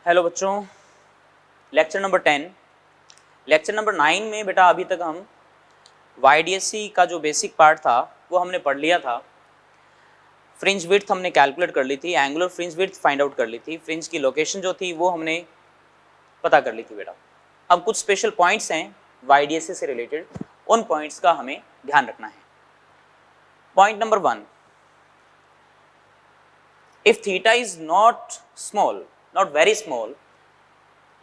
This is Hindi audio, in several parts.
हेलो बच्चों, लेक्चर नंबर 10। लेक्चर नंबर 9 में बेटा अभी तक हम YDSC का जो बेसिक पार्ट था वो हमने पढ़ लिया था। फ्रिंज विड्थ हमने कैलकुलेट कर ली थी, angular fringe width find out कर ली थी, फ्रिंज की लोकेशन जो थी वो हमने पता कर ली थी बेटा। अब कुछ स्पेशल पॉइंट्स हैं YDSC से रिलेटेड, उन पॉइंट्स का हमें ध्यान रखना है। Point number 1, if theta is not small, not very small,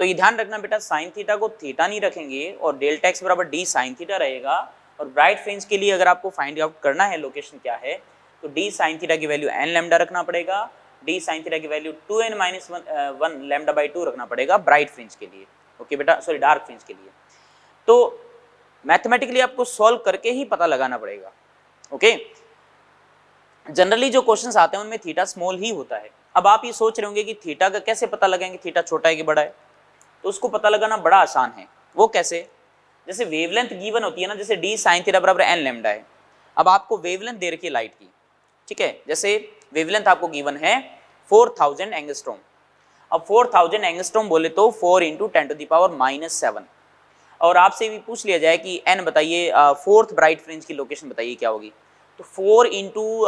तो ये ध्यान रखना बेटा, साइन थीटा को थीटा नहीं रखेंगे और डेल्टा एक्स बराबर डी साइन थीटा रहेगा। और ब्राइट फ्रिंज के लिए अगर आपको फाइंड आउट करना है लोकेशन क्या है, तो डी साइन थीटा की वैल्यू एन लैम्डा रखना पड़ेगा, डी साइन थीटा की वैल्यू 2n-1 लैम्डा बाई 2 रखना पड़ेगा ब्राइट फ्रिंज के लिए। ओके बेटा, सॉरी डार्क फ्रिंज के लिए। तो मैथमेटिकली आपको सॉल्व करके ही पता लगाना पड़ेगा। ओके, जनरली जो क्वेश्चंस आते हैं उनमें थीटा स्मॉल ही होता है। अब आप ये सोच रहे होंगे कि थीटा का कैसे पता लगाएंगे, थीटा छोटा है कि बड़ा है। तो उसको पता लगाना बड़ा आसान है। वो कैसे? जैसे वेवलेंथ गिवन होती है ना, जैसे डी साइन थीटा बराबर एन लैम्डा है। अब आपको वेवलेंथ दे रखी है लाइट की, ठीक है, जैसे वेवलेंथ आपको गिवन है 4000 एंगस्ट्रॉम। अब 4000 एंगस्ट्रॉम बोले तो 4 इंटू 10⁻⁻7। और आपसे भी पूछ लिया जाए कि एन बताइए, फोर्थ ब्राइट फ्रिंज की लोकेशन बताइए क्या होगी, तो 4 इंटू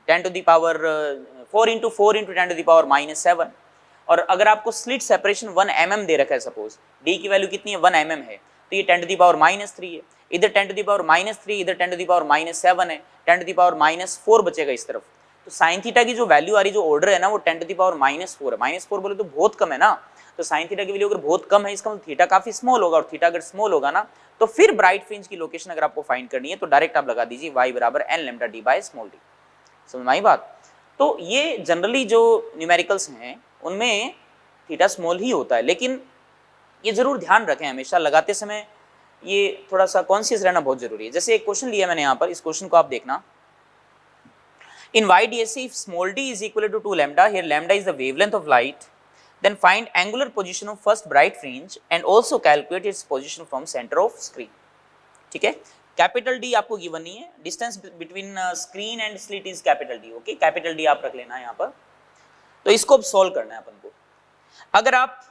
10⁻7। और अगर आपको स्लिट सेपरेशन 1 mm दे रखा है, सपोज d की वैल्यू कितनी है 1 mm है, तो ये 10⁻³ है, इधर 10⁻³ इधर 10⁻7 है, 10⁻4 बचेगा इस तरफ। तो साइन थीटा की जो वैल्यू आ रही, जो ऑर्डर है ना, वो 10⁻4 है। -4 बोले तो बहुत कम है ना, तो साइन थीटा की वैल्यू अगर बहुत कम है, इसका मतलब थीटा काफी स्मॉल होगा, और थीटा अगर स्मॉल होगा ना, तो फिर ब्राइट फ्रिंज की लोकेशन अगर आपको फाइंड करनी है तो डायरेक्ट आप लगा दीजिए y बराबर n lambda d by small d। समझ में आई बात? तो ये जनरली जो न्यूमेरिकल्स हैं उनमें थीटा स्मॉल ही होता है, लेकिन ये जरूर ध्यान रखें हमेशा लगाते समय, ये थोड़ा सा कॉन्शियस रहना बहुत जरूरी है। जैसे एक क्वेश्चन लिया मैंने यहाँ पर, इस क्वेश्चन को आप देखना। इन YDSC if small d is equal to 2 lambda, here lambda is the wavelength of light, then find angular position of first bright fringe and also calculate its position from center of screen। ठीक है, कैपिटल डी आपको गिवन नहीं है, distance between screen and slit is capital D. Okay, capital D आप रख लेना है यहाँ पर। तो इसको अब सॉल्व करना है अपन को। अगर आप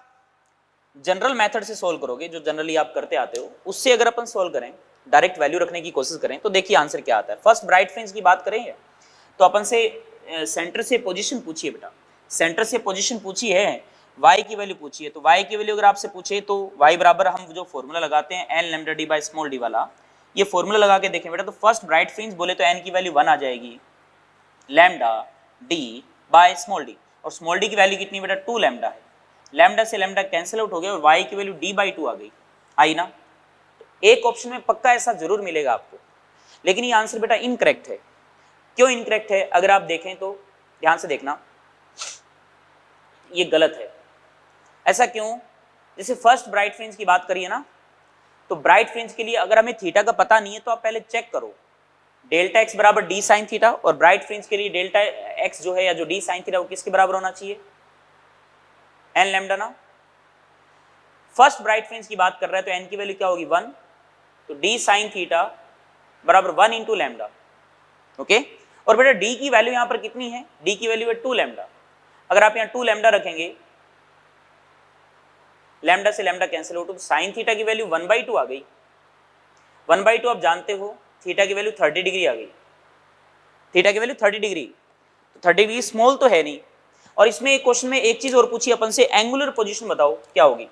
जनरल मेथड से सॉल्व करोगे, जो जनरली आप करते आते हो, उससे अगर अपन सॉल्व करें, डायरेक्ट वैल्यू रखने की कोशिश करें, तो देखिए आंसर क्या आता है। फर्स्ट ब्राइट फ्रिंज की बात करें तो अपन से सेंटर से पोजीशन पूछिए बेटा, सेंटर से पोजीशन पूछी है, y की वैल्यू पूछी है। तो y की वैल्यू अगर आपसे पूछे तो y बराबर हम जो फॉर्मूला लगाते हैं n lambda d by small d वाला, ये फॉर्मूला लगा के देखें बेटा, तो फर्स्ट ब्राइट फ्रिंज बोले तो n की वैल्यू 1 आ जाएगी, lambda d by small d, और स्मॉल d की वैल्यू कितनी बेटा 2 लैम्डा है। लैम्डा से लैम्डा कैंसिल आउट हो गया और y की वैल्यू d बाई 2 आ गई, आई ना। तो एक ऑप्शन में पक्का ऐसा जरूर मिलेगा आपको, लेकिन ये आंसर बेटा इनकरेक्ट है। क्यों इनकरेक्ट है? अगर आप देखें तो ध्यान से देखना, ये गलत है। ऐसा क्यों? जैसे फर्स्ट ब्राइट फ्रिंज की बात करिए ना, तो ब्राइट फ्रिंज के लिए अगर हमें थीटा का पता नहीं है तो आप पहले चेक करो, डेल्टा एक्स बराबर डी साइन थीटा, और ब्राइट फ्रिंज के लिए डेल्टा एक्स जो है या जो डी साइन थीटा वो किसके बराबर होना चाहिए, एन लैम्डा ना। फर्स्ट ब्राइट फ्रिंज की बात कर रहा है तो एन की वैल्यू क्या होगी 1, तो डी साइन थीटा बराबर 1 इंटू लैम्डा। ओके, और बेटा d की वैल्यू यहां पर कितनी है, d की वैल्यू है 2 लैम्डा। अगर आप यहां 2 लैम्डा रखेंगे, लैम्डा से लैम्डा कैंसिल आउट, तो साइन थीटा की वैल्यू 1/2 आ गई। 1/2 आप जानते हो, थीटा की वैल्यू 30 डिग्री आ गई, थीटा की वैल्यू 30 डिग्री, तो 30 डिग्री स्मॉल तो है नहीं। और इसमें एक क्वेश्चन में एक चीज और पूछी अपन से, एंगुलर पोजीशन बताओ क्या होगी।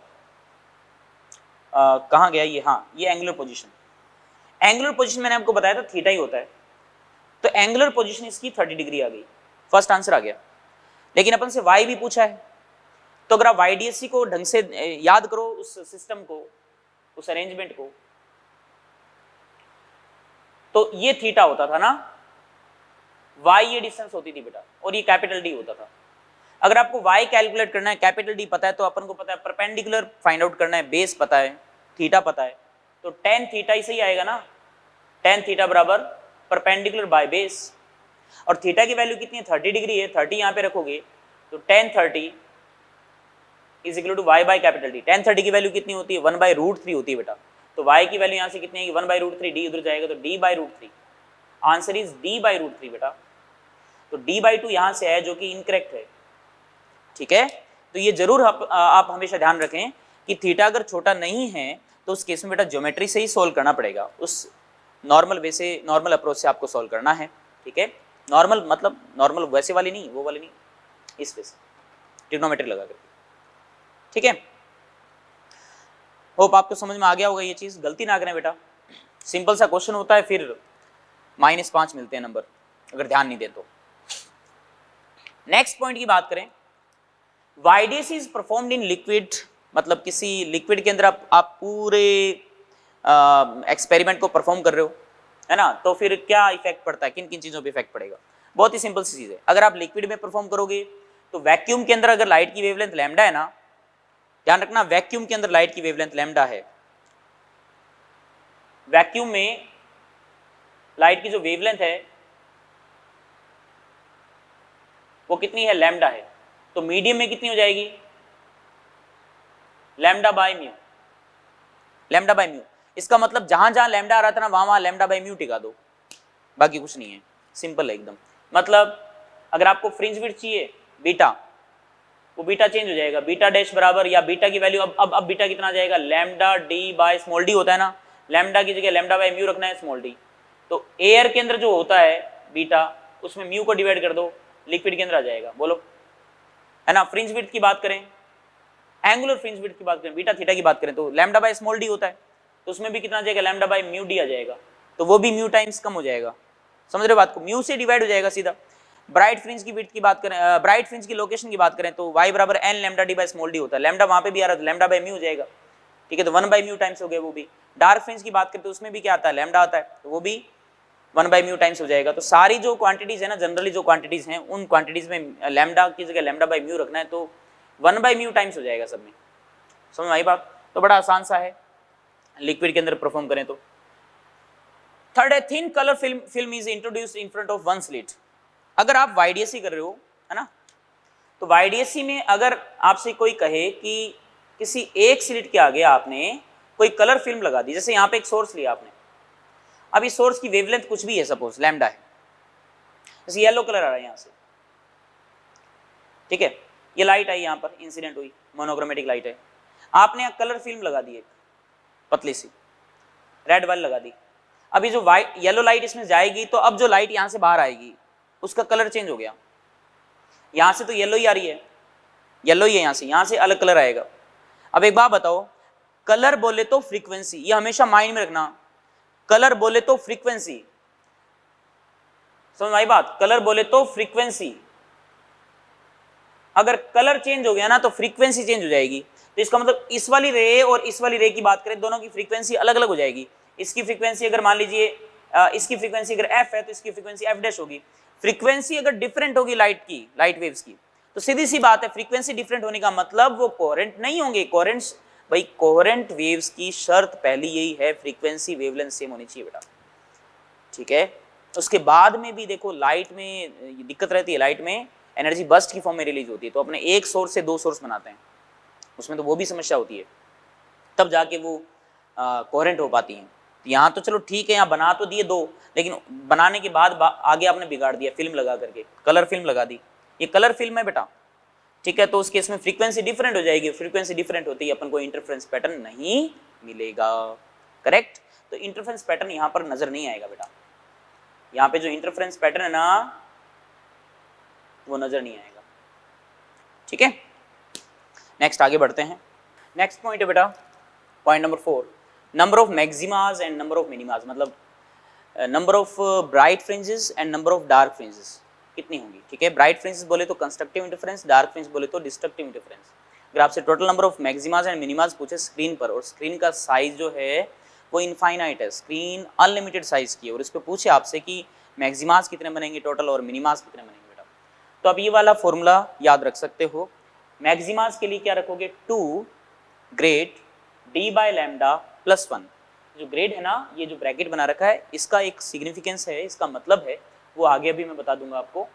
कहां गया ये, हाँ ये एंगुलर पोजीशन। एंगुलर पोजीशन मैंने आपको बताया था थीटा ही होता है, तो एंगुलर पोजीशन इसकी 30 डिग्री आ गई, फर्स्ट आंसर आ गया। लेकिन अपन से y भी पूछा है, तो अगर आप YDSC को ढंग से याद करो, उस सिस्टम को, उस अरेंजमेंट को, तो ये थीटा होता था ना, y ये डिस्टेंस होती थी बेटा, और ये कैपिटल D होता था। अगर आपको y कैलकुलेट करना है, कैपिटल D पता है, तो अपन को पता है परपेंडिकुलर फाइंड आउट करना है, बेस पता है, थीटा पता है, तो tan थीटा ही सही आएगा ना, tan थीटा बराबर परपेंडिकुलर बाय बेस। और थीटा की वैल्यू कितनी है 30 डिग्री है, 30 यहाँ पे रखोगे तो tan 30 is equal to y by capital D। tan 30 की वैल्यू कितनी होती है 1/√3 होती है बेटा, तो y की वैल्यू यहाँ से कितनी है 1/√3, d उधर जाएगा तो d/√3, आंसर इज d/√3 बेटा। तो d/2 यहाँ से है जो कि इनकरेक्ट है, ठीक है, तो ये जरूर आप हमेशा ध्यान रखें कि थीटा अगर छोटा नहीं है तो उस केस में बेटा ज्योमेट्री से ही सोल्व करना पड़ेगा, उस नॉर्मल वे से, नॉर्मल अप्रोच से आपको सोल्व करना है, ठीक है। नॉर्मल मतलब नॉर्मल वैसे वाली नहीं, वो वाली नहीं, इस वे से ट्रिग्नोमेट्री लगा करके, ठीक है। होप आपको समझ में आ गया होगा ये चीज, गलती ना करें बेटा, सिंपल सा क्वेश्चन होता है, फिर -5 मिलते हैं नंबर अगर ध्यान नहीं दे तो। नेक्स्ट पॉइंट की बात करें, वाईडीएसी इज परफॉर्म्ड इन लिक्विड, मतलब किसी लिक्विड के अंदर आप पूरे एक्सपेरिमेंट को परफॉर्म कर रहे हो, है ना, तो फिर क्या इफेक्ट पड़ता है, किन किन चीजों पे इफेक्ट पड़ेगा। बहुत ही सिंपल सी चीज है, अगर आप लिक्विड में परफॉर्म करोगे तो वैक्यूम के अंदर अगर लाइट की वेवलेंथ लैम्डा है ना, ध्यान रखना वैक्यूम के अंदर लाइट की वेवलेंथ लैम्डा है, वैक्यूम में लाइट की जो वेवलेंथ है वो कितनी है, लैम्डा है, तो मीडियम में कितनी हो जाएगी, lambda by mu, lambda by mu. इसका मतलब जहां जहां लैम्डा आ रहा था ना वहां वहां लैम्डा बाय म्यू टिका दो, बाकी कुछ नहीं है, सिंपल है एकदम। मतलब अगर आपको फ्रिंज विड्थ चाहिए बीटा, वो बीटा चेंज हो जाएगा, बीटा डैश बराबर, या बीटा की वैल्यू अब बीटा कितना आ जाएगा, lambda D by small D होता है ना, लैम्डा की जगह लैम्डा बाय म्यू रखना है स्मॉल डी, तो एयर के अंदर जो होता है बीटा, उसमें म्यू को डिवाइड कर दो, लिक्विड के अंदर आ जाएगा, बोलो, है ना। फ्रिंज विड्थ की बात करें, एंगुलर फ्रिंज विड्थ की बात करें, बीटा थीटा की बात करें, तो लैम्डा बाय स्मॉल डी होता है, तो उसमें भी कितना आ जाएगा, लैम्डा बाय म्यू डी आ जाएगा, तो वो भी म्यू टाइम्स कम हो जाएगा, समझ रहे बात को, म्यू से डिवाइड हो जाएगा सीधा। ब्राइट फ्रिंज की विड्थ की बात करें, ब्राइट फ्रिंज की लोकेशन की बात करें, तो y बराबर n lambda D by small D होता है, लैम्डा वहां पे भी आ रहा है, लैम्डा बाय म्यू हो जाएगा, ठीक है, तो 1 बाय म्यू टाइम्स हो गया वो भी। डार्क फ्रिंज की बात करें तो उसमें भी क्या आता है, लैम्डा आता है, तो वो भी 1 बाय म्यू टाइम्स हो जाएगा। तो सारी जो क्वांटिटीज है ना, जनरली जो क्वांटिटीज हैं, उन क्वांटिटीज में लैम्डा की जगह लैम्डा बाय म्यू रखना है, तो 1 बाय म्यू टाइम्स हो जाएगा सब में, समझ में आई बात। तो बड़ा आसान सा है लिक्विड के अंदर परफॉर्म करें तो। थर्ड है, thin colour film is introduced in front of one slit. अगर आप वाईडीएससी कर रहे हो, है ना, तो वाईडीएससी में अगर आपसे कोई कहे कि किसी एक स्लिट के आगे आपने कोई कलर फिल्म लगा दी, जैसे यहाँ पे एक सोर्स लिया आपने, अब इस सोर्स की वेवलेंथ कुछ भी है, सपोज लैम्डा है, जैसे येलो कलर आ रहा है यहाँ से, ठीक है, ये लाइट आई यहाँ पर, इंसिडेंट हुई, मोनोक्रोमेटिक लाइट है, आपने कलर फिल्म लगा दी एक पतली सी, रेड वाली लगा दी, अभी जो वाइट येलो लाइट इसमें जाएगी, तो अब जो लाइट यहाँ से बाहर आएगी उसका कलर चेंज हो गया, यहां से तो येलो ही आ रही है, येलो ही है, यहां से अलग कलर आएगा। अब एक बात बताओ, कलर बोले तो फ्रीक्वेंसी, ये हमेशा माइंड में रखना, कलर बोले तो फ्रीक्वेंसी, समझ आई बात, कलर बोले तो फ्रीक्वेंसी, अगर कलर चेंज हो गया ना तो फ्रीक्वेंसी चेंज हो जाएगी, तो इसका मतलब इस वाली रे और इस वाली रे की बात करें, दोनों की फ्रीक्वेंसी अलग अलग हो जाएगी। इसकी फ्रीक्वेंसी अगर मान लीजिए इसकी फ्रीक्वेंसी अगर एफ है तो इसकी फ्रीक्वेंसी एफ डैश होगी। फ्रीक्वेंसी अगर डिफरेंट होगी लाइट की, लाइट वेव्स की, तो सीधी सी बात है फ्रीक्वेंसी डिफरेंट होने का मतलब वो कोहेरेंट नहीं होंगे। कोहेरेंट्स भाई, कोहेरेंट वेव्स की शर्त पहली यही है, फ्रीक्वेंसी वेवलेंथ सेम होनी चाहिए बेटा, ठीक है। उसके बाद में भी देखो लाइट में दिक्कत रहती है, लाइट में एनर्जी बस्ट की फॉर्म में रिलीज होती है, तो अपने एक सोर्स से दो सोर्स बनाते हैं, उसमें तो वो भी समस्या होती है, तब जाके वो कोहेरेंट हो पाती हैं। यहाँ तो चलो ठीक है, यहाँ बना तो दिए दो, लेकिन बनाने के बाद आगे आपने बिगाड़ दिया, फिल्म लगा करके कलर फिल्म लगा दी, ये कलर फिल्म है बेटा, ठीक है, तो उस केस में फ्रीक्वेंसी डिफरेंट हो जाएगी, फ्रीक्वेंसी डिफरेंट होती है अपन को इंटरफ्रेंस पैटर्न नहीं मिलेगा, करेक्ट। तो इंटरफ्रेंस पैटर्न यहाँ पर नजर नहीं आएगा बेटा, यहाँ पे जो इंटरफ्रेंस पैटर्न है ना वो नजर नहीं आएगा, ठीक है। नेक्स्ट आगे बढ़ते हैं, नेक्स्ट पॉइंट है बेटा, point number 4, number of maximas and number of minimas, मतलब number of bright fringes and number of dark fringes कितनी होंगी, ठीक है। ब्राइट फ्रिंजेस बोले तो कंस्ट्रक्टिव इंटरफेरेंस, डार्क फ्रिंज बोले तो डिस्ट्रक्टिव इंटरफेरेंस। अगर आपसे total number of maximas and मिनिमाज पूछे स्क्रीन पर, और स्क्रीन का साइज जो है वो इनफाइनाइट है, स्क्रीन अनलिमिटेड साइज की है, और इस पर पूछे आपसे कि मैक्सिमाज कितने बनेंगे टोटल और मिनिमाज कितने बनेंगे बेटा, तो आप ये वाला फॉर्मूला याद रख सकते हो। मैक्सिमाज के लिए क्या रखोगे, 2 grade d by lambda plus 1, जो ग्रेड है ना, ये जो ब्रैकेट बना रखा है इसका एक सिग्निफिकेंस है, इसका मतलब है वो आगे अभी मैं बता दूंगा आपको।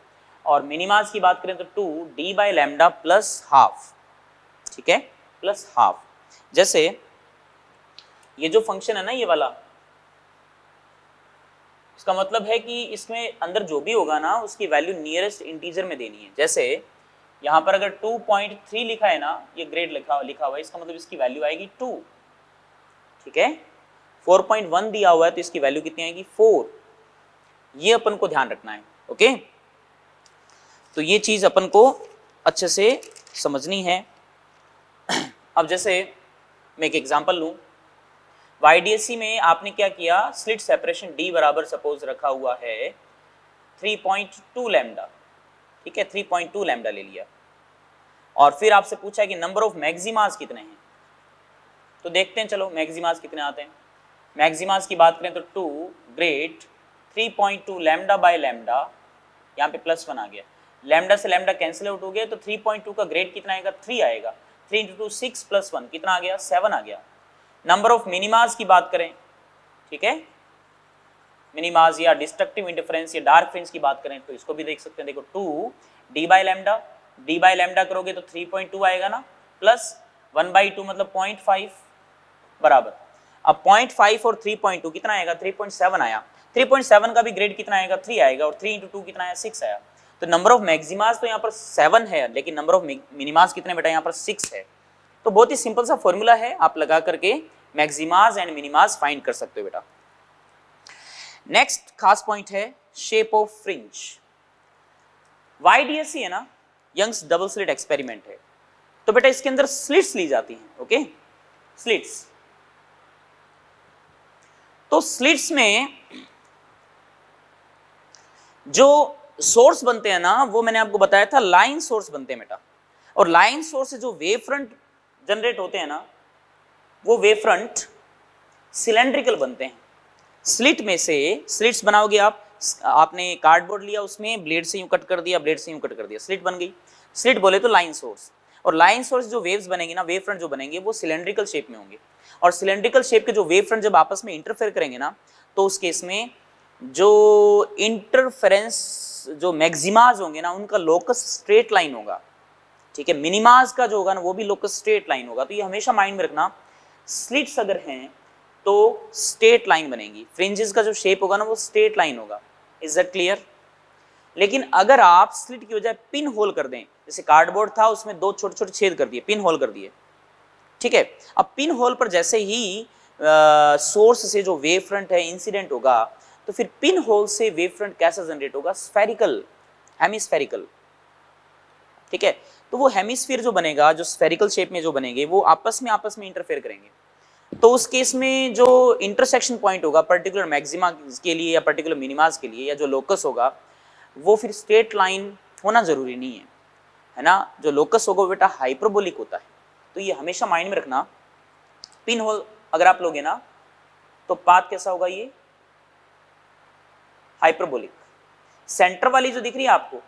और मिनिमाज की बात करें तो 2 d by lambda plus half, ठीक है, प्लस हाफ। जैसे ये जो फंक्शन है ना ये वाला, इसका मतलब है कि इसमें अंदर जो भी होगा ना उसकी वैल्यू नियरेस्ट इंटीजर में देनी है। जैसे यहाँ पर अगर 2.3 लिखा है ना, ये ग्रेड लिखा हुआ है, इसका मतलब इसकी वैल्यू आएगी 2, ठीक है। 4.1 दिया हुआ है तो इसकी वैल्यू कितनी आएगी 4, ये अपन को ध्यान रखना है, ओके। तो ये चीज अपन को अच्छे से समझनी है। अब जैसे मैं एक एग्जांपल लूं, YDSC में आपने क्या किया, स्लिट सेपरेशन D बराबर सपोज रखा हुआ है 3.2 लैम्डा, ठीक है, 3.2 लैम्डा ले लिया, और फिर आपसे पूछा है कि नंबर ऑफ मैक्सिमास कितने हैं। तो देखते हैं, चलो मैक्सिमास कितने आते हैं। मैक्सिमास की बात करें तो 2 ग्रेड 3.2 लैम्डा बाय लैम्डा, यहाँ पे +1 आ गया, लैम्डा से लैम्डा कैंसिल आउट हो गया, तो 3.2 का ग्रेड कितना आएगा 3 आएगा, 3 × 2 6 + 1 कितना आ गया 7 आ गया। नंबर ऑफ मिनिमास की बात करें, ठीक है, मिनिमास या डिस्ट्रक्टिव इंटरफेरेंस या डार्क फ्रिंज की बात करें तो इसको भी देख सकते हैं, देखो 2 d बाय लैम्डा करोगे तो 3.2 आएगा ना, प्लस 1/2 मतलब 0.5 बराबर। अब 0.5 और 3.2 कितना आएगा 3.7 आया, 3.7 का भी ग्रेड कितना आएगा 3 आएगा, और 3 × 2 कितना आया 6 आया। तो नंबर ऑफ मैक्सिमास तो यहाँ पर 7 है, लेकिन नंबर ऑफ मिनिमास कितने बेटा यहाँ पर 6 है। तो बहुत ही सिंपल सा फॉर्मूला है, आप लगा करके मैक्सिमास एंड मिनिमास फाइंड कर सकते हो बेटा। नेक्स्ट खास पॉइंट है शेप ऑफ फ्रिंज। YDSC है ना, यंग्स डबल स्लिट एक्सपेरिमेंट है, तो बेटा इसके अंदर स्लिट्स ली जाती हैं, ओके, स्लिट्स। तो स्लिट्स में जो सोर्स बनते हैं ना, वो मैंने आपको बताया था लाइन सोर्स बनते हैं बेटा, और लाइन सोर्स से जो वेव फ्रंट जनरेट होते हैं ना, वो वेव फ्रंट सिलेंड्रिकल बनते हैं। स्लिट में से स्लिट्स बनाओगे आप, आपने कार्डबोर्ड लिया, उसमें ब्लेड से यूं कट कर दिया, ब्लेड से यूं कट कर दिया, स्लिट बन गई। स्लिट बोले तो लाइन सोर्स, और लाइन सोर्स जो वेव्स बनेंगे ना, वेव फ्रंट जो बनेंगे वो सिलेंड्रिकल शेप में होंगे, और सिलेंड्रिकल शेप के जो वेव फ्रंट जब आपस में इंटरफेयर करेंगे ना, तो उस केस में जो इंटरफेरेंस जो मैक्सिमाज होंगे ना, उनका लोकस स्ट्रेट लाइन होगा, ठीक है। मिनिमाज का जो होगा ना, वो भी लोकस स्ट्रेट लाइन होगा। तो ये हमेशा माइंड में रखना, स्लिट्स अगर हैं तो स्ट्रेट लाइन बनेगी, फ्रिंजेस का जो शेप होगा ना वो स्ट्रेट लाइन होगा। Is that clear? लेकिन अगर आप स्लिट की बजाय पिन होल कर दें, जैसे कार्डबोर्ड था उसमें 2 छोटे छोटे छेद कर दिए, पिन होल कर दिए, ठीक है। अब पिन होल पर जैसे ही सोर्स से जो वेव फ्रंट है इंसिडेंट होगा, तो फिर पिन होल से वेव फ्रंट कैसा जनरेट होगा, स्फेरिकल, हेमिस्फेरिकल, ठीक है। तो वो हेमिस्फीयर जो बनेगा, जो स्फेरिकल शेप में जो बनेंगे, वो आपस में इंटरफेयर करेंगे। तो उस केस में जो इंटरसेक्शन पॉइंट होगा पर्टिकुलर मैक्सिमा के लिए या पर्टिकुलर मिनिमास के लिए, या जो लोकस होगा, वो फिर स्ट्रेट लाइन होना जरूरी नहीं है ना। जो लोकस होगा बेटा हाइपरबोलिक होता है। तो ये हमेशा माइंड में रखना, पिन होल अगर आप लोगे ना, तो पाथ कैसा होगा, ये हाइपरबोलिक। सेंटर वाली जो दिख रही है आपको,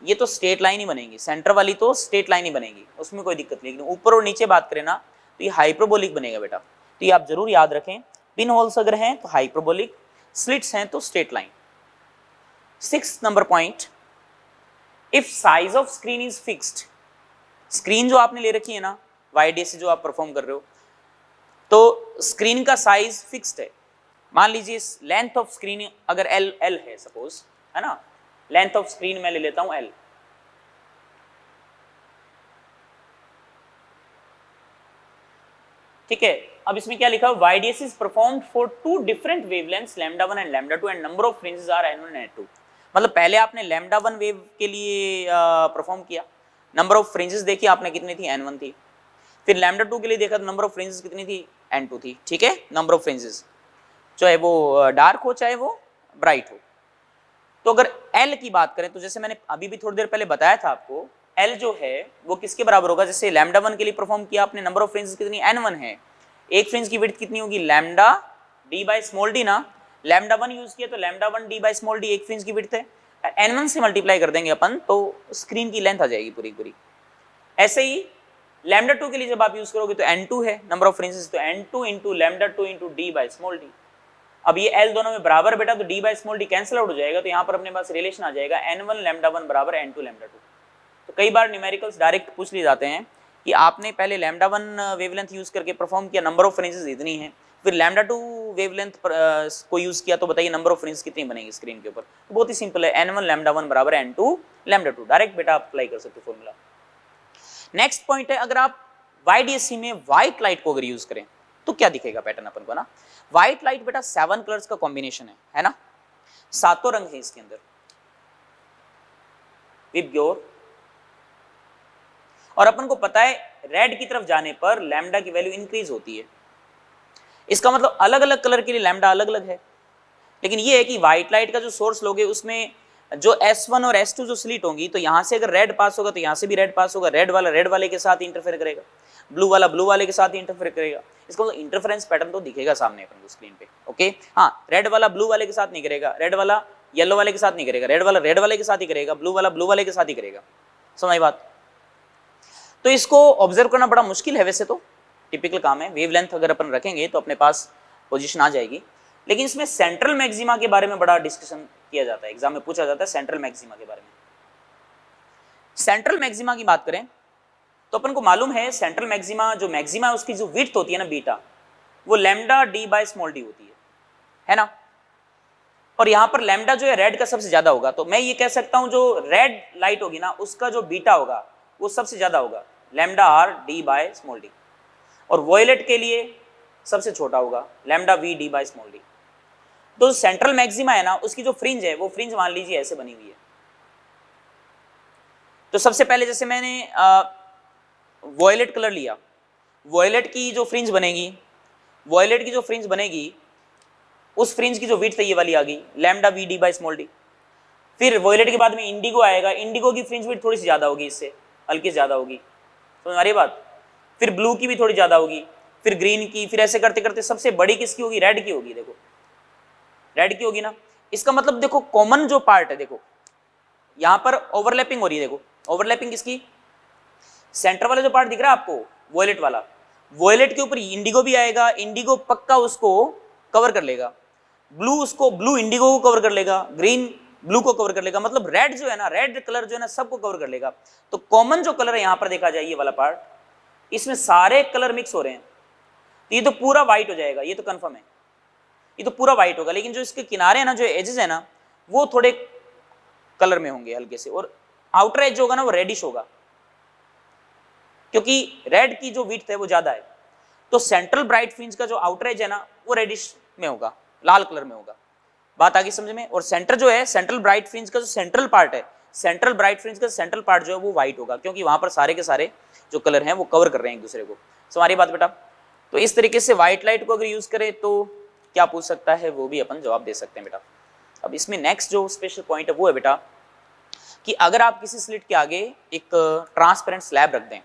ये तो स्ट्रेट लाइन ही बनेगी, सेंटर वाली तो स्ट्रेट लाइन ही बनेगी, उसमें कोई दिक्कत नहीं। लेकिन ऊपर और नीचे बात करें ना, तो ये हाइपरबोलिक बनेगा बेटा। तो ये आप जरूर याद रखें, पिन होल्स अगर हैं तो हाइपरबोलिक, स्लिट्स हैं तो straight line. 6 number point, if size of screen is fixed. Screen जो आपने ले रखी है ना, YDSC जो आप परफॉर्म कर रहे हो, तो स्क्रीन का साइज फिक्स्ड है। मान लीजिए लेंथ ऑफ स्क्रीन अगर L है सपोज, है ना, लेंथ ऑफ स्क्रीन मैं ले लेता हूं L, ठीक है। अब इसमें क्या लिखा है, YDSC is performed for 2 different wavelengths λ1 and λ2 and number of fringes are n1 and n2। मतलब पहले आपने λ1 वेव के लिए परफॉर्म किया, नंबर ऑफ फ्रिंजेस देखी आपने कितनी थी, n1 थी। फिर λ2 के लिए देखा तो नंबर ऑफ फ्रिंजेस कितनी थी, n2 थी, ठीक है। नंबर ऑफ फ्रिंजेस चाहे वो डार्क हो चाहे वो ब्राइट हो। तो अगर L की बात करें तो जैसे मैंने अभी भी थोड़ी देर पहले बताया था आपको, L जो है वो किसके बराबर होगा, जैसे λ1 के लिए परफॉर्म किया आपने, नंबर ऑफ फ्रिंजेस कितनी, n1 है, एक फ्रिंज की विड्थ कितनी होगी, lambda d by small D ना, λ1 यूज किया तो λ1 d बाय स्मॉल डी एक फ्रिंज की विड्थ है, n1 से मल्टीप्लाई कर देंगे अपन तो स्क्रीन की लेंथ आ जाएगी पूरी पूरी। ऐसे ही λ2 के लिए जब आप यूज करोगे तो n2 है नंबर ऑफ फ्रिंजेस, तो n2 into λ2 into d by small d. अब ये L दोनों में बराबर बेटा, तो d by small d cancel out हो जाएगा, तो यहाँ पर अपने पास रिलेशन आ जाएगा n1 λ1 बराबर n2 λ2। तो कई बार न्यूमेरिकल्स डायरेक्ट पूछ लिए जाते हैं कि आपने पहले λ1 वेवलेंथ यूज करके परफॉर्म किया, नंबर ऑफ फ्रिंजेस इतनी है, फिर लैम्डा टू वेवलेंथ को यूज किया तो बताइए नंबर ऑफ फ्रिंज कितनी बनेगी स्क्रीन के ऊपर। तो बहुत ही सिंपल है, n1 लैम्डा 1 बराबर n2 लैम्डा 2, डायरेक्ट बेटा आप अप्लाई कर सकते हो फॉर्मूला। नेक्स्ट पॉइंट है, अगर आप YDSC में व्हाइट लाइट को अगर यूज करें तो क्या दिखेगा पैटर्न अपन को ना। व्हाइट लाइट बेटा 7 कलर्स का कॉम्बिनेशन है ना, सातों रंग है इसके अंदर विद ग्योर, और अपन को पता है रेड की तरफ जाने पर लैम्डा की वैल्यू इंक्रीज होती है। इसका मतलब अलग अलग कलर के लिए लैम्डा अलग अलग है, लेकिन ये है कि व्हाइट लाइट का जो सोर्स लोगे उसमें जो S1 और S2 जो स्लिट होंगी, तो यहां से अगर रेड पास होगा तो यहां से भी रेड पास होगा, रेड वाला रेड वाले के साथ इंटरफेयर करेगा, ब्लू वाला ब्लू वाले के साथ इंटरफेयर करेगा। इसका मतलब इंटरफेरेंस पैटर्न तो दिखेगा सामने अपन को स्क्रीन पे। ओके हाँ, रेड वाला ब्लू वाले के साथ नहीं करेगा, रेड वाला येलो वाले के साथ नहीं करेगा, रेड वाला रेड वाले के साथ ही करेगा, ब्लू वाला ब्लू वाले के साथ ही करेगा। समझ बात। तो इसको ऑब्जर्व करना बड़ा मुश्किल है, वैसे तो टिपिकल काम है, वेवलेंथ अगर अपन रखेंगे तो अपने पास पोजीशन आ जाएगी, लेकिन इसमें सेंट्रल मैक्सिमा के बारे में बड़ा डिस्कशन किया जाता है, एग्जाम में पूछा जाता है सेंट्रल मैक्सिमा के बारे में। सेंट्रल मैक्सिमा की बात करें तो अपन को मालूम है सेंट्रल मैक्सिमा जो मैक्सिमा है उसकी जो विड्थ होती है ना बीटा, वो lambda D by small D होती है ना, और यहां पर लैम्डा जो है रेड का सबसे ज्यादा होगा, तो मैं ये कह सकता हूं जो रेड लाइट होगी ना उसका जो बीटा होगा वो सबसे ज्यादा होगा, lambda R D by small D, और वॉयलेट के लिए सबसे छोटा होगा, lambda V D by small D. तो सेंट्रल मैक्सिमा है ना उसकी जो फ्रिंज है वो फ्रिंज मान लीजिए ऐसे बनी हुई है। तो सबसे पहले जैसे मैंने वॉयलेट कलर लिया, वॉयलेट की जो फ्रिंज बनेगी, वॉयलेट की जो फ्रिंज बनेगी उस फ्रिंज की जो विड्थ है ये वाली आ गई, lambda V D by small D. फिर वॉयलेट के बाद में इंडिगो आएगा, इंडिगो की फ्रिंज विड्थ थोड़ी सी ज्यादा होगी, इससे हल्की ज्यादा होगी, समझ आ रही बात। फिर ब्लू की भी थोड़ी ज्यादा होगी, फिर ग्रीन की, फिर ऐसे करते करते सबसे बड़ी किसकी होगी, रेड की होगी। देखो रेड की होगी ना, इसका मतलब देखो कॉमन जो पार्ट है, देखो यहां पर ओवरलैपिंग हो रही है, देखो ओवरलैपिंग किसकी, सेंटर वाला जो पार्ट दिख रहा है आपको वॉयलेट वाला, वॉयलेट के ऊपर इंडिगो भी आएगा, इंडिगो पक्का उसको कवर कर लेगा, ब्लू उसको ब्लू इंडिगो को कवर कर लेगा, ग्रीन ब्लू को कवर कर लेगा, मतलब रेड जो है ना, रेड कलर जो है ना सबको कवर कर लेगा। तो कॉमन जो कलर है यहां पर देखा जाए ये वाला पार्ट, इसमें सारे कलर मिक्स हो रहे हैं, तो ये तो पूरा व्हाइट हो जाएगा, ये तो कंफर्म है, ये तो पूरा व्हाइट होगा। लेकिन जो इसके किनारे है ना, जो एजेस है ना, वो थोड़े कलर में होंगे हल्के से, और आउटर एज जो होगा ना वो रेडिश होगा, क्योंकि रेड की जो विड्थ है वो ज्यादा है। तो सेंट्रल ब्राइट फ्रिंज का जो आउटर एज है ना वो रेडिश में होगा, लाल कलर में होगा। बात आगे समझ में। और सेंटर जो है, सेंट्रल ब्राइट फ्रिंज का जो सेंट्रल पार्ट है, सेंट्रल ब्राइट फ्रिंज का सेंट्रल पार्ट जो है वो व्हाइट होगा, क्योंकि वहां पर सारे के सारे जो कलर हैं वो कवर कर रहे हैं एक दूसरे को। हमारी बात बेटा। तो इस तरीके से व्हाइट लाइट को अगर यूज करें तो क्या पूछ सकता है, वो भी अपन जवाब दे सकते हैं बेटा। अब इसमें नेक्स्ट जो स्पेशल पॉइंट है वो है बेटा कि अगर आप किसी स्लिट के आगे एक ट्रांसपेरेंट स्लैब रख दें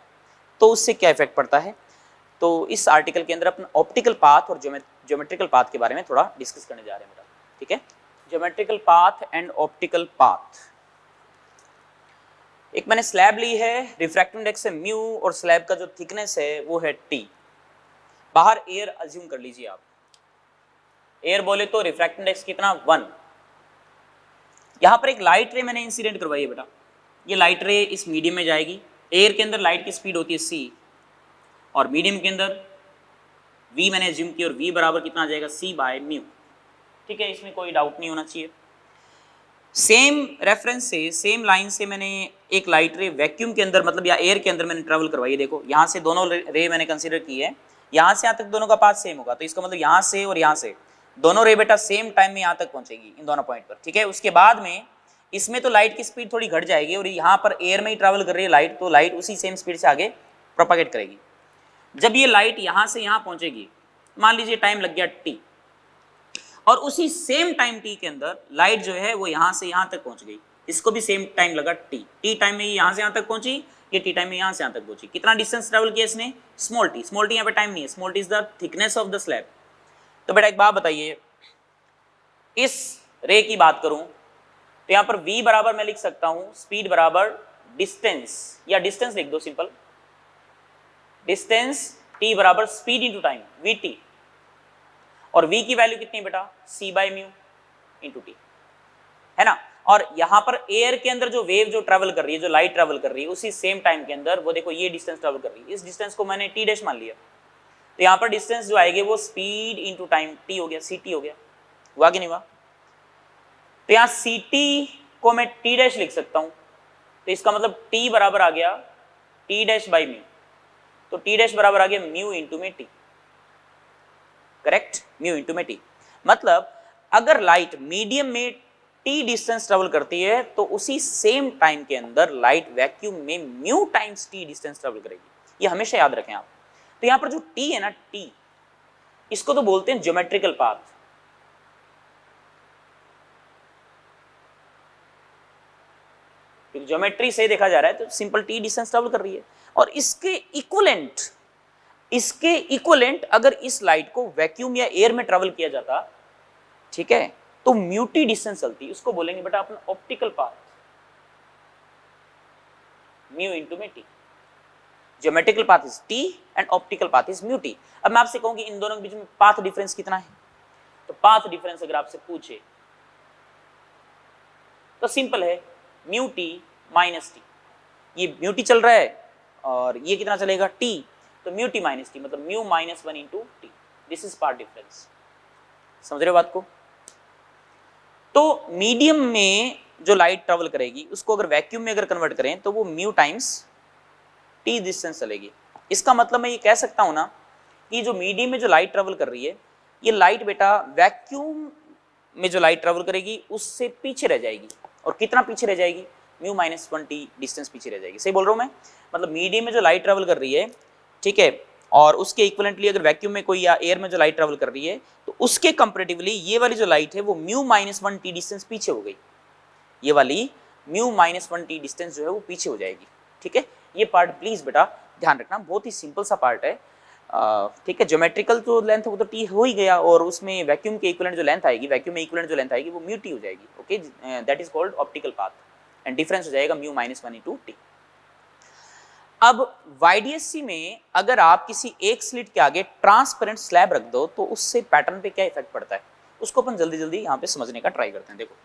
तो उससे क्या इफेक्ट पड़ता है। तो इस आर्टिकल के अंदर अपन ऑप्टिकल पाथ और ज्योमेट्रिकल पाथ के बारे में थोड़ा डिस्कस करने जा रहे हैं बेटा, ठीक है। Geometrical path and optical path. एक मैंने स्लैब ली है, रिफ्रैक्टिव इंडेक्स है म्यू और स्लैब का जो थिकनेस है वो है टी। बाहर एयर अज्यूम कर लीजिए आप, एयर बोले तो रिफ्रैक्टिव इंडेक्स कितना 1। यहां पर एक लाइट रे मैंने इंसिडेंट करवाई है बेटा, ये लाइट रे इस मीडियम में जाएगी। एयर के अंदर लाइट की स्पीड होती है c, और मीडियम के अंदर v मैंने अज्यूम किया, और v बराबर कितना आ जाएगा c बाय म्यू, ठीक है। इसमें कोई डाउट नहीं होना चाहिए। सेम रेफरेंस से, सेम लाइन से मैंने एक लाइट रे वैक्यूम के अंदर मतलब या एयर के अंदर मैंने ट्रेवल करवाई है। देखो यहाँ से दोनों रे मैंने कंसीडर की है, यहाँ से यहाँ तक दोनों का पाथ सेम होगा, तो इसका मतलब यहाँ से और यहाँ से दोनों रे बेटा सेम टाइम में यहाँ तक पहुंचेगी इन दोनों पॉइंट पर, ठीक है। उसके बाद में इसमें तो लाइट की स्पीड थोड़ी घट जाएगी, और यहाँ पर एयर में ही ट्रैवल कर रही है लाइट, तो लाइट उसी सेम स्पीड से आगे प्रोपागेट करेगी। जब ये लाइट यहाँ से यहाँ पहुंचेगी, मान लीजिए टाइम लग गया t, और उसी सेम टाइम t के अंदर लाइट जो है वो यहाँ से यहाँ तक पहुंच गई, इसको भी सेम टाइम लगा t टाइम में यहाँ से यहाँ तक पहुंची, ये t टाइम में यहाँ से यहाँ तक पहुंची। कितना डिस्टेंस ट्रैवल किया इसने, स्मॉल t यहाँ पे टाइम नहीं है, small t is the thickness of the slab. तो बेटा एक बात बताइए, इस रे की बात करूं तो यहाँ पर v बराबर मैं लिख सकता हूं स्पीड बराबर डिस्टेंस, या डिस्टेंस लिख दो सिंपल, डिस्टेंस t बराबर स्पीड इंटू टाइम vt, और v की वैल्यू कितनी बेटा c by mu into T, है ना। और यहाँ पर एयर के अंदर जो वेव जो ट्रेवल कर रही है, जो लाइट ट्रेवल कर रही है, उसी सेम टाइम के अंदर वो देखो ये डिस्टेंस ट्रेवल कर रही है, इस डिस्टेंस को मैंने t डैश मान लिया। तो यहाँ पर डिस्टेंस जो आएगी वो स्पीड इंटू टाइम टी हो गया, सी टी हो गया, हुआ कि नहीं हुआ? तो यहाँ सी टी को मैं टी डैश लिख सकता हूँ, तो इसका मतलब टी बराबर आ गया टी डैश बाई म्यू, तो टी डैश बराबर आ गया म्यू इंटू में टी, करेक्ट, म्यू इंटू में टी। मतलब अगर लाइट मीडियम में टी डिस्टेंस ट्रेवल करती है तो उसी सेम टाइम के अंदर लाइट वैक्यूम में mu times T distance travel करेगी, ये हमेशा याद रखें आप। तो यहां पर जो टी है ना, टी, इसको तो बोलते हैं ज्योमेट्रिकल पाथ, क्योंकि ज्योमेट्री से देखा जा रहा है तो सिंपल टी डिस्टेंस ट्रेवल कर रही है। और इसके इक्विवेलेंट अगर इस लाइट को वैक्यूम या एयर में ट्रेवल किया जाता, ठीक है, तो म्यू टी डिस्टेंस चलती, उसको बोलेंगे बेटा अपना ऑप्टिकल पाथ, म्यू इंटू में T. Geometrical path is T and optical path is mu T. अब मैं आपसे कहूंगी इन दोनों के बीच में पाथ डिफरेंस कितना है, तो पाथ डिफरेंस अगर आपसे पूछे तो सिंपल है, म्यू टी माइनस टी। ये म्यू टी चल रहा है और ये कितना चलेगा, टी, तो म्यू टी माइनस टी मतलब mu minus one into T, this is path difference. समझ रहे हो बात को? तो मीडियम में जो लाइट ट्रेवल करेगी उसको अगर वैक्यूम में अगर कन्वर्ट करें तो वो म्यू टाइम्स टी डिस्टेंस चलेगी। इसका मतलब मैं ये कह सकता हूं ना कि जो मीडियम में जो लाइट ट्रेवल कर रही है, ये लाइट बेटा वैक्यूम में जो लाइट ट्रेवल करेगी उससे पीछे रह जाएगी। और कितना पीछे रह जाएगी, mu minus one T distance पीछे रह जाएगी। सही बोल रहा हूं मैं? मतलब मीडियम में जो लाइट ट्रेवल कर रही है, ठीक है, और उसके इक्विवेलेंटली अगर वैक्यूम में कोई या एयर में जो लाइट ट्रेवल कर रही है तो उसके कंपैरेटिवली ये वाली जो लाइट है वो mu minus one T distance पीछे हो गई, ये वाली mu minus one T distance जो है वो पीछे हो जाएगी। ठीक है, ये पार्ट प्लीज बेटा ध्यान रखना, बहुत ही सिंपल सा पार्ट है। ठीक है, ज्योमेट्रिकल जो लेंथ है वो तो टी हो ही गया, और उसमें वैक्यूम के इक्विवेलेंट जो लेंथ आएगी, वैक्यूम में इक्विवेलेंट जो लेंथ आएगी वो म्यू टी हो जाएगी। Okay, that is called optical path and difference हो जाएगा mu minus one into T. अब YDSC में अगर आप किसी एक स्लिट के आगे ट्रांसपेरेंट स्लैब रख दो तो उससे पैटर्न पे क्या इफेक्ट पड़ता है, उसको अपन जल्दी जल्दी यहां पे समझने का ट्राई करते हैं। देखो,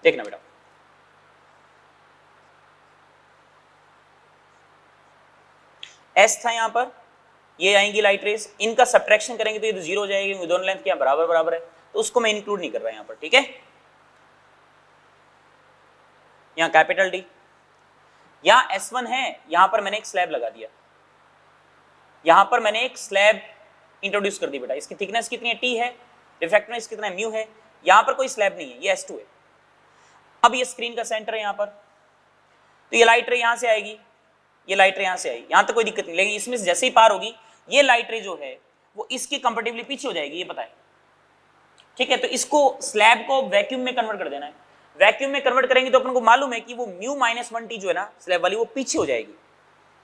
देखना बेटा, S था यहां पर, ये आएंगी लाइट रेज, इनका सब्ट्रैक्शन करेंगे तो ये तो जीरो हो जाएगी, दोनों लेंथ क्या बराबर बराबर है, तो उसको मैं इंक्लूड नहीं कर रहा यहां पर। ठीक है, यहां कैपिटल डी, यहां S1 है, यहां पर मैंने एक स्लैब लगा दिया, यहां पर मैंने एक स्लैब इंट्रोड्यूस कर दी बेटा। इसकी थिकनेस कितनी है, टी है, रिफ्रैक्टिव कितना है, म्यू है, यहां पर कोई स्लैब नहीं है, ये S2 है। अब ये स्क्रीन का सेंटर है यहां पर, तो ये लाइट रे यहां से आएगी, ये लाइट रे यहां से आएगी, यहां तक कोई दिक्कत नहीं, लेकिन इसमें जैसे ही पार होगी ये लाइट रे जो है वो इसके कंपैरेटिवली पीछे हो जाएगी, ये पता है। ठीक है, तो इसको स्लैब को वैक्यूम में कन्वर्ट कर देना है। वैक्यूम में कन्वर्ट करेंगे तो अपन को मालूम है कि वो म्यू माइनस वन टी जो है ना स्लैब वाली, वो पीछे हो जाएगी,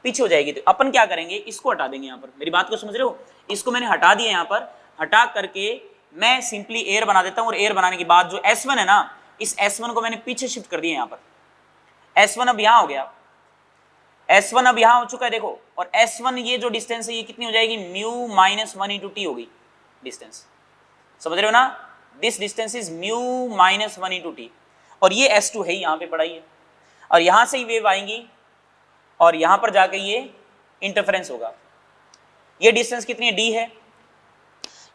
पीछे हो जाएगी। तो अपन क्या करेंगे, इसको हटा देंगे। यहां पर मेरी बात को समझ रहे हो, इसको मैंने हटा दिया, यहां पर हटा करके मैं सिंपली एयर बना देता हूं, और एयर बनाने के बाद जो S1 है ना, इस S1 को मैंने पीछे शिफ्ट कर दिया यहां पर। S1 अब यहां हो गया, S1 अब यहां हो चुका है देखो, और S1 ये जो डिस्टेंस है ये कितनी हो जाएगी, mu minus one into T होगी डिस्टेंस। समझ रहे हो ना, this distance is mu minus one into T, और ये S2 है यहां पे पड़ा है, और यहां से ही वेव आएंगी और यहां पर जाके ये इंटरफेरेंस होगा। ये डिस्टेंस कितनी है, d है,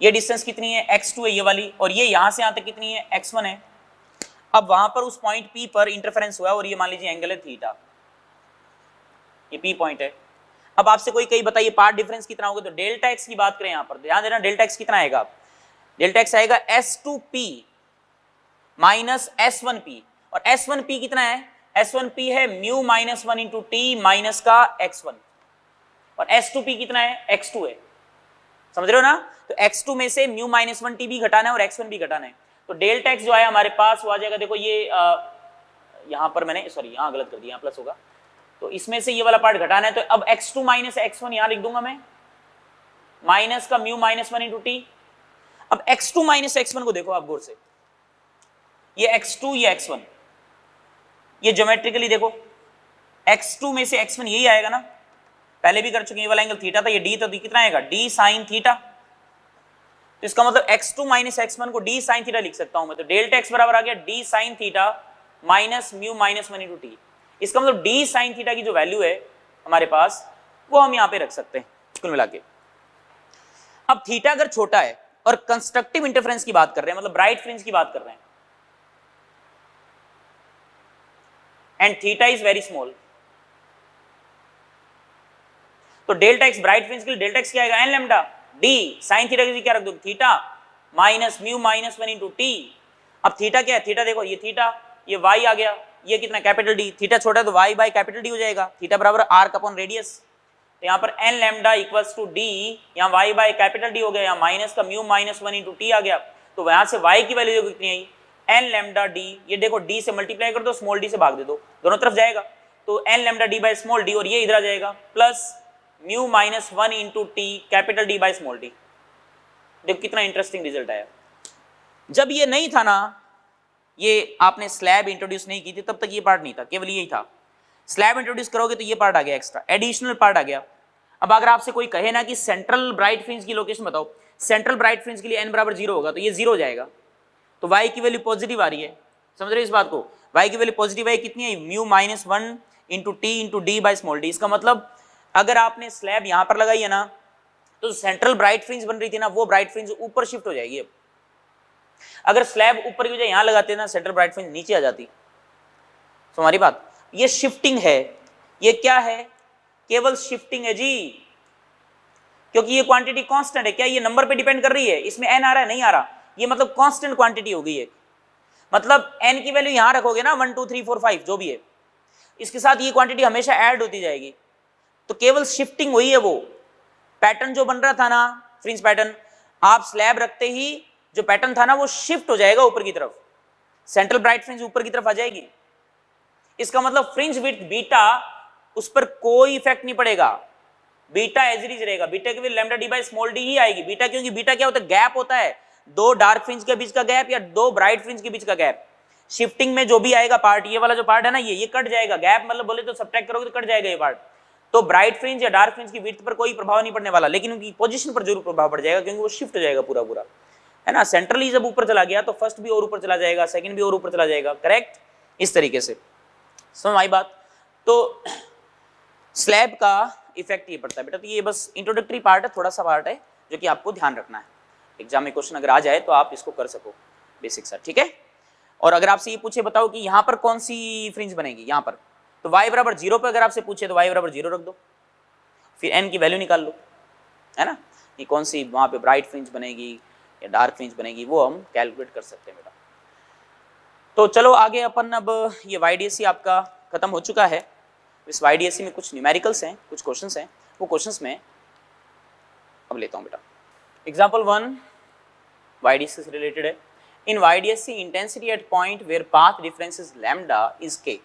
ये डिस्टेंस कितनी है, x2 है ये वाली, और ये यहां से यहां तक कितनी है, x1 है। अब वहां पर उस पॉइंट P पर इंटरफेरेंस हुआ और ये मान लीजिए एंगल है थीटा, ये P पॉइंट है। अब आपसे कोई कहीं बताइए पार्ट डिफरेंस कितना होगा, तो डेल्टा एक्स की बात करें यहां पर, ध्यान देना डेल्टा एक्स कितना आएगा, डेल्टा एक्स आएगा S2P माइनस S1P, और S1P कितना है, S1P है mu minus one into T minus का x1, और S2P कितना है, x2 है। समझ रहे हो ना, तो x2 में से म्यू माइनस वन टी भी घटाना है और x1 भी घटाना है, तो डेल्टा एक्स जो आया हमारे पास वो आ जाएगा, देखो ये यहां पर मैंने सॉरी यहां गलत कर दिया, यहां प्लस होगा, तो इसमें से ये वाला पार्ट घटाना है, तो अब x2 माइनस x1 यहां लिख दूंगा मैं, माइनस का mu minus one into T. अब x2 माइनस x1 को देखो आप गौर से, ये x2 ये x1, ये ज्योमेट्रिकली देखो x2 में से x1 यही आएगा ना, पहले भी कर चुके हैं, ये वाला एंगल थीटा था, ये d, तो कितना आएगा, d साइन थीटा, तो इसका मतलब x2 माइनस x1 को d साइन थीटा लिख सकता हूं मैं, तो डेल्टा x बराबर आ गया d sine theta minus mu minus 1 into T. इसका मतलब d साइन थीटा की जो वैल्यू है हमारे पास वो हम यहां पे रख सकते हैं कुल मिला के। अब थीटा अगर छोटा है और कंस्ट्रक्टिव इंटरफेरेंस की बात कर रहे हैं, मतलब ब्राइट फ्रिंज की बात कर रहे हैं, and theta is very small, तो डेल्टा एक्स ब्राइट फ्रिंज के लिए डेल्टा एक्स क्या आएगा, N lambda D sine theta की क्या रख दो, theta minus mu minus 1 into T. अब थीटा क्या है, थीटा देखो ये थीटा, ये वाई आ गया, ये कितना कैपिटल डी, थीटा छोटा है तो वाई बाई कैपिटल डी हो जाएगा, थीटा बराबर आर्क अपॉन रेडियस। तो यहाँ पर N lambda equals to D, यहाँ वाई बाई कैपिटल डी हो गया, यहाँ माइनस का म्यू माइनस 1 इंटू टी आ गया, तो वहां से वाई की वैल्यू कितनी आई, एन लैम्डा डी, ये देखो डी से मल्टीप्लाई कर दो, स्मॉल डी से भाग दे दो, दोनों तरफ जाएगा, तो N lambda D by small D, और ये इधर आ जाएगा plus mu minus 1 into T capital D by small D. देखो कितना इंटरेस्टिंग रिजल्ट आया। जब ये नहीं था ना, ये आपने स्लैब इंट्रोड्यूस नहीं की थी, तब तक ये पार्ट नहीं था, केवल यही था। स्लैब इंट्रोड्यूस करोगे तो ये पार्ट आ गया, एक्स्ट्रा एडिशनल पार्ट आ गया। अब अगर आपसे कोई कहे ना कि सेंट्रल ब्राइट फ्रिंज की लोकेशन बताओ, सेंट्रल ब्राइट फ्रिंज के लिए n बराबर 0 होगा, तो ये 0 हो जाएगा, तो y की वैल्यू पॉजिटिव आ रही है, समझ रहे हो इस बात को, y की वैल्यू पॉजिटिव है, कितनी है, mu minus 1 into T into D by small D. इसका मतलब अगर आपने स्लैब यहां पर लगाई है ना, तो सेंट्रल ब्राइट फ्रिंज बन रही थी ना, वो ब्राइट फ्रिंज ऊपर शिफ्ट हो जाएगी। अब अगर स्लैब ऊपर की वजह यहां लगाते ना, सेंट्रल ब्राइट फ्रिंज नीचे आ जाती। तो हमारी बात, ये शिफ्टिंग है, ये क्या है, केवल शिफ्टिंग है जी, क्योंकि ये क्वांटिटी कांस्टेंट है। क्या ये नंबर पे डिपेंड कर रही है, इसमें n आ रहा है, नहीं आ रहा, ये मतलब कांस्टेंट क्वांटिटी हो गई है। मतलब n की वैल्यू यहां रखोगे ना 1 2 3 4 5 जो भी है, इसके साथ ये क्वांटिटी हमेशा ऐड होती जाएगी, तो केवल शिफ्टिंग हुई है। वो पैटर्न जो बन रहा था ना, फ्रिंज पैटर्न, आप स्लैब रखते ही जो पैटर्न था ना वो शिफ्ट हो जाएगा ऊपर की तरफ, सेंट्रल ब्राइट फ्रिंज ऊपर की तरफ आ जाएगी। इसका मतलब फ्रिंज विड्थ बीटा, उस पर कोई इफेक्ट नहीं पड़ेगा, बीटा एज इट इज रहेगा, बीटा के लिए lambda D by small d ही आएगी। बीटा क्योंकि बीटा क्या होता है, गैप होता है, दो डार्क फ्रिंज के बीच का गैप या दो ब्राइट फ्रिंज के बीच का गैप। शिफ्टिंग में जो भी आएगा पार्ट, ये वाला जो पार्ट है ना, ये कट जाएगा, गैप मतलब बोले तो सब्ट्रैक्ट करोगे तो कट जाएगा ये पार्ट। तो ब्राइट फ्रिंज या डार्क फ्रिंज की विड्थ पर कोई प्रभाव नहीं पड़ने वाला, लेकिन उनकी पोजीशन पर जरूर प्रभाव पड़ जाएगा, क्योंकि वो शिफ्ट हो जाएगा पूरा पूरा, है ना। सेंट्रली जब ऊपर चला गया तो फर्स्ट भी और ऊपर चला जाएगा, सेकंड भी और ऊपर चला जाएगा, करेक्ट, इस तरीके से। समझ आई बात। तो स्लैब का इफेक्ट ये पड़ता है बेटा। तो ये बस इंट्रोडक्टरी पार्ट है, थोड़ा सा पार्ट है जो कि आपको ध्यान रखना है, एग्जाम में क्वेश्चन अगर आ जाए तो आप इसको कर सको बेसिक सा, ठीक है। और अगर आपसे ये पूछे बताओ कि यहाँ पर कौन सी फ्रिंज बनेगी, यहाँ पर, तो y बराबर 0 पे अगर आपसे पूछे तो y बराबर 0 रख दो, फिर n की वैल्यू निकाल लो, है ना, कि कौन सी वहाँ पे ब्राइट फ्रिंज बनेगी या डार्क फ्रिंज बनेगी, वो हम कैलकुलेट कर सकते हैं बेटा। तो चलो आगे अपन, अब ये YDSC आपका खत्म हो चुका है। इस YDSC में कुछ न्यूमेरिकल्स हैं, कुछ क्वेश्चंस हैं, वो क्वेश्चंस में अब लेता हूँ बेटा। एग्जाम्पल 1 YDSC से रिलेटेड है। In YDSC intensity at point where path difference is lambda is k,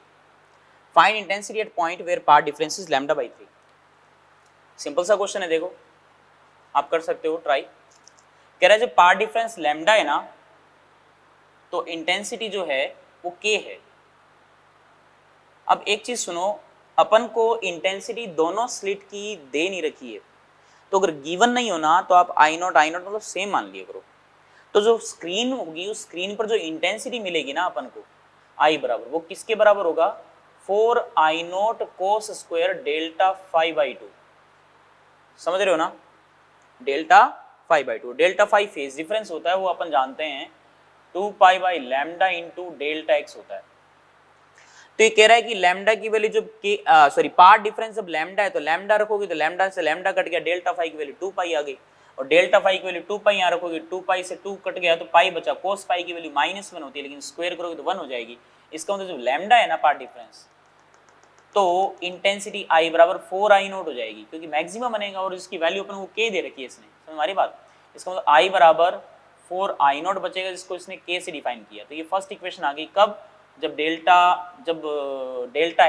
find intensity at point where path difference is lambda by 3। Simple सा क्वेश्चन है, देखो आप कर सकते हो ट्राई। कह रहा है जब पाथ डिफरेंस लैम्डा है ना, तो इंटेंसिटी जो है वो k है। अब एक चीज सुनो, अपन को इंटेंसिटी दोनों स्लिट की दे नहीं रखी है, तो अगर गिवन नहीं हो ना तो आप I0 मतलब सेम मान लिया करो। तो जो स्क्रीन होगी, उस स्क्रीन पर जो इंटेंसिटी मिलेगी ना अपन को I बराबर, वो किसके बराबर होगा, 4I0 cos स्क्वायर डेल्टा 5/2। समझ रहे हो ना, डेल्टा 5/2, डेल्टा 5 फेज डिफरेंस होता है, वो अपन जानते हैं 2 pi by lambda into delta x होता है। तो ये कह रहा है कि लैम्डा की वैल्यू जब सॉरी पार्ट डिफरेंस जब लैम्डा है तो लैम्डा रखोगे, तो लैम्डा से लैम्डा कट गया, डेल्टा 5 की वैल्यू 2 पाई आ गई, और डेल्टा 5 की वैल्यू 2 पाई यहाँ रखोगे, 2 पाई से 2 कट गया तो पाई बचा, कोस पाई की वैल्यू -1 होती है, लेकिन स्क्वायर करोगे तो 1 हो जाएगी। इसका मतलब जब लैम्डा है ना पार्ट डिफरेंस, तो इंटेंसिटी I बराबर 4I0 हो जाएगी, क्योंकि मैक्सिमम बनेगा और इसकी वैल्यू अपन को k दे रखी है इसने, समझ हमारी बात। इसका मतलब I बराबर 4I0 बचेगा, जिसको इसने k से डिफाइन किया। तो ये फर्स्ट इक्वेशन आ गई, कब, जब डेल्टा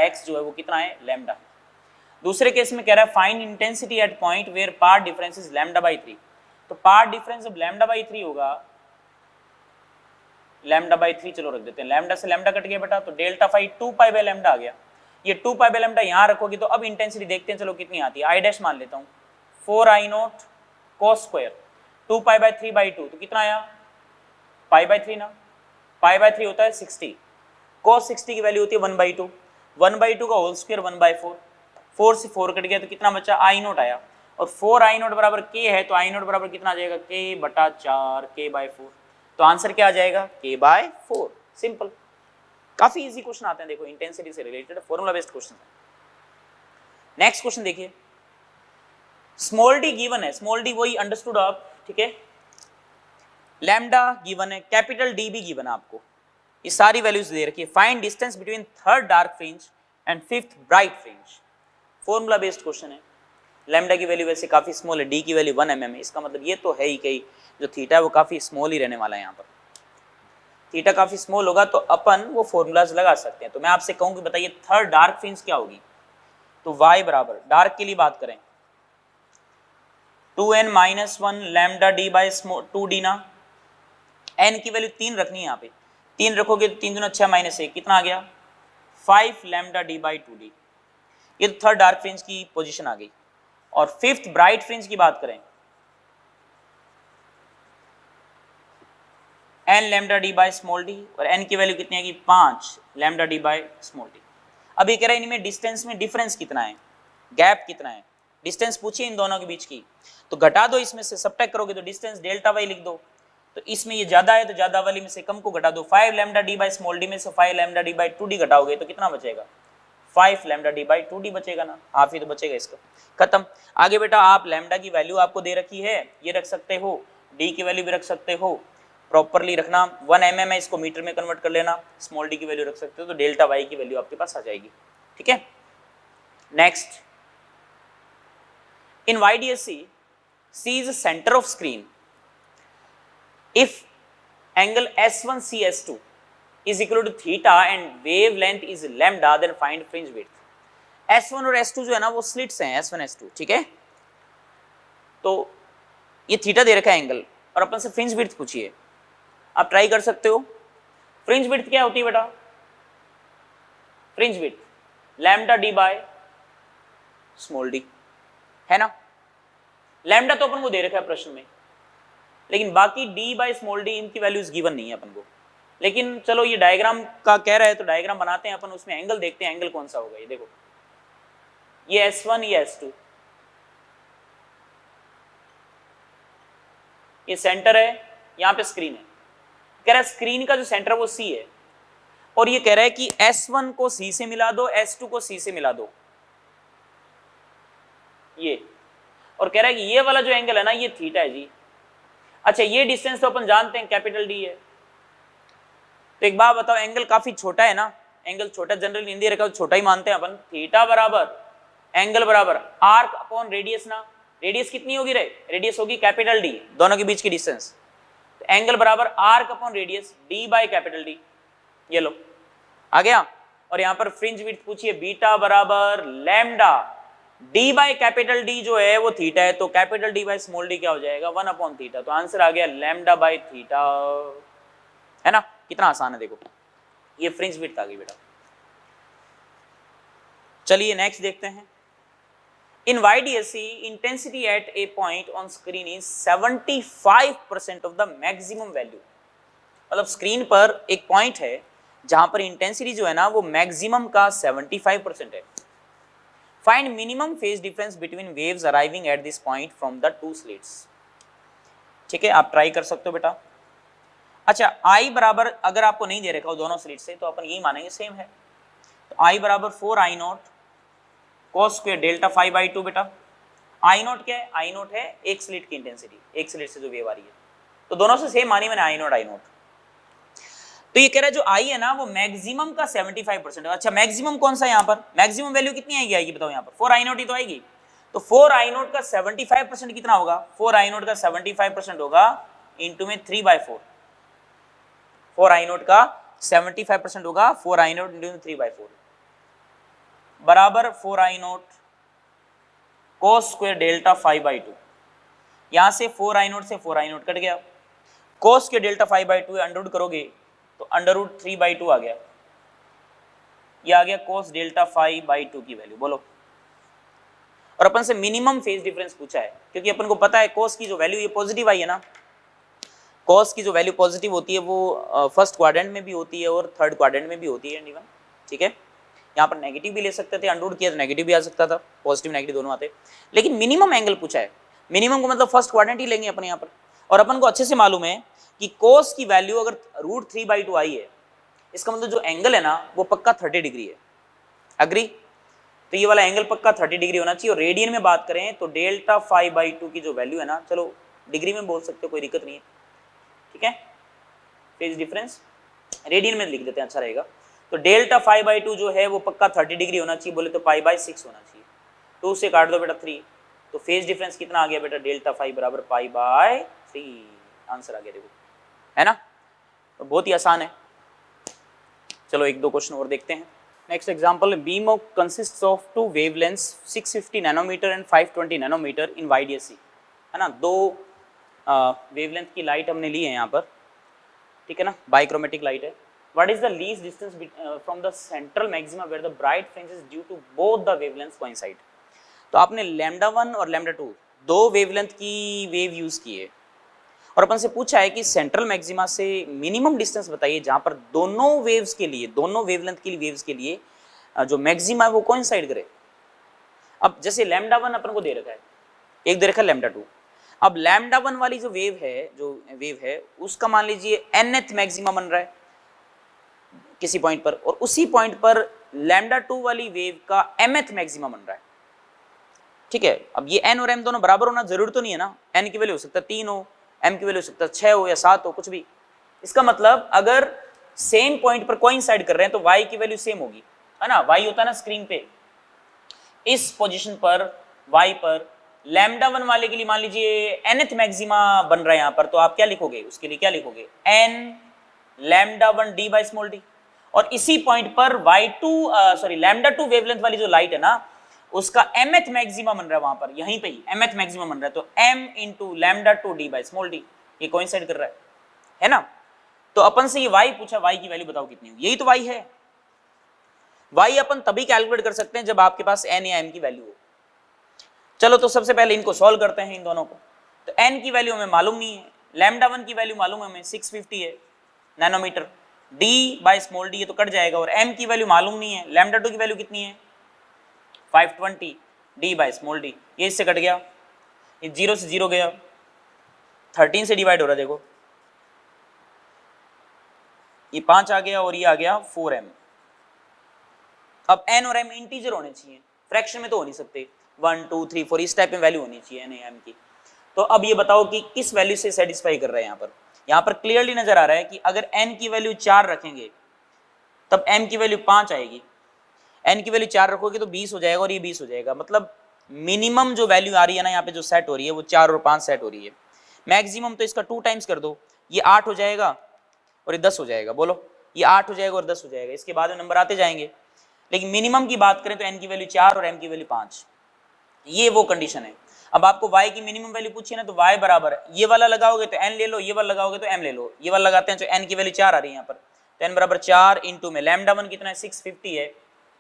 x जो है वो कितना है, लैम्डा। दूसरे केस में कह रहा है find intensity at point where part difference is lambda by 3। तो पार्ट डिफरेंस जब लैम्डा बाई 3 होगा, लैम्डा बाई 3 चलो रख देते हैं, लैम्डा से लैम्डा कट गया बेटा, तो डेल्टा 5 2 पाई बाई लैम्डा आ गया। ये 2 पाई बाई लैम्डा यहाँ रखोगे तो अब इंटेंसिटी देखते हैं, चलो कितनी आती है, I डैश मान लेता हूँ, 4I0 cos स्क्वायर, 2π/3/2 तो कितना आया π/3 ना, π/3 होता है 60, cos 60 की वैल्यू होती है 1/2, 1/2 का होल स्क्वायर 1/4, 4 से 4 कट गया तो कितना बचा I0 आया, और 4I0 बराबर k है तो I0 बराबर कितना आ जाएगा k/4 k/4, तो आंसर क्या आ जाएगा k/4। सिंपल, काफी इजी क्वेश्चन आते हैं देखो, इंटेंसिटी से रिलेटेड फॉर्मूला बेस्ड क्वेश्चन है। नेक्स्ट क्वेश्चन देखिए, स्मॉल डी गिवन है, स्मॉल डी वही अंडरस्टूड आप, ठीक है, लैम्डा गिवन है, कैपिटल डी भी गिवन है आपको, ये सारी वैल्यूज दे रखी है। Find distance between third dark fringe and fifth bright fringe, formula based question है। लैम्डा की वैल्यू वैसे काफी स्मॉल है, डी की वैल्यू 1 mm है, इसका मतलब ये तो है ही कहीं जो थीटा है वो काफी स्मॉल ही रहने वाला है। यहाँ पर थीटा काफी स्मॉल होगा तो अपन वो फॉर्मूलाज लगा सकते हैं। तो मैं आपसे कहूँ कि बताइए थर्ड डार्क फ्रिंज क्या होगी, तो y बराबर, डार्क के लिए बात करें 2n-1 lambda D by 2d ना, n की वैल्यू 3 रखनी है, यहाँ पे 3 रखोगे तो 3 दूना 6 -1 कितना आ गया 5 लैम्डा डी बाई 2d, ये तो थर्ड डार्क फ्रिंज की पोजीशन आ गई। और फिफ्थ ब्राइट फ्रिंज की बात करें n lambda D by small D, और n की वैल्यू कितनी आएगी 5 lambda D by small d. अब ये कह रहा है इनमें डिस्टेंस में डिफरेंस कितना है, गैप कितना है, डिस्टेंस पूछिए इन दोनों के बीच की, तो घटा दो, इसमें से सबट्रैक्ट करोगे तो डिस्टेंस डेल्टा वाई लिख दो, तो इसमें ये ज्यादा है तो ज्यादा वाली में से कम को घटा दो, 5 lambda D by small D में से 5 लैम्डा डी बाई 2d घटाओगे तो कितना बचेगा 5 लैम्डा डी बाई 2d बचेगा ना, हाफ ही तो बचेगा इसका, खत्म। आगे बेटा आप लैम्डा की वैल्यू आपको दे रखी है, ये रख सकते हो, डी की वैल्यू भी रख सकते हो, प्रॉपरली रखना, 1 mm है इसको मीटर में कन्वर्ट कर लेना, स्मॉल डी की वैल्यू रख सकते हो, तो डेल्टा वाई की वैल्यू आपके पास आ जाएगी, ठीक है। Next, in YDSC, C is the center of screen. If angle S1 CS2 is equal to theta and wavelength is lambda, then find fringe width. S1 और S2 जो है ना वो स्लिट्स हैं, S1 S2, ठीक है। तो ये थीटा दे रखा है एंगल, और अपन से फ्रिंज विड्थ पूछिए, आप ट्राई कर सकते हो। फ्रिंज विड्थ क्या होती है बेटा, fringe width lambda D by small D, है ना। लैम्डा तो अपन को दे रखा है प्रश्न में, लेकिन बाकी डी बाय स्मॉल डी इनकी वैल्यूज गिवन नहीं है अपन को। लेकिन चलो ये डायग्राम का कह रहा है तो डायग्राम बनाते हैं अपन, उसमें एंगल देखते हैं, एंगल कौन सा होगा। ये देखो, ये S1 ये S2, ये सेंटर है, यहाँ पे स्क्रीन है, कह रहा है स्क्रीन का जो सेंटर है वो C है, और ये कह रहा है कि S1 को C से मिला दो, S2 को C से मिला दो, ये, और कह रहा है कि ये वाला जो एंगल है ना ये थीटा है जी। अच्छा, ये डिस्टेंस तो अपन जानते हैं कैपिटल डी है, तो एक बात बताओ, एंगल काफी छोटा है ना, एंगल छोटा जनरली हिंदी रखा तो छोटा ही मानते हैं अपन, थीटा बराबर एंगल बराबर आर्क अपॉन रेडियस ना, रेडियस कितनी होगी रे, रेडियस होगी कैपिटल डी, दोनों के बीच की डिस्टेंस, तो एंगल बराबर arc upon radius D by capital D, ये लो आ गया। और यहाँ पर फ्रिंज विड्थ पूछिए, बीटा बराबर lambda D by capital D जो है वो थीटा है, तो capital D by small D क्या हो जाएगा 1 अपॉन थीटा, तो आंसर आ गया लैम्डा बाय थीटा, है ना। कितना आसान है देखो, ये फ्रिंज विड्थ आ गई बेटा। चलिए नेक्स्ट देखते हैं। इन YDSC intensity eight A point on screen is 75% of the maximum value, मतलब स्क्रीन पर एक पॉइंट है जहां पर इंटेंसिटी जो है ना वो मैक्सिमम का 75% है। Find minimum phase difference between waves arriving at this point from the two slits, ठीक है, आप ट्राई कर सकते हो बेटा। अच्छा, I बराबर अगर आपको नहीं दे रखा हो दोनों स्लिट से, तो अपन यही मानेंगे सेम है, तो I बराबर 4I0 cos स्क्वायर डेल्टा 5/2 बेटा। I0 क्या है, I0 है एक स्लिट की इंटेंसिटी, एक स्लिट से जो वेव आ रही है, तो दोनों से सेम मानी मैंने I0। तो ये कह रहा है जो I है ना वो मैक्सिमम का 75% है। अच्छा, मैक्सिमम कौन सा है यहाँ पर, मैक्सिमम वैल्यू कितनी आएगी बताओ, यहाँ पर 4I0 ही तो आएगी, तो 4I0 का 75% कितना होगा, 4I0 का 75% होगा इंटू में 3/4, 4I0 का 75% होगा 4I0 इंटू 3/4 बराबर 4I0 cos स्क्वायर डेल्टा 5/2, यहां से 4I0 से 4I0 कट गया, cos स्क्वायर डेल्टा 5/2 अंडररूट करोगे तो अंडररूट 3/2 आ गया, ये आ गया cos डेल्टा 5/2 की वैल्यू, बोलो। और अपन से मिनिमम फेज डिफरेंस पूछा है, क्योंकि अपन को पता है कॉस की जो वैल्यू ये पॉजिटिव आई है ना, कॉस की जो वैल्यू पॉजिटिव होती है वो फर्स्ट क्वाड्रेंट में भी होती है और थर्ड क्वाड्रेंट में भी होती है इवन, ठीक है। यहाँ पर नेगेटिव भी ले सकते थे, अनरूट किया तो नेगेटिव भी आ सकता था, पॉजिटिव नेगेटिव दोनों आते, लेकिन मिनिमम एंगल पूछा है, मिनिमम को मतलब फर्स्ट क्वाड्रेंट ही लेंगे अपन यहाँ पर। और अपन को अच्छे से मालूम है कि cos की वैल्यू अगर √3/2 आई है, इसका मतलब जो एंगल है ना वो पक्का 30 डिग्री है, अग्री। तो ये वाला एंगल पक्का 30 डिग्री होना चाहिए। और रेडियन में बात करें तो Δ∅/2 की जो वैल्यू है ना, चलो डिग्री में बोल सकते हो, कोई दिक्कत नहीं है, ठीक है। फेज डिफरेंस रेडियन में लिख देते हैं, अच्छा रहेगा। तो Δ∅/2 जो है वो पक्का 30 डिग्री होना चाहिए, बोले तो π/6 होना चाहिए। 2 से काट दो बेटा 3, तो फेज डिफरेंस कितना आ गया बेटा, Δ∅ बराबर π/3, आंसर आ गया, देखो है ना। तो बहुत ही आसान है। चलो एक दो क्वेश्चन और देखते हैं। Next example, beam consists of two wavelengths 650 nanometre and 520 nanometre in YDSC, है ना। दो वेवलेंथ की लाइट हमने ली है यहाँ पर, ठीक है ना, बाइक्रोमेटिक लाइट है। What is the least distance from the central maxima where the bright fringes due to both the wavelengths coincide. तो आपने λ1 और λ2 दो वेवलेंथ की वेव यूज की है, और अपन से पूछा है कि सेंट्रल मैक्सिमा से मिनिमम डिस्टेंस बताइए जहां पर दोनों वेव्स के लिए, दोनों वेवलेंथ के लिए वेव्स के लिए जो मैक्सिमा है वो कोइंसाइड करे। अब जैसे λ1 अपन को दे रखा है, एक दे रखा है λ2। अब λ1 वाली जो वेव है उसका मान लीजिए nth मैक्सिमा बन रहा है किसी पॉइंट पर, और उसी पॉइंट पर λ2 वाली वेव का mth मैक्सिमा बन रहा है, ठीक है। अब ये n और m दोनों बराबर होना जरूरी तो नहीं है ना, n की वैल्यू हो सकता है 3 हो, m की वैल्यू हो सकता है 6 हो या 7 हो, कुछ भी। इसका मतलब अगर सेम पॉइंट पर कोइंसाइड कर रहे हैं तो y की वैल्यू सेम होगी, है ना। y होता है ना स्क्रीन पे, इस पोजीशन पर y पर λ1 वाले के लिए मान लीजिए nth मैक्सिमा बन रहा है यहाँ पर, तो आप क्या लिखोगे, उसके लिए क्या लिखोगे, n λ1 d/d। और इसी पॉइंट पर λ2 वेवलेंथ वाली जो लाइट है ना उसका mth मैक्सिमा बन रहा है वहां पर, यहीं पे ही mth मैक्सिमा बन रहा है, तो m इंटू λ2 d/d, ये कोइंसाइड कर रहा है ना। तो अपन से ये y पूछा, y की वैल्यू बताओ कितनी होगी, यही तो y है। y अपन तभी कैलकुलेट कर सकते हैं जब आपके पास n या m की वैल्यू हो। चलो तो सबसे पहले इनको सॉल्व करते हैं इन दोनों को। तो n की वैल्यू हमें मालूम नहीं है, λ1 की वैल्यू मालूम है हमें 650 है नैनोमीटर, d/d ये तो कट जाएगा, और m की वैल्यू मालूम नहीं है, λ2 की वैल्यू कितनी है 520 d/d, ये इससे कट गया, ये 0 से 0 गया, 13 से डिवाइड हो रहा है, देखो ये 5 आ गया और ये आ गया 4m। अब n और m इंटीजर होने चाहिए, फ्रैक्शन में तो हो नहीं सकते, 1 2 3 4 इस टाइप में वैल्यू होनी चाहिए n या m की। तो अब ये बताओ कि किस वैल्यू से सेटिस्फाई कर रहा है। यहाँ पर क्लियरली नजर आ रहा है कि अगर n की वैल्यू 4 रखेंगे तब m की वैल्यू 5 आएगी, n की वैल्यू 4 रखोगे तो 20 हो जाएगा और ये 20 हो जाएगा। मतलब मिनिमम जो वैल्यू आ रही है ना यहाँ पे जो सेट हो रही है वो 4 और 5 सेट हो रही है। मैक्सिमम तो इसका 2 टाइम्स कर दो, ये 8 हो जाएगा और ये 10 हो जाएगा, बोलो ये 8 हो जाएगा और 10 हो जाएगा, इसके बाद में नंबर आते जाएंगे। लेकिन मिनिमम की बात करें तो n की वैल्यू 4 और m की वैल्यू 5, ये वो कंडीशन है। अब आपको y की मिनिमम वैल्यू पूछी है ना, तो y बराबर ये वाला लगाओगे तो n ले लो, ये वाला लगाओगे तो m ले लो, ये वाला लगाते हैं तो n की वैल्यू 4 आ रही है यहाँ पर, तो n बराबर 4 इंटू में λ1 कितना है 650 है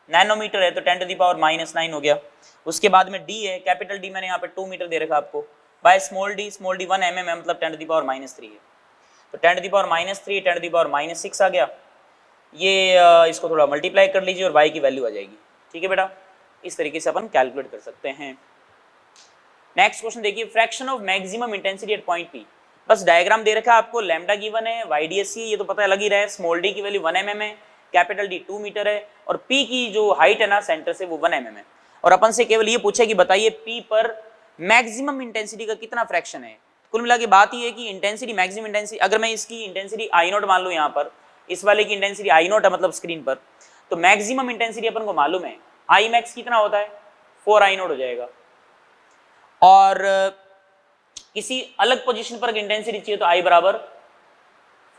नैनोमीटर है, तो 10⁻⁹ हो गया। उसके बाद में d है, कैपिटल D मैंने यहाँ पे 2 मीटर दे रखा आपको, बाय स्मॉल d 1 mm है, मतलब 10⁻³ है, तो 10⁻³ 10⁻6 आ गया। ये इसको थोड़ा मल्टीप्लाई कर लीजिए और y की वैल्यू आ जाएगी, ठीक है बेटा। इस तरीके से अपन कैलकुलेट कर सकते हैं। नेक्स्ट क्वेश्चन देखिए, fraction of maximum intensity at point P। बस डायग्राम दे रखा है आपको, लैम्डा गिवन है, YDSC ये तो पता लग ही रहा है, स्मॉल d की वैल्यू 1 mm है, कैपिटल D 2 मीटर है, और P की जो हाइट है ना सेंटर से वो 1 mm है। और अपन से केवल ये पूछे कि बताइए P पर मैक्सिमम इंटेंसिटी का कितना फ्रैक्शन है। कुल मिला के बात ये है कि इंटेंसिटी, मैक्सिमम इंटेंसिटी, अगर मैं इसकी इंटेंसिटी I0 मान लूँ, यहाँ पर इस वाले की इंटेंसिटी I0 है मतलब स्क्रीन पर, तो मैक्सिमम इंटेंसिटी अपन को मालूम है I max कितना होता है 4I0 हो जाएगा। और किसी अलग पोजीशन पर इंटेंसिटी चाहिए तो I बराबर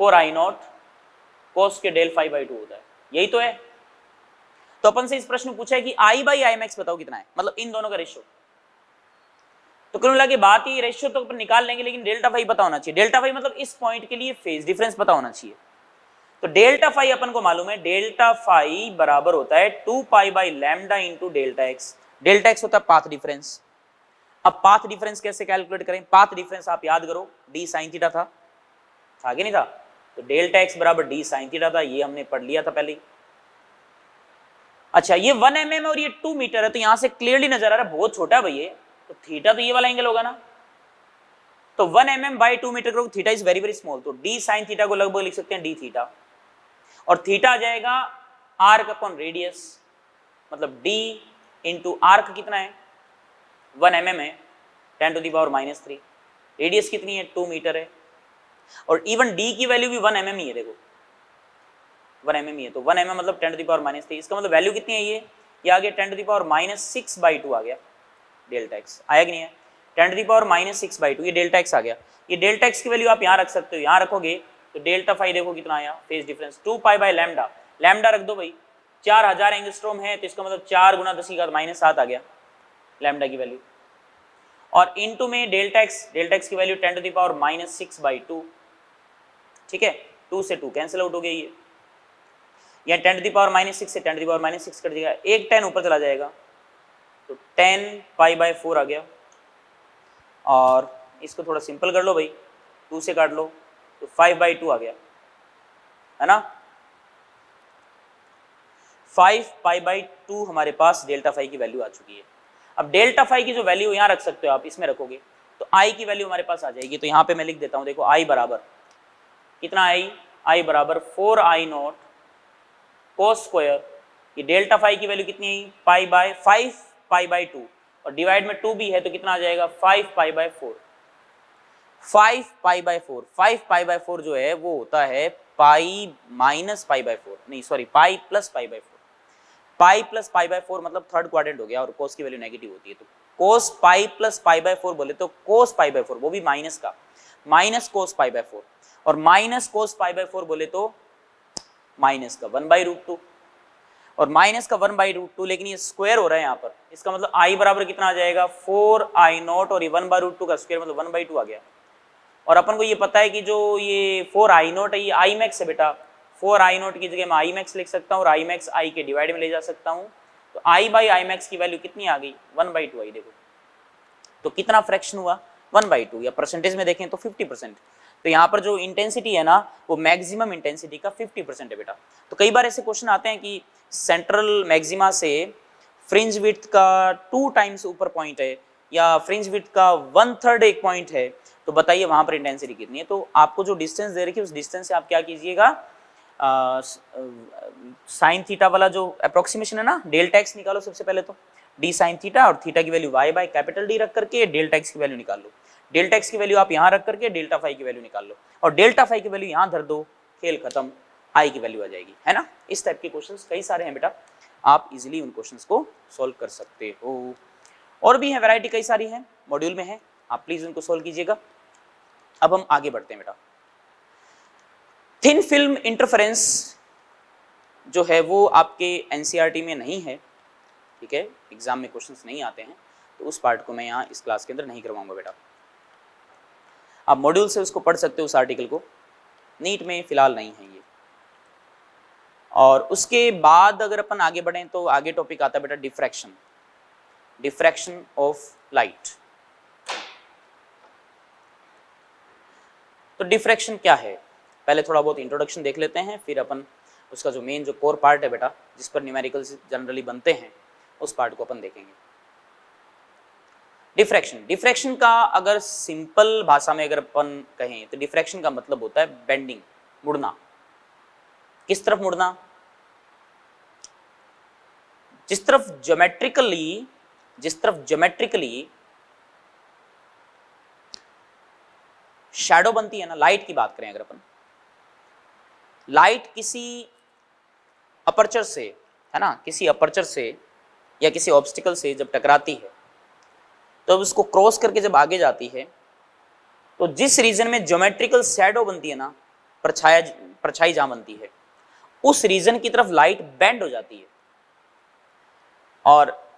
4I0 cos के Δ∅/2 होता है, यही तो है। तो अपन से इस प्रश्न पूछा है कि I/I max बताओ कितना है, मतलब इन दोनों का रेशियो। तो कुल मिला के बात ही रेशियो तो अपन निकाल लेंगे, लेकिन Δ∅ पता होना चाहिए। Δ∅ मतलब इस पॉइंट के लिए फेज डिफरेंस पता होना चाहिए। तो Δ∅ अपन को मालूम है, Δ∅ बराबर होता है 2π/λ × Δx। डेल्टा एक्स होता है पाथ डिफरेंस। अब पाथ डिफरेंस कैसे कैलकुलेट करें? पाथ डिफरेंस आप याद करो, डी साइन थीटा था कि नहीं था? तो डेल्टा एक्स बराबर डी साइन थीटा था, ये हमने पढ़ लिया था पहले ही। अच्छा, ये 1 mm और ये 2 मीटर है, तो यहां से क्लियरली नजर आ रहा है बहुत छोटा है भाई ये, तो थीटा तो ये वाला एंगल होगा ना। तो 1 mm बाई 2 मीटर करो, theta is very very small, तो डी साइन थीटा को लगभग लिख सकते हैं डी थीटा, और थीटा आ जाएगा आर्क अपॉन रेडियस, मतलब डी इंटू आर्क कितना है 1 mm है, 10⁻³ रेडियस कितनी है 2 मीटर है, और इवन डी की वैल्यू भी 1 mm ही है, देखो 1 mm ही है, तो 1 mm मतलब 10⁻³ इसका मतलब वैल्यू कितनी है ये आ गया 10⁻⁻6/2 आ गया डेल्टा एक्स, आया कि नहीं है? 10⁻⁻6/2 ये डेल्टा एक्स आ गया। ये डेल्टा एक्स की वैल्यू आप यहाँ रख सकते हो, यहाँ रखोगे तो डेल्टा फाई देखो कितना आया फेज डिफरेंस 2π/λ, लैम्डा रख दो भाई, 4000 एंगस्ट्रॉम है तो इसका मतलब 4 × 10⁻⁻7 आ गया लैम्डा की वैल्यू, और इनटू में डेल्टा एक्स की वैल्यू 10⁻⁻6/2, ठीक है, 2 से 2 कैंसिल आउट हो गया ये, या 10⁻⁻6 से 10⁻⁻6 कट जाएगा, एक 10 ऊपर चला जाएगा तो 10π/4 आ गया, और इसको थोड़ा सिंपल कर लो भाई, 2 से काट लो तो 5/2 आ गया, है ना। 5π/2 हमारे पास डेल्टा फाई की वैल्यू आ चुकी है। अब डेल्टा फाई की जो वैल्यू यहाँ रख सकते हो आप, इसमें रखोगे तो आई की वैल्यू हमारे पास आ जाएगी, तो यहाँ पे मैं लिख देता हूँ, देखो आई बराबर कितना, आई बराबर 4I0 cos स्क्वायर, ये डेल्टा फाई की वैल्यू कितनी है π/2, और डिवाइड में 2 भी है तो कितना आ जाएगा 5π/4, 5π/4 जो है वो होता है पाई माइनस π/4, नहीं sorry pi plus π/4, pi plus π/4 मतलब थर्ड क्वाड्रेंट हो गया, और कोस की वैल्यू नेगेटिव होती है, तो कोस पाई प्लस π/4 बोले तो कोस π/4 वो भी माइनस का, माइनस कोस π/4, और माइनस कोस π/4 बोले तो माइनस का 1/√2, और माइनस का 1/√2, लेकिन ये स्क्वायर हो रहा है यहाँ पर, इसका मतलब आई बराबर कितना आ जाएगा 4I0, और ये 1/√2 का स्क्वायर मतलब 1/2 आ गया, और अपन को ये पता है कि जो ये 4I0 है ये आई मैक्स है बेटा, 4I0 की जगह मैं आई मैक्स लिख सकता हूँ, और आई मैक्स आई के डिवाइड में ले जा सकता हूँ, तो I/आई मैक्स की वैल्यू कितनी आ गई 1/2 आई, देखो तो कितना फ्रैक्शन हुआ 1/2, या परसेंटेज में देखें तो 50%, तो यहाँ पर जो इंटेंसिटी है ना वो मैक्सिमम इंटेंसिटी का 50% है बेटा। तो कई बार ऐसे क्वेश्चन आते हैं कि सेंट्रल मैक्सिमा से फ्रिंज विड्थ का 2 टाइम्स ऊपर पॉइंट है, या फ्रिंज विड्थ का 1/3 एक पॉइंट है, तो बताइए वहां पर इंटेंसिटी कितनी है। तो आपको जो डिस्टेंस दे रखी है उस डिस्टेंस से आप क्या कीजिएगा, साइन थीटा वाला जो अप्रोक्सीमेशन है ना, डेल्टा एक्स निकालो सबसे पहले, तो डी साइन थीटा और थीटा की वैल्यू y/D रख करके डेल्टा एक्स की वैल्यू निकाल लो, डेल्टा एक्स की वैल्यू आप यहाँ रख करके डेल्टा फाई की वैल्यू निकाल लो, और डेल्टा फाई की वैल्यू यहाँ धर दो, खेल खत्म, आई की वैल्यू आ जाएगी, है ना। इस टाइप के क्वेश्चंस कई सारे हैं बेटा, आप इजीली उन क्वेश्चंस को सॉल्व कर सकते हो, और भी है वैरायटी कई सारी है, मॉड्यूल में है, आप प्लीज उनको सॉल्व कीजिएगा। अब हम आगे बढ़ते हैं बेटा। थिन फिल्म इंटरफेरेंस जो है वो आपके एनसीईआरटी में नहीं है, ठीक है, एग्जाम में क्वेश्चंस नहीं आते हैं, तो उस पार्ट को मैं यहाँ इस क्लास के अंदर नहीं करवाऊंगा बेटा, आप मॉड्यूल से उसको पढ़ सकते हो उस आर्टिकल को, नीट में फिलहाल नहीं है ये। और उसके बाद अगर अपन आगे बढ़ें तो आगे टॉपिक आता है बेटा डिफ्रैक्शन, डिफ्रैक्शन ऑफ लाइट। तो डिफ्रैक्शन क्या है, पहले थोड़ा बहुत इंट्रोडक्शन देख लेते हैं, फिर अपन उसका जो मेन जो कोर पार्ट है बेटा, जिस पर न्यूमेरिकल्स जनरली बनते हैं, उस पार्ट को अपन देखेंगे। डिफ्रैक्शन, डिफ्रैक्शन का अगर सिंपल भाषा में अगर अपन कहें तो डिफ्रैक्शन का मतलब होता है बेंडिंग, मुड़ना। किस तरफ मुड़ना? जिस तरफ ज्योमेट्रिकली शैडो बनती है ना, लाइट की बात करें अगर अपन, लाइट किसी अपर्चर से, है ना, किसी अपर्चर से या किसी ऑब्स्टिकल से जब टकराती है तो अब उसको क्रॉस करके जब आगे जाती है तो जिस रीजन में ज्योमेट्रिकल शैडो बनती है ना, परछाई जहां बनती है, उस रीजन की तरफ लाइट बेंड हो जाती है, और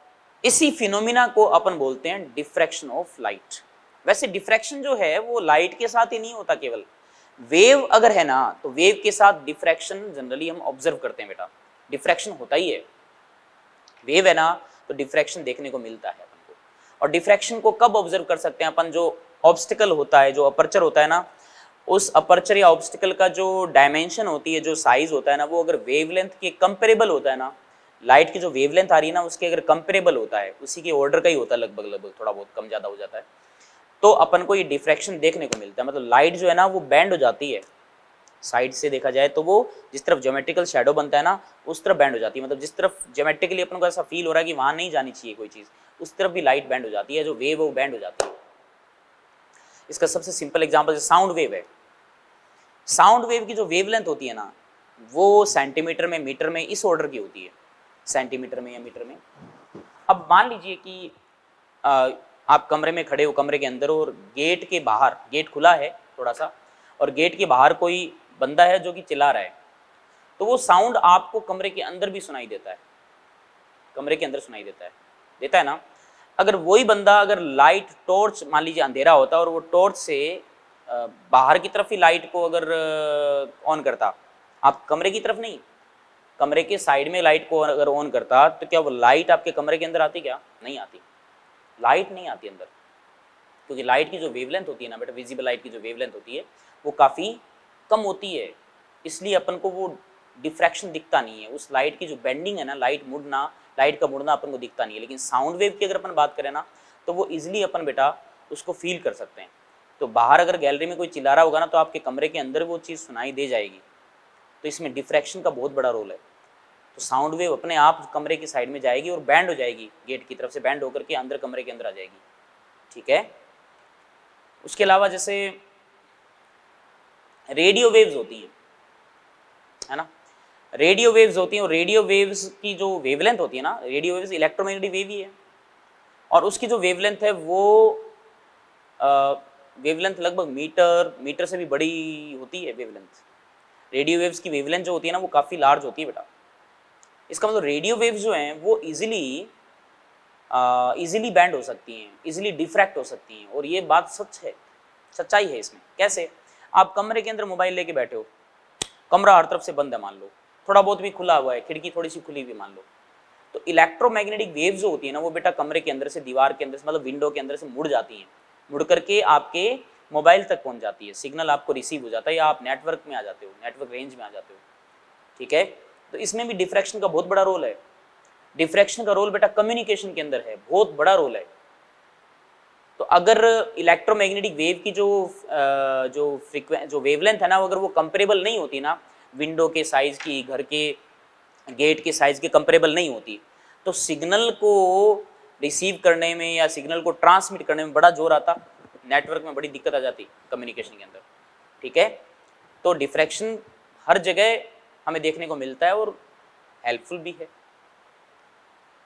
इसी फिनोमिना को अपन बोलते हैं डिफ्रैक्शन ऑफ लाइट। वैसे डिफ्रैक्शन जो है वो लाइट के साथ ही नहीं होता, केवल वेव अगर है ना तो वेव के साथ डिफ्रैक्शन जनरली हम ऑब्जर्व करते हैं बेटा, डिफ्रैक्शन होता ही है। वेव है ना तो डिफ्रैक्शन देखने को मिलता है अपन को। और डिफ्रैक्शन को कब ऑब्जर्व कर सकते हैं अपन, जो ऑब्स्टिकल होता है, जो अपर्चर होता है ना, उस अपर्चर या ऑब्स्टिकल का जो डायमेंशन होती है, जो साइज होता है ना, वो अगर वेवलेंथ के कंपेरेबल होता है ना, लाइट की जो वेवलेंथ आ रही है ना उसके अगर कंपेरेबल होता है, उसी के ऑर्डर का ही होता है लगभग लगभग, थोड़ा बहुत कम ज़्यादा हो जाता है, तो अपन को ये डिफ्रैक्शन देखने को मिलता है। मतलब लाइट जो है ना वो बैंड हो जाती है, साइड से देखा जाए तो वो जिस तरफ ज्योमेट्रिकल शैडो बनता है ना उस तरफ बैंड हो जाती है। मतलब जिस तरफ ज्योमेट्रिकली अपन को ऐसा फील हो रहा है कि वहाँ नहीं जानी चाहिए कोई चीज़, उस तरफ भी लाइट बैंड हो जाती है, जो वेव है वो बैंड हो जाती है। इसका सबसे सिंपल एग्जाम्पल साउंड वेव है। साउंड वेव की जो वेवलेंथ होती है ना वो सेंटीमीटर में, मीटर में, इस ऑर्डर की होती है, सेंटीमीटर में या मीटर में। अब मान लीजिए कि आप कमरे में खड़े हो, कमरे के अंदर, और गेट के बाहर, गेट खुला है थोड़ा सा, और गेट के बाहर कोई बंदा है जो कि चिल्ला रहा है, तो वो साउंड आपको कमरे के अंदर भी सुनाई देता है, कमरे के अंदर सुनाई देता है ना। अगर वही बंदा अगर लाइट टॉर्च, मान लीजिए अंधेरा होता है और वो टॉर्च से बाहर की तरफ ही लाइट को अगर ऑन करता, आप कमरे की तरफ नहीं, कमरे के साइड में लाइट को अगर ऑन करता, तो क्या वो लाइट आपके कमरे के अंदर आती? क्या नहीं आती, लाइट नहीं आती अंदर, क्योंकि लाइट की जो वेवलेंथ होती है ना बेटा, विजिबल लाइट की जो वेवलेंथ होती है वो काफ़ी कम होती है, इसलिए अपन को वो डिफ्रैक्शन दिखता नहीं है। उस लाइट की जो बेंडिंग है ना, लाइट मुड़ना, लाइट का मुड़ना अपन को दिखता नहीं है। लेकिन साउंड वेव की अगर अपन बात करें ना तो वो इजिली अपन बेटा उसको फील कर सकते हैं। तो बाहर अगर गैलरी में कोई चिल्ला रहा होगा ना तो आपके कमरे के अंदर वो चीज़ सुनाई दे जाएगी। तो इसमें डिफ्रैक्शन का बहुत बड़ा रोल है। तो साउंड वेव अपने आप कमरे की साइड में जाएगी और बैंड हो जाएगी, गेट की तरफ से बैंड होकर के अंदर कमरे के अंदर आ जाएगी, ठीक है। उसके अलावा जैसे रेडियो वेव्स होती है ना, रेडियो वेव्स होती हैं, और रेडियो वेव्स की जो वेवलेंथ होती है ना, रेडियो वेव्स इलेक्ट्रोमैग्नेटिक वेव ही है, और उसकी जो वेवलेंथ है वो वेवलेंथ लगभग मीटर से भी बड़ी होती है वेवलेंथ। रेडियो वेव्स की वेवलेंथ जो होती है ना वो काफ़ी लार्ज होती है बेटा। इसका मतलब रेडियो वेव्स जो हैं वो इजीली बैंड हो सकती हैं, इजीली डिफ्रैक्ट हो सकती हैं, और ये बात सच है, सच्चाई है इसमें। कैसे? आप कमरे के अंदर मोबाइल लेके बैठे हो, कमरा हर तरफ से बंद है मान लो, थोड़ा बहुत भी खुला हुआ है, खिड़की थोड़ी सी खुली हुई मान लो, तो इलेक्ट्रोमैग्नेटिक वेव्स जो होती है ना वो बेटा कमरे के अंदर से, दीवार के अंदर से, मतलब विंडो के अंदर से मुड़ जाती हैं, मुड़ करके आपके मोबाइल तक पहुंच जाती है, सिग्नल आपको रिसीव हो जाता है, या आप नेटवर्क में आ जाते हो, नेटवर्क रेंज में आ जाते हो, ठीक है। तो इसमें भी डिफ्रैक्शन का बहुत बड़ा रोल है। डिफ्रैक्शन का रोल बेटा कम्युनिकेशन के अंदर है, बहुत बड़ा रोल है। तो अगर इलेक्ट्रोमैग्नेटिक वेव की जो वेवलेंथ है ना, अगर वो कंपेरेबल नहीं होती ना, विंडो के साइज की, घर के गेट के साइज के कंपेरेबल नहीं होती, तो सिग्नल को रिसीव करने में या सिग्नल को ट्रांसमिट करने में बड़ा जोर आता, नेटवर्क में बड़ी दिक्कत आ जाती कम्युनिकेशन के अंदर, ठीक है। तो डिफ्रैक्शन हर जगह हमें देखने को मिलता है और हेल्पफुल भी है,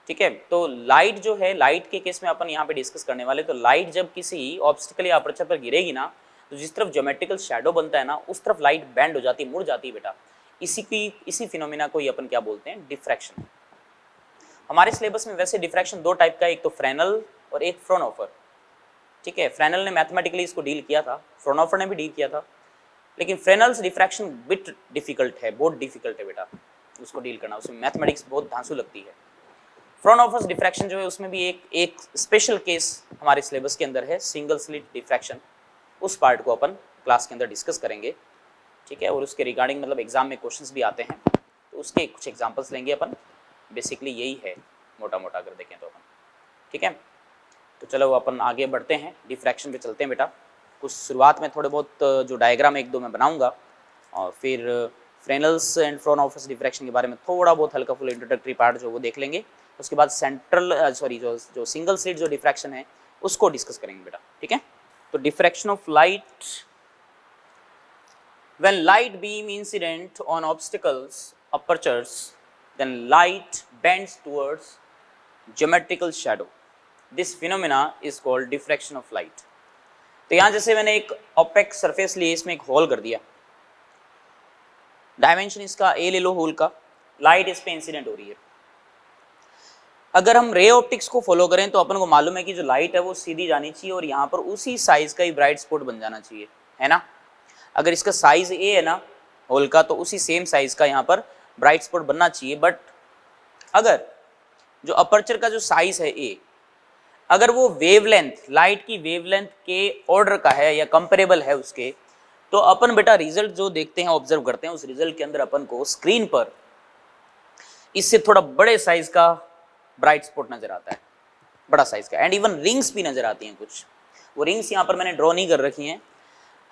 ठीक है। तो लाइट जो है, लाइट के केस में अपन यहाँ पे डिस्कस करने वाले, तो लाइट जब किसी ऑब्स्टिकल या अपर्चर पर गिरेगी ना, तो जिस तरफ ज्योमेट्रिकल शैडो बनता है ना उस तरफ लाइट बैंड हो जाती है, मुड़ जाती है बेटा। इसी फिनोमिना को ही अपन क्या बोलते हैं? डिफ्रैक्शन। हमारे सिलेबस में वैसे डिफ्रैक्शन दो टाइप का है, एक तो फ्रेनल और एक फ्रोनहोफर, ठीक है। फ्रेनल ने मैथमेटिकली इसको डील किया था, फ्रोनहोफर ने भी डील किया था, लेकिन फ्रेनल्स डिफ्रैक्शन बिट डिफिकल्ट है, बहुत डिफिकल्ट है बेटा उसको डील करना, उसमें मैथमेटिक्स बहुत धांसू लगती है। फ्रोनहोफर्स डिफ्रैक्शन जो है उसमें भी एक स्पेशल केस हमारे सिलेबस के अंदर है, सिंगल स्लिट डिफ्रैक्शन। उस पार्ट को अपन क्लास के अंदर डिस्कस करेंगे, ठीक है। और उसके रिगार्डिंग मतलब एग्जाम में क्वेश्चंस भी आते हैं, तो उसके कुछ एग्जांपल्स लेंगे अपन। बेसिकली यही है मोटा मोटा अगर देखें तो अपन, ठीक है। तो चलो अपन आगे बढ़ते हैं, डिफ्रैक्शन पे चलते हैं बेटा। कुछ शुरुआत में थोड़े बहुत जो डायग्राम एक दो मैं बनाऊंगा, और फिर फ्रेनल्स एंड फ्रोनहोफर्स डिफ्रैक्शन के बारे में थोड़ा बहुत हल्का फुल इंट्रोडक्टरी पार्ट जो वो देख लेंगे। उसके बाद जो सिंगल स्लिट जो डिफ्रैक्शन है उसको डिस्कस करेंगे बेटा, ठीक है। तो diffraction of light, when light beam incident on obstacles, apertures, then light bends towards geometrical shadow. This phenomena is called diffraction of light. तो यहाँ जैसे मैंने एक ओपेक सरफेस लिए, इसमें एक होल कर दिया, डायमेंशन इसका ए ले लो होल का, लाइट इस पे इंसिडेंट हो रही है। अगर हम रे ऑप्टिक्स को फॉलो करें तो अपन को मालूम है कि जो लाइट है वो सीधी जानी चाहिए और यहाँ पर उसी साइज का ही ब्राइट स्पॉट बन जाना चाहिए, है ना। अगर इसका साइज ए है ना होल का, तो उसी सेम साइज का यहाँ पर ब्राइट स्पॉट बनना चाहिए। बट अगर जो अपर्चर का जो साइज है ए, अगर वो वेवलेंथ, लाइट की वेवलेंथ के ऑर्डर का है या कंपेरेबल है उसके, तो अपन बेटा रिजल्ट जो देखते हैं, ऑब्जर्व करते हैं, उस रिजल्ट के अंदर अपन को स्क्रीन पर इससे थोड़ा बड़े साइज का ब्राइट स्पॉट नजर आता है, बड़ा साइज का, एंड इवन रिंग्स भी नजर आती हैं कुछ। वो रिंग्स यहाँ पर मैंने ड्रॉ नहीं कर रखी हैं,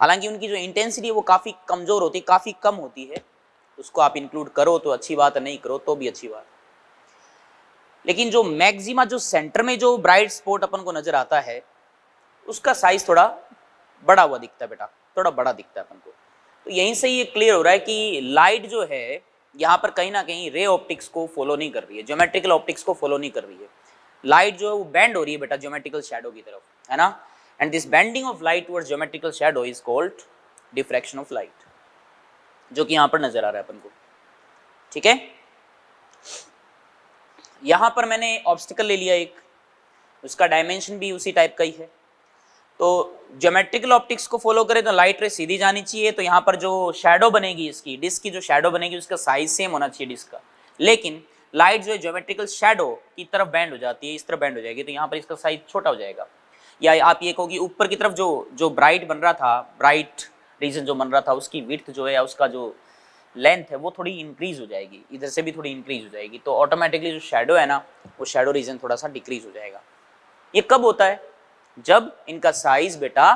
हालांकि उनकी जो इंटेंसिटी है वो काफ़ी कमज़ोर होती है, काफ़ी कम होती है, उसको आप इंक्लूड करो तो अच्छी बात है, नहीं करो तो भी अच्छी बात। लेकिन जो मैक्सिमा, जो सेंटर में जो ब्राइट स्पॉट अपन को नजर आता है, उसका साइज थोड़ा बड़ा हुआ दिखता है बेटा, थोड़ा बड़ा दिखता है अपन को। तो यहीं से ये क्लियर हो रहा है कि लाइट जो है यहाँ पर कहीं ना कहीं रे ऑप्टिक्स को फॉलो नहीं कर रही है, ज्योमेट्रिकल ऑप्टिक्स को फॉलो नहीं कर रही है। लाइट जो है वो बेंड हो रही है बेटा ज्योमेट्रिकल शैडो की तरफ, है ना। And this bending of light towards geometrical shadow is called diffraction of light, जो कि यहाँ पर नजर आ रहा है अपन को, ठीक है। यहाँ पर मैंने ऑब्स्टिकल ले लिया एक, उसका डायमेंशन भी उसी टाइप का ही है। तो ज्योमेट्रिकल ऑप्टिक्स को फॉलो करें तो लाइट रे सीधी जानी चाहिए, तो यहाँ पर जो शैडो बनेगी इसकी, डिस्क की जो शैडो बनेगी उसका साइज सेम होना चाहिए डिस्क का। लेकिन लाइट जो है ज्योमेट्रिकल शैडो की तरफ बैंड हो जाती है, इस तरफ बैंड हो जाएगी, तो यहाँ पर इसका साइज छोटा हो जाएगा। या आप ये कहोगे ऊपर की तरफ जो ब्राइट बन रहा था, ब्राइट रीजन जो बन रहा था, उसकी विड्थ जो है, उसका जो लेंथ है वो थोड़ी इंक्रीज हो जाएगी, इधर से भी थोड़ी इंक्रीज हो जाएगी, तो ऑटोमेटिकली जो शैडो है ना, वो शैडो रीजन थोड़ा सा डिक्रीज हो जाएगा। ये कब होता है? जब इनका साइज बेटा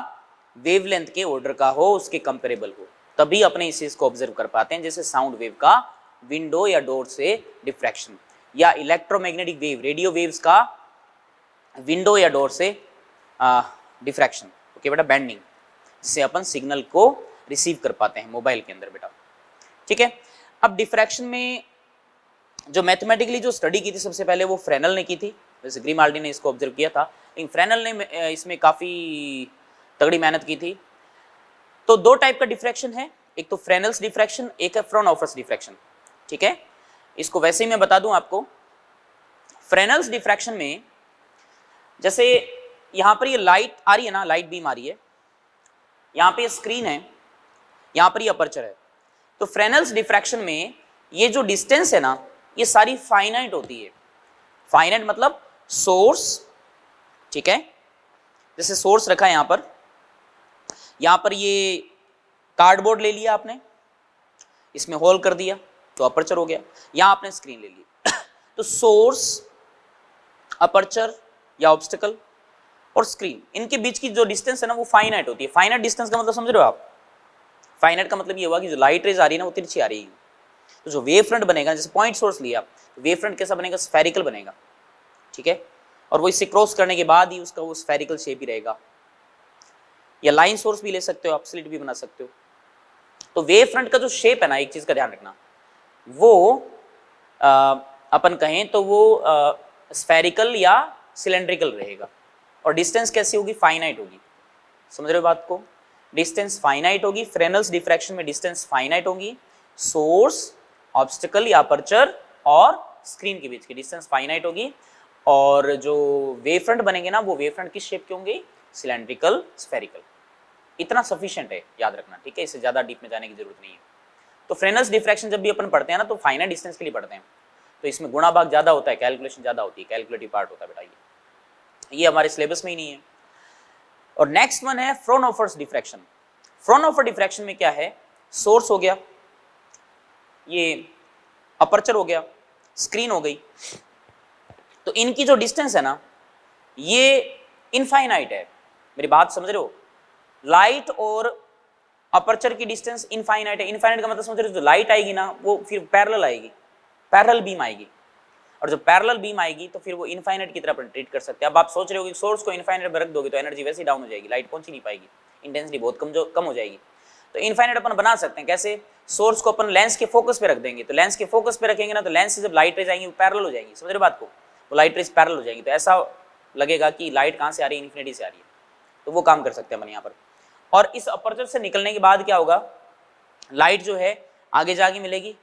वेवलेंथ के ऑर्डर का हो, उसके कंपेरेबल हो, तभी अपने इस चीज को ऑब्जर्व कर पाते हैं। जैसे साउंड वेव का विंडो या डोर से डिफ्रैक्शन, या इलेक्ट्रोमैग्नेटिक वेव, रेडियो वेव्स का विंडो या डोर से डिफ्रैक्शन, ओके बेटा, बेंडिंग, जिससे अपन सिग्नल को रिसीव कर पाते हैं मोबाइल के अंदर बेटा, ठीक है। अब डिफ्रैक्शन में जो मैथमेटिकली जो स्टडी की थी सबसे पहले वो फ्रेनल ने की थी, वैसे ग्रीमाल्डी ने इसको ऑब्जर्व किया था, लेकिन फ्रेनल ने इसमें काफ़ी तगड़ी मेहनत की थी। तो दो टाइप का डिफ्रैक्शन है, एक तो फ्रेनल्स डिफ्रैक्शन, एक है फ्राउनहोफर्स डिफ्रैक्शन, ठीक है। इसको वैसे ही मैं बता दूं आपको। फ्रेनल्स डिफ्रैक्शन में जैसे यहाँ पर ये लाइट आ रही है ना, लाइट बीम आ रही है, यहाँ पे स्क्रीन है, यहाँ पर ये अपर्चर है, तो फ्रेनल्स डिफ्रैक्शन में ये जो डिस्टेंस है ना, ये सारी फाइनाइट होती है। फाइनाइट मतलब सोर्स, ठीक है, जैसे सोर्स रखा है यहाँ पर ये कार्डबोर्ड ले लिया आपने, इसमें होल कर दिया तो अपर्चर हो गया, यहाँ आपने स्क्रीन ले ली तो सोर्स, अपर्चर या ऑब्स्टिकल और स्क्रीन, इनके बीच की जो डिस्टेंस है ना वो फाइनाइट होती है। फाइनाइट डिस्टेंस का मतलब समझ रहे हो आप? फाइनाइट का मतलब ये हुआ कि जो लाइट रेज आ रही है ना वो तिरछी आ रही है, तो जो वेव फ्रंट बनेगा, जैसे पॉइंट सोर्स लिया, वेव फ्रंट कैसा बनेगा? स्फेरिकल बनेगा, ठीक है, और वो इससे क्रॉस करने के बाद ही उसका वो स्फेरिकल शेप ही रहेगा। या लाइन सोर्स भी ले सकते हो आप, स्लिट भी बना सकते हो। तो वेव फ्रंट का जो शेप है ना, एक चीज का ध्यान रखना, वो अपन कहें तो वो स्फेरिकल या सिलेंड्रिकल रहेगा, और डिस्टेंस कैसी होगी? फाइनाइट होगी। समझ रहे हो बात को? डिस्टेंस फाइनाइट होगी। फ्रेनल्स डिफ्रैक्शन में डिस्टेंस फाइनाइट होगी, सोर्स, ऑब्स्टिकल या अपर्चर और स्क्रीन के बीच की डिस्टेंस फाइनाइट होगी, और जो वेव फ्रंट बनेंगे ना वो वेव फ्रंट किस शेप के होंगे? Cylindrical, spherical. इतना सफिशिएंट है, याद रखना, ठीक है, इससे ज्यादा डीप में जाने की जरूरत नहीं है। तो फ्रेनल्स डिफ्रैक्शन जब भी अपन पढ़ते हैं ना तो फाइनाइट डिस्टेंस के लिए पढ़ते हैं, तो इसमें गुणा भाग ज्यादा होता है, कैलकुलेशन ज्यादा होती है, कैलकुलेटिव पार्ट होता है बेटा, ये हमारे सिलेबस में ही नहीं है। और नेक्स्ट वन है फ्राउनहोफर्स डिफ्रैक्शन। फ्राउनहोफर डिफ्रैक्शन में क्या है? सोर्स हो गया, ये अपर्चर हो गया, स्क्रीन हो गई, तो इनकी जो डिस्टेंस है ना ये इनफाइनाइट है। मेरी बात समझ रहे हो? लाइट और अपर्चर की डिस्टेंस इनफाइनाइट है। इनफाइनाइट का मतलब समझ रहे हो? जो लाइट आएगी ना वो फिर पैरेलल आएगी, पैरेलल बीम आएगी, और जब पैरेलल बीम आएगी तो फिर वो इनफाइनाइट की तरह अपन ट्रीट कर सकते हैं। अब आप सोच रहे हो कि सोर्स को इनफाइनाइट में रख दोगे तो एनर्जी वैसे ही डाउन हो जाएगी, लाइट पहुंच ही नहीं पाएगी, इंटेंसिटी बहुत कम हो जाएगी। तो इनफाइनाइट अपन बना सकते हैं कैसे? सोर्स को अपन लेंस के फोकस पे रख देंगे, तो लेंस के फोकस पे रखेंगे ना तो लेंस से जब लाइट रेज आएंगी वो पैरेलल हो जाएंगी। समझ रहे बात को? वो लाइट रेज पैरेलल हो जाएंगी, तो ऐसा लगेगा कि लाइट कहाँ से आ रही है? इन्फिनिटी से आ रही है। तो वो काम कर सकते हैं अपन यहाँ पर। और इस अपर्चर से निकलने के बाद क्या होगा? लाइट जो है आगे जाके मिलेगी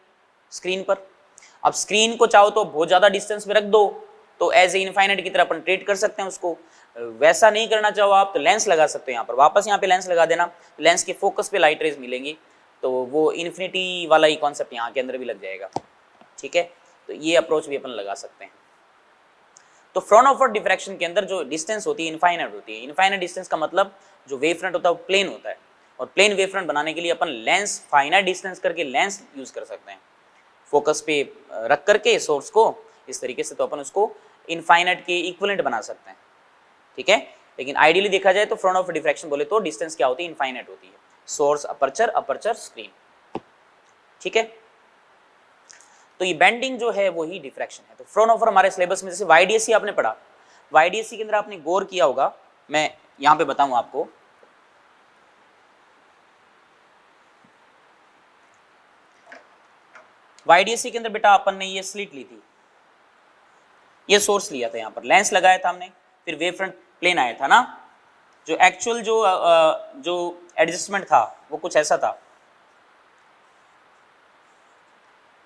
स्क्रीन पर। अब स्क्रीन को चाहो तो बहुत ज्यादा डिस्टेंस में रख दो तो एज ए इनफाइनाइट की तरह अपन ट्रीट कर सकते हैं उसको। वैसा नहीं करना चाहो आप तो लेंस लगा सकते हो यहाँ पर, वापस यहाँ पे लेंस लगा देना, लेंस के फोकस पे लाइट रेज मिलेंगी, तो वो इन्फिनिटी वाला ही कॉन्सेप्ट यहाँ के अंदर भी लग जाएगा, ठीक है। तो ये अप्रोच भी अपन लगा सकते हैं। तो फ्राउनहोफर डिफ्रैक्शन के अंदर जो डिस्टेंस होती है इनफाइनाइट होती है। इनफाइनाइट डिस्टेंस का मतलब जो वेव फ्रंट होता है वो प्लेन होता है, और प्लेन वेव फ्रंट बनाने के लिए अपन लेंस फाइनाइट डिस्टेंस करके लेंस यूज कर सकते हैं फोकस पे रख करके सोर्स को इस तरीके से, तो अपन उसको इनफाइनाइट के इक्विवेलेंट बना सकते हैं, ठीक है। लेकिन आइडियली देखा जाए तो फ्राउनहोफर डिफ्रैक्शन बोले तो डिस्टेंस क्या होती है, इनफाइनाइट होती है, सोर्स अपर्चर, अपर्चर स्क्रीन, ठीक है। तो ये बेंडिंग जो है वही डिफ्रैक्शन है। तो फ्राउनहोफर हमारे सिलेबस में जैसे वाईडीएससी आपने पढ़ा, वाईडीएससी के अंदर आपने गौर किया होगा, मैं यहां पे बताऊं आपको, वाईडीएससी के अंदर बेटा अपन ने ये स्लिट ली थी, ये सोर्स लिया था, यहां पर लेंस लगाया था हमने, फिर वेव फ्रंट प्लेन आया था ना, जो एक्चुअल जो एडजस्टमेंट था वो कुछ ऐसा था,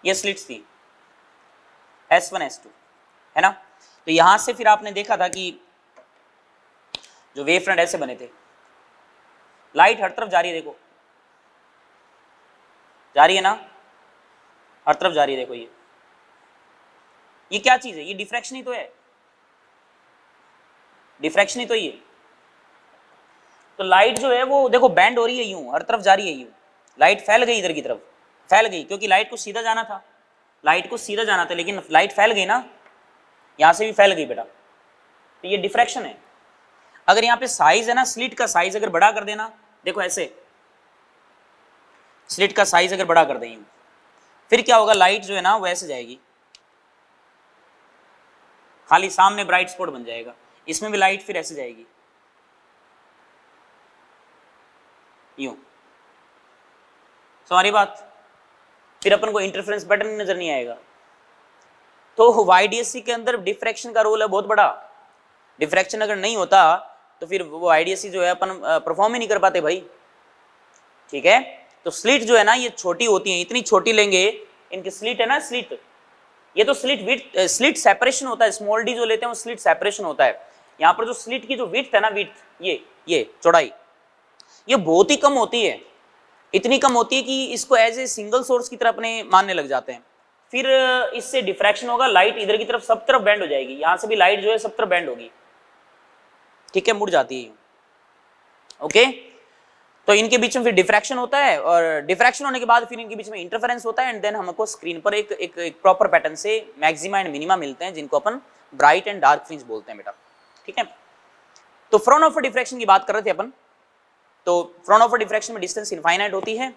ये स्लिट्स थी S1 S2, है ना। तो यहां से फिर आपने देखा था कि जो वेव फ्रंट ऐसे बने थे, लाइट हर तरफ जा रही है, देखो जा रही है ना, हर तरफ जा रही है, देखो ये क्या चीज है, ये डिफ्रैक्शन ही तो है, डिफ्रैक्शन ही तो ये। तो लाइट जो है वो देखो बैंड हो रही है, यूं हर तरफ जा रही है, यूं लाइट फैल गई, इधर की तरफ फैल गई, क्योंकि लाइट को सीधा जाना था, लाइट को सीधा जाना था, लेकिन लाइट फैल गई ना, यहां से भी फैल गई बेटा, तो ये डिफ्रैक्शन है। अगर यहाँ पे साइज है ना, स्लिट का साइज अगर बड़ा कर देना, देखो ऐसे स्लिट का साइज अगर बड़ा कर दें, फिर क्या होगा, लाइट जो है ना वो ऐसे जाएगी, खाली सामने ब्राइट स्पॉट बन जाएगा, इसमें भी लाइट फिर ऐसे जाएगी, यूं, हमारी बात, फिर अपन को इंटरफेरेंस पैटर्न नजर नहीं आएगा। तो वाईडीएससी के अंदर डिफ्रैक्शन का रोल है बहुत बड़ा, डिफ्रैक्शन अगर नहीं होता तो फिर वो वाईडीएससी जो है अपन परफॉर्म ही नहीं कर पाते भाई, ठीक है। तो स्लिट जो है ना ये छोटी होती है, इतनी छोटी लेंगे, इनकी स्लिट है ना, स्लिट, ये तो स्लिट विड्थ, स्लिट सेपरेशन होता है, स्मॉल डी जो लेते हैं वो स्लिट सेपरेशन होता है। यहाँ पर जो स्लिट की जो विड्थ है ना, विड्थ ये चौड़ाई, ये बहुत ही कम होती है, इतनी कम होती है कि इसको एज ए सिंगल सोर्स की तरह अपने मानने लग जाते हैं। फिर इससे डिफ्रैक्शन होगा, लाइट इधर की तरफ सब तरफ बैंड हो जाएगी, यहां से भी लाइट जो है सब तरफ बैंड होगी, ठीक है, मुड़ जाती है, ओके। तो इनके बीच में फिर डिफ्रैक्शन होता है, और डिफ्रैक्शन होने के बाद फिर इनके बीच में इंटरफेरेंस होता है, एंड देन हमको स्क्रीन पर एक प्रॉपर पैटर्न से मैक्सिमा एंड मिनिमा मिलते हैं, जिनको अपन ब्राइट एंड डार्क फ्रिंज बोलते हैं बेटा, ठीक है। तो फ्राउनहोफर डिफ्रैक्शन की बात कर रहे थे अपन, तो फ्राउनहोफर डिफ्रैक्शन में डिस्टेंस इनफाइनाइट होती है,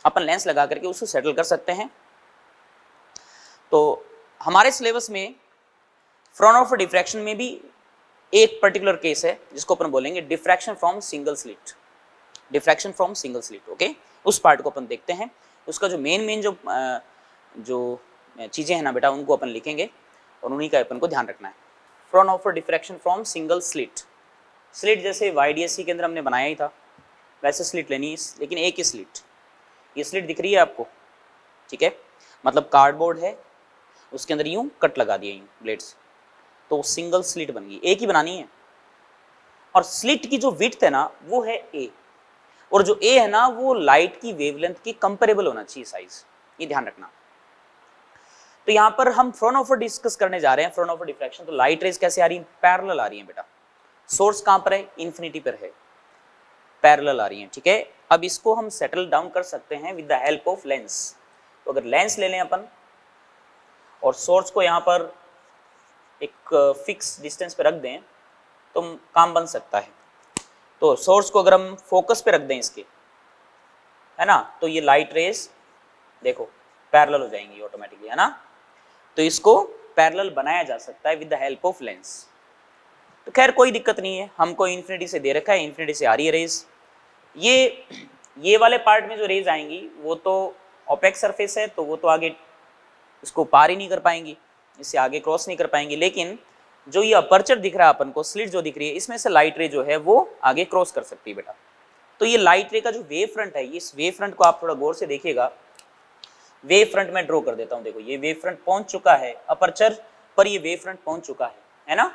अपन लेंस लगा करके उसको सेटल कर सकते हैं। तो हमारे सिलेबस में फ्राउनहोफर डिफ्रैक्शन में भी एक पर्टिकुलर केस है जिसको अपन बोलेंगे diffraction from single slit, diffraction from single slit, okay. उस पार्ट को अपन देखते हैं, उसका जो मेन जो चीजें हैं ना बेटा, उनको अपन लिखेंगे और उन्हीं का अपन को ध्यान रखना है। Fraunhofer diffraction from single slit, slit जैसे वाईडीएससी के अंदर हमने बनाया ही था वैसे स्लिट लेनी है, लेकिन एक ही स्लिट, ये स्लिट दिख रही है आपको, ठीक है, मतलब कार्डबोर्ड है, उसके अंदर यूं कट लगा दिए यूं ब्लेड्स, तो सिंगल स्लिट बन गई, एक ही बनानी है। और स्लिट की जो विड्थ है ना वो है ए, और जो ए है ना वो लाइट की वेवलेंथ के कंपेरेबल होना चाहिए साइज, ये ध्यान रखना। तो यहां पर हम फ्राउनहोफर डिस्कस करने जा रहे हैं, फ्राउनहोफर डिफ्रैक्शन। तो लाइट रेज कैसे आ रही है, पैरेलल आ रही है बेटा, सोर्स कहां पर है, इन्फिनिटी पर है, पैरेलल आ रही है, ठीक है। अब इसको हम सेटल डाउन कर सकते हैं with the help of lens. तो अगर लेंस ले लें अपन और सोर्स को यहाँ पर एक फिक्स डिस्टेंस पे रख दें तो काम बन सकता है। तो सोर्स को अगर हम फोकस पे रख दें इसके, है ना, तो ये लाइट रेज देखो पैरेलल हो जाएंगी ऑटोमेटिकली, है ना। तो इसको पैरेलल बनाया जा सकता है with the help of lens. तो खैर कोई दिक्कत नहीं है, हमको इन्फिनिटी से दे रखा है, इन्फिनिटी से आ रही है रेज। ये वाले पार्ट में जो रेज आएंगी वो तो ओपेक सरफेस है, तो वो तो आगे इसको पार ही नहीं कर पाएंगी, इससे आगे क्रॉस नहीं कर पाएंगी। लेकिन जो ये अपर्चर दिख रहा है अपन को, स्लिट जो दिख रही है, इसमें से लाइट रे जो है वो आगे क्रॉस कर सकती है बेटा। तो ये लाइट रे का जो वेव फ्रंट है, इस वेव फ्रंट को आप थोड़ा गौर से देखिएगा। वेव फ्रंट में ड्रॉ कर देता हूं, देखो ये वेव फ्रंट पहुंच चुका है अपर्चर पर, ये वेव फ्रंट पहुंच चुका है ना।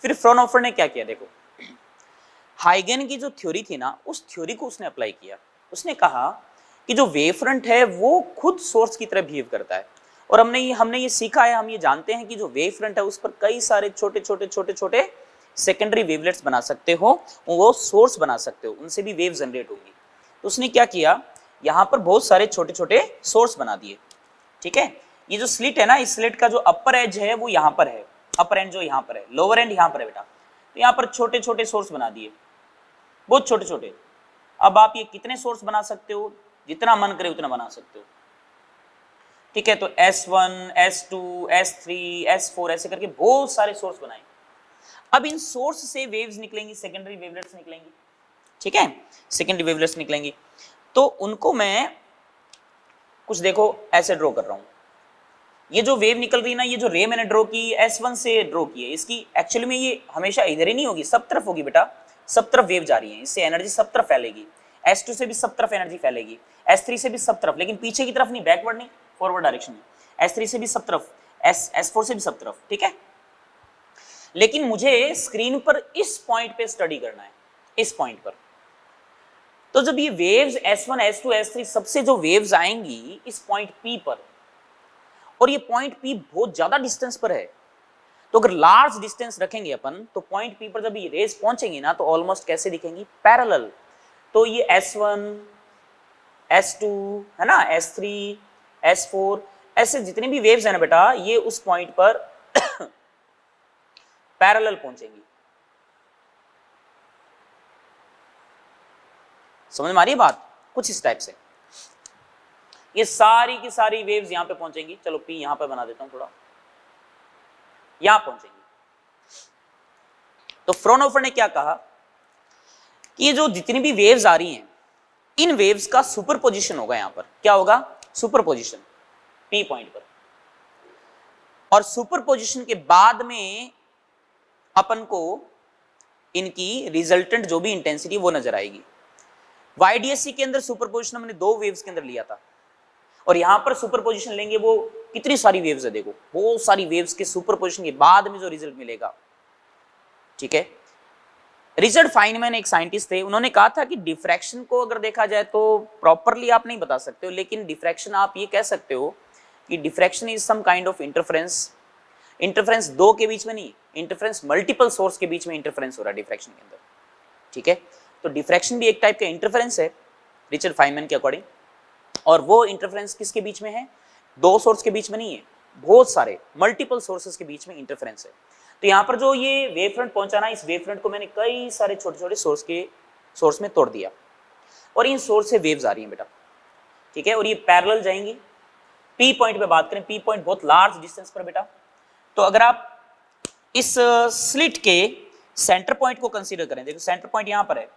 फिर फ्राउनहोफर ने क्या किया, देखो हाइगन की जो थ्योरी थी ना, उस थ्योरी को उसने अप्लाई किया। उसने कहा कि जो वेव फ्रंट है वो खुद सोर्स की तरह बिहेव करता है, और हमने ये सीखा है, हम ये जानते हैं कि जो वेव फ्रंट है उस पर कई सारे छोटे छोटे छोटे छोटे सेकेंडरी वेवलेट्स बना सकते हो, वो सोर्स बना सकते हो, उनसे भी वेव जनरेट होगी। तो उसने क्या किया, यहाँ पर बहुत सारे छोटे छोटे सोर्स बना दिए। ठीक है, ये जो स्लिट है ना, इस स्लिट का जो अपर एज है वो यहाँ पर है, अपर एंड जो यहाँ पर है, लोअर एंड यहाँ पर है बेटा। तो यहाँ पर छोटे छोटे सोर्स बना दिए, बहुत छोटे छोटे। अब आप ये कितने सोर्स बना सकते हो, जितना मन करे उतना बना सकते हो। ठीक है, तो S1, S2, S3, S4 ऐसे करके बहुत सारे सोर्स बनाए। अब इन सोर्स से वेव्स निकलेंगी, सेकेंडरी वेवलेट्स निकलेंगी। ठीक है, सेकेंडरी वेवलेट्स निकलेंगी, तो उनको मैं कुछ देखो ऐसे ड्रॉ कर रहा हूं। ये जो वेव निकल रही है ना, ये जो रे मैंने ड्रॉ की S1 से ड्रॉ की है, इसकी एक्चुअली में ये हमेशा इधर ही नहीं होगी, सब तरफ होगी बेटा, सब तरफ वेव जा रही है, इससे एनर्जी सब तरफ फैलेगी। S2 से भी सब तरफ एनर्जी फैलेगी, S3 से भी सब तरफ, लेकिन पीछे की तरफ नहीं, बैकवर्ड नहीं, फॉरवर्ड डायरेक्शन में। S3 से भी सब तरफ, S4 से भी सब तरफ। ठीक है, लेकिन मुझे स्क्रीन पर इस पॉइंट पे स्टडी करना है, इस पॉइंट पर। तो जब ये वेव्स S1, S2, S3 सबसे जो वेव्स आएंगी इस पॉइंट P पर, और ये पॉइंट P बहुत ज्यादा डिस्टेंस पर है, तो अगर लार्ज डिस्टेंस रखेंगे अपन, तो पॉइंट P पर जब ये रेज पहुंचेंगी ना, तो ऑलमोस्ट कैसे दिखेंगी, पैरेलल। तो ये S1, S2 है ना, S3, S4 ऐसे जितने भी वेव्स है ना बेटा, ये उस पॉइंट पर पैरेलल पहुंचेंगी। समझ में आ रही है बात, कुछ इस टाइप से। ये सारी की सारी वेव्स यहां पे पहुंचेंगी। चलो P यहां पे बना देता हूं थोड़ा, यहां पहुंचेंगी। तो फ्रोनहोफर ने क्या कहा कि ये जो जितनी भी वेव्स आ रही हैं, इन वेव्स का सुपरपोजिशन होगा। यहां पर क्या होगा, सुपरपोजिशन P पॉइंट पर, और सुपरपोजिशन के बाद में अपन को इनकी रिजल्टेंट जो भी इंटेंसिटी वो नजर आएगी। YDSC के अंदर सुपरपोजिशन हमने दो वेव्स के अंदर लिया था, और यहां पर सुपरपोजिशन लेंगे, वो कितनी सारी वेव्स है देखो, बहुत सारी वेव्स के सुपरपोजिशन के बाद में जो रिजल्ट मिलेगा। ठीक है, रिचर्ड फाइनमैन एक साइंटिस्ट थे, उन्होंने कहा था कि डिफ्रैक्शन को अगर देखा जाए तो प्रॉपरली आप नहीं बता सकते हो, लेकिन डिफ्रैक्शन आप ये कह सकते हो कि diffraction is some kind of interference. Interference दो के बीच में नहीं, इंटरफेरेंस मल्टीपल सोर्स के बीच में इंटरफेरेंस हो रहा है डिफ्रैक्शन के अंदर। ठीक है, तो डिफ्रैक्शन भी एक टाइप का इंटरफेरेंस है रिचर्ड फाइनमैन के अकॉर्डिंग, और वो इंटरफेरेंस किसके बीच में है, दो सोर्स के बीच में नहीं है, बहुत सारे मल्टीपल सोर्सेस के बीच में इंटरफेरेंस है। तो यहाँ पर जो ये वेव फ्रंट पहुंचा ना, इस वेव फ्रंट को मैंने कई सारे छोटे छोटे सोर्स में तोड़ दिया, और इन सोर्स से वेव्स आ रही हैं बेटा। ठीक है, और ये पैरेलल जाएंगी। P पॉइंट पे बात करें, P पॉइंट बहुत लार्ज डिस्टेंस पर बेटा, तो अगर आप इस स्लिट के सेंटर पॉइंट को कंसीडर करें, देखो सेंटर पॉइंट यहां पर है,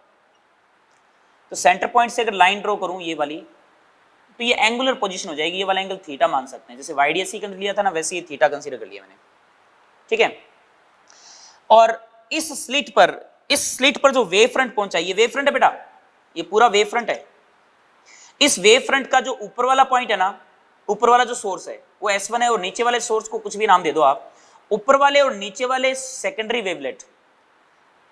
तो सेंटर पॉइंट से अगर लाइन ड्रॉ करूं ये वाली, तो ये एंगुलर पोजीशन हो जाएगी, ये वाला एंगल थीटा मान सकते हैं, जैसे YDSC के अंदर लिया था ना, वैसे ये थीटा कंसीडर कर लिया मैंने। ठीक है, और इस स्लिट पर जो वेव फ्रंट पहुंचा, ये वेव फ्रंट है बेटा, ये पूरा वेव फ्रंट है। इस वेव फ्रंट का जो ऊपर वाला पॉइंट है ना, ऊपर वाला जो सोर्स है वो S1 है, और नीचे वाले सोर्स को कुछ भी नाम दे दो आप। ऊपर वाले और नीचे वाले सेकेंडरी वेवलेट,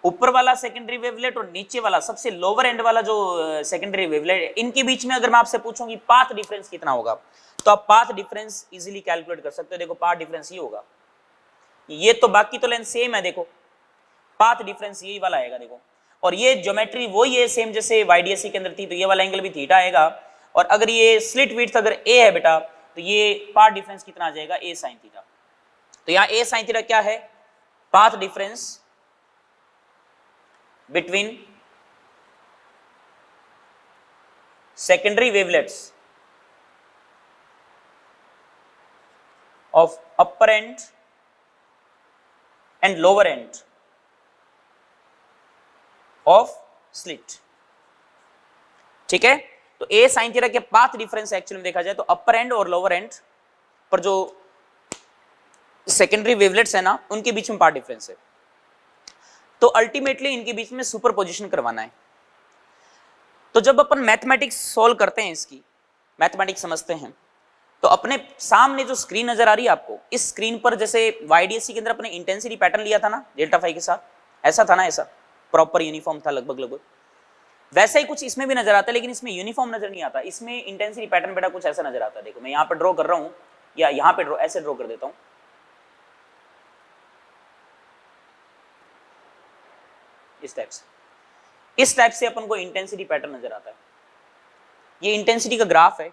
ऊपर वाला सेकेंडरी वेवलेट और नीचे वाला सबसे लोअर एंड वाला जो सेकेंडरी वेवलेट, इनके बीच में अगर मैं आपसे पूछूं कि पाथ डिफरेंस कितना होगा, तो आप पाथ डिफरेंस इजीली कैलकुलेट कर सकते हो। देखो पाथ डिफरेंस ये होगा, ये तो बाकी तो लेंथ सेम है, देखो पाथ डिफरेंस यही वाला आएगा देखो, और ये ज्योमेट्री वही है सेम जैसे YDSC के अंदर थी, तो ये वाला एंगल भी थीटा आएगा। और अगर ये स्लिट विड्थ अगर A है बेटा, तो ये पाथ डिफरेंस कितना आ जाएगा, A sin थीटा। तो यहाँ A sin थीटा क्या है, path difference between secondary wavelets of upper and and lower end of slit. ठीक है, तो A sin थीटा के पाथ डिफरेंस एक्चुअली में देखा जाए तो अपर एंड और लोअर एंड पर जो सेकेंडरी वेवलेट्स है ना, उनके बीच में पाथ डिफरेंस है। तो अल्टीमेटली इनके बीच में सुपरपोजिशन करवाना है। तो जब अपन मैथमेटिक्स सॉल्व करते हैं, इसकी मैथमेटिक्स समझते हैं, तो अपने सामने जो स्क्रीन नजर आ रही है आपको, इस स्क्रीन पर जैसे YDSC के अंदर अपने इंटेंसिटी पैटर्न लिया था ना डेल्टा फाई के साथ, ऐसा था ना, ऐसा प्रॉपर यूनिफॉर्म था लगभग, वैसा ही कुछ इसमें भी नजर आता है, लेकिन इसमें यूनिफॉर्म नजर नहीं आता, इसमें इंटेंसिटी पैटर्न बेटा कुछ ऐसा नजर आता है। देखो मैं यहाँ पर ड्रॉ कर रहा हूँ, या यहाँ पे ड्रॉ, ऐसे ड्रॉ कर देता हूँ। इस टाइप से अपन को इंटेंसिटी पैटर्न नजर आता है। ये इंटेंसिटी का ग्राफ है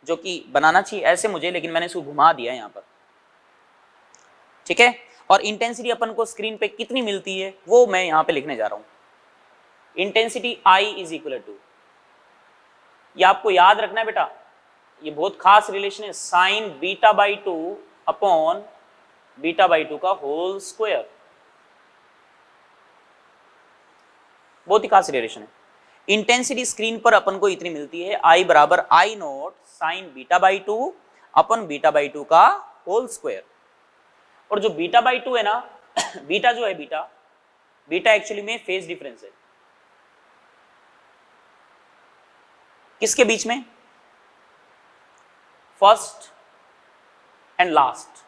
जो कि बनाना चाहिए ऐसे मुझे, लेकिन मैंने इसको घुमा दिया यहाँ पर, ठीक है। और इंटेंसिटी अपन को स्क्रीन पे कितनी मिलती है वो मैं यहाँ पे लिखने जा रहा हूँ। Intensity I is equal to, ये आपको याद रखना है बेटा, ये बहुत खास रिलेशन है, sign beta by 2 upon beta by 2 का होल स्क्वायर, बहुत ही खास रिलेशन है। इंटेंसिटी स्क्रीन पर अपन को इतनी मिलती है, I बराबर I not sign beta by 2 upon beta by 2 का होल स्क्वायर। और जो बीटा बाई 2 है ना, बीटा जो है, बीटा एक्चुअली में फेज डिफरेंस है, किसके बीच में, first and last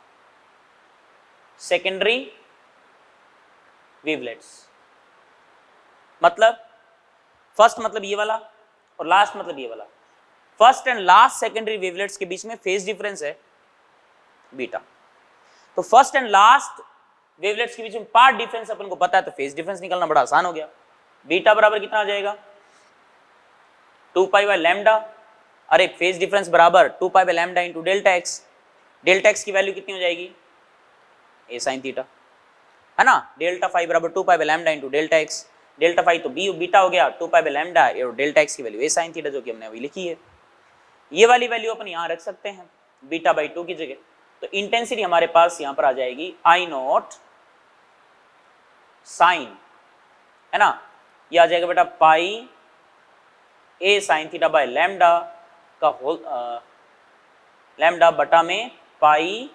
secondary wavelets. मतलब फर्स्ट मतलब ये वाला और लास्ट मतलब ये वाला, first and last secondary wavelets के बीच में फेज डिफरेंस है बीटा। तो फर्स्ट एंड लास्ट वेवलेट्स के बीच में पार्ट डिफरेंस अपन को पता है, तो फेज डिफरेंस निकालना बड़ा आसान हो गया। बीटा बराबर कितना आ जाएगा, 2 पाई बाय लैम्डा, अरे फेज डिफरेंस बराबर 2 pi by lambda into delta X. Delta X की वैल्यू कितनी हो जाएगी, ए साइन थीटा, है ना। डेल्टा फाई बराबर 2 pi by lambda into delta X, delta phi तो बीटा हो गया 2 पाई बाय लैम्डा और डेल्टा एक्स की वैल्यू ए साइन थीटा, जो कि हमने अभी लिखी है। ये वाली वैल्यू अपन यहाँ रख सकते हैं बीटा बाई 2 की जगह। तो इंटेंसिटी हमारे पास यहाँ पर आ जाएगी I नॉट साइन, है ना, ये आ जाएगा बेटा पाई ए साइन थीटा बाय लैम्डा का होल, लैम्डा बटा में पाई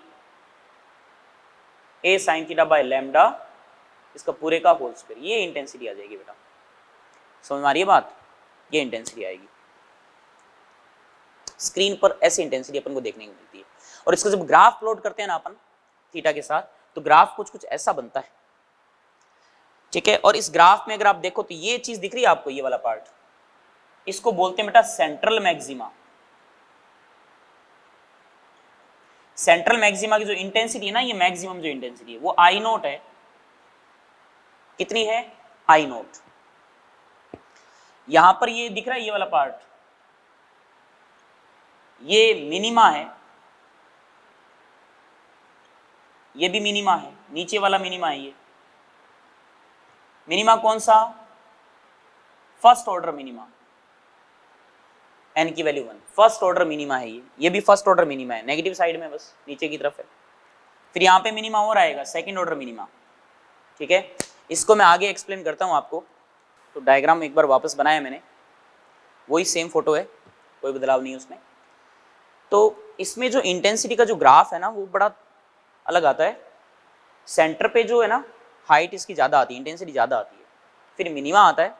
ए साइन थीटा बाय लैम्डा इसका पूरे का होल स्क्वायर। ये इंटेंसिटी आ जाएगी बेटा, समझ में आ रही है बात, ये इंटेंसिटी आएगी। स्क्रीन पर ऐसी इंटेंसिटी अपन को देखने को मिलती है। और इसका जब ग्राफ प्लॉट करते हैं ना अपन थीटा के साथ, तो ग्राफ कुछ ऐसा बनता है, ठीक है। और इस ग्राफ में अगर आप देखो तो ये चीज दिख रही है आपको, ये वाला पार्ट, इसको बोलते हैं बेटा सेंट्रल मैक्सिमा। सेंट्रल मैक्सिमा की जो इंटेंसिटी है ना, ये मैक्सिमम जो इंटेंसिटी है वो I नोट है, कितनी है, I नोट। यहां पर ये दिख रहा है ये वाला पार्ट, ये मिनिमा है, ये भी मिनिमा है, नीचे वाला मिनिमा है। ये मिनिमा कौन सा, फर्स्ट ऑर्डर मिनिमा, n की वैल्यू 1, फर्स्ट ऑर्डर मिनिमा है ये भी फर्स्ट ऑर्डर मिनिमा है, नेगेटिव साइड में बस नीचे की तरफ है। फिर यहाँ पे मिनिमा और आएगा सेकंड ऑर्डर मिनिमा, ठीक है। इसको मैं आगे एक्सप्लेन करता हूँ आपको। तो डायग्राम एक बार वापस बनाया मैंने, वही सेम फोटो है, कोई बदलाव नहीं है उसमें। तो इसमें जो इंटेंसिटी का जो ग्राफ है ना, वो बड़ा अलग आता है। सेंटर पे जो है ना, हाइट इसकी ज़्यादा आती है, इंटेंसिटी ज़्यादा आती है। फिर मिनिमा आता है,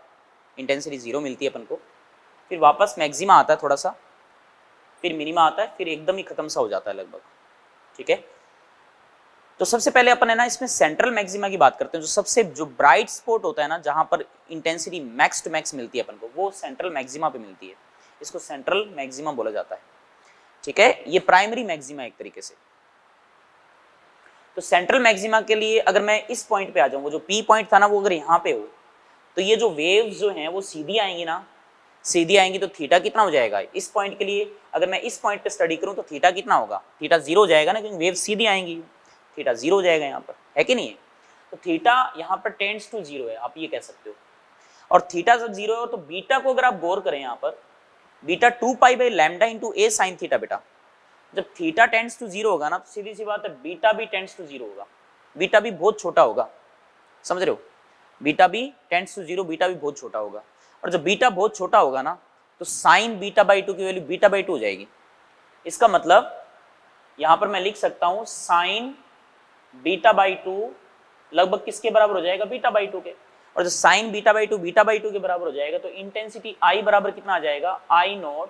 इंटेंसिटी 0 मिलती है अपन को। फिर वापस मैक्सिमा आता है थोड़ा सा, फिर मिनिमा आता है, फिर एकदम ही खत्म सा हो जाता है लगभग, ठीक है। तो सबसे पहले अपन है ना इसमें सेंट्रल मैक्सिमा की बात करते हैं। जो सबसे जो ब्राइट स्पॉट होता है ना, जहां पर इंटेंसिटी मैक्स टू मैक्स मिलती है अपन को, वो सेंट्रल मैक्सिमा पे मिलती है। इसको सेंट्रल मैक्सिमा बोला जाता है, ठीक है। ये प्राइमरी मैक्सिमा एक तरीके से। तो सेंट्रल मैक्सिमा के लिए अगर मैं इस पॉइंट पे आ जाऊं, वो जो पी पॉइंट था ना, वो अगर यहाँ पे हो, तो ये जो वेव्स जो हैं वो सीधी आएंगी ना, सीधी आएंगी तो थीटा कितना हो जाएगा इस पॉइंट के लिए। अगर मैं इस पॉइंट पे स्टडी करूं तो थीटा कितना होगा, थीटा 0 हो जाएगा ना, क्योंकि वेव सीधी आएंगी, थीटा 0 हो जाएगा यहाँ पर, है कि नहीं है। तो थीटा यहाँ पर टेंड्स टू 0 है, आप ये कह सकते हो। और थीटा जब 0 हो तो बीटा को अगर आप गौर करें यहाँ पर, beta 2 pi by lambda into A sine theta. बेटा जब थीटा टेंड्स टू 0 होगा ना, तो सीधी सी बात है बीटा भी टेंड्स टू 0 होगा। बीटा भी बहुत छोटा होगा, समझ रहे हो, बीटा भी टेंड्स टू 0, बीटा भी बहुत छोटा होगा। और जब बीटा बहुत छोटा होगा ना, तो साइन बीटा बाई 2 की वैल्यू बीटा बाई 2 हो जाएगी। इसका मतलब यहां पर मैं लिख सकता हूं साइन बीटा बाई 2 लगभग किसके बराबर हो जाएगा, बीटा बाई 2 के। और जब sign beta by 2 beta by 2 के बराबर हो जाएगा, तो इंटेंसिटी I बराबर कितना आ जाएगा, I नॉट,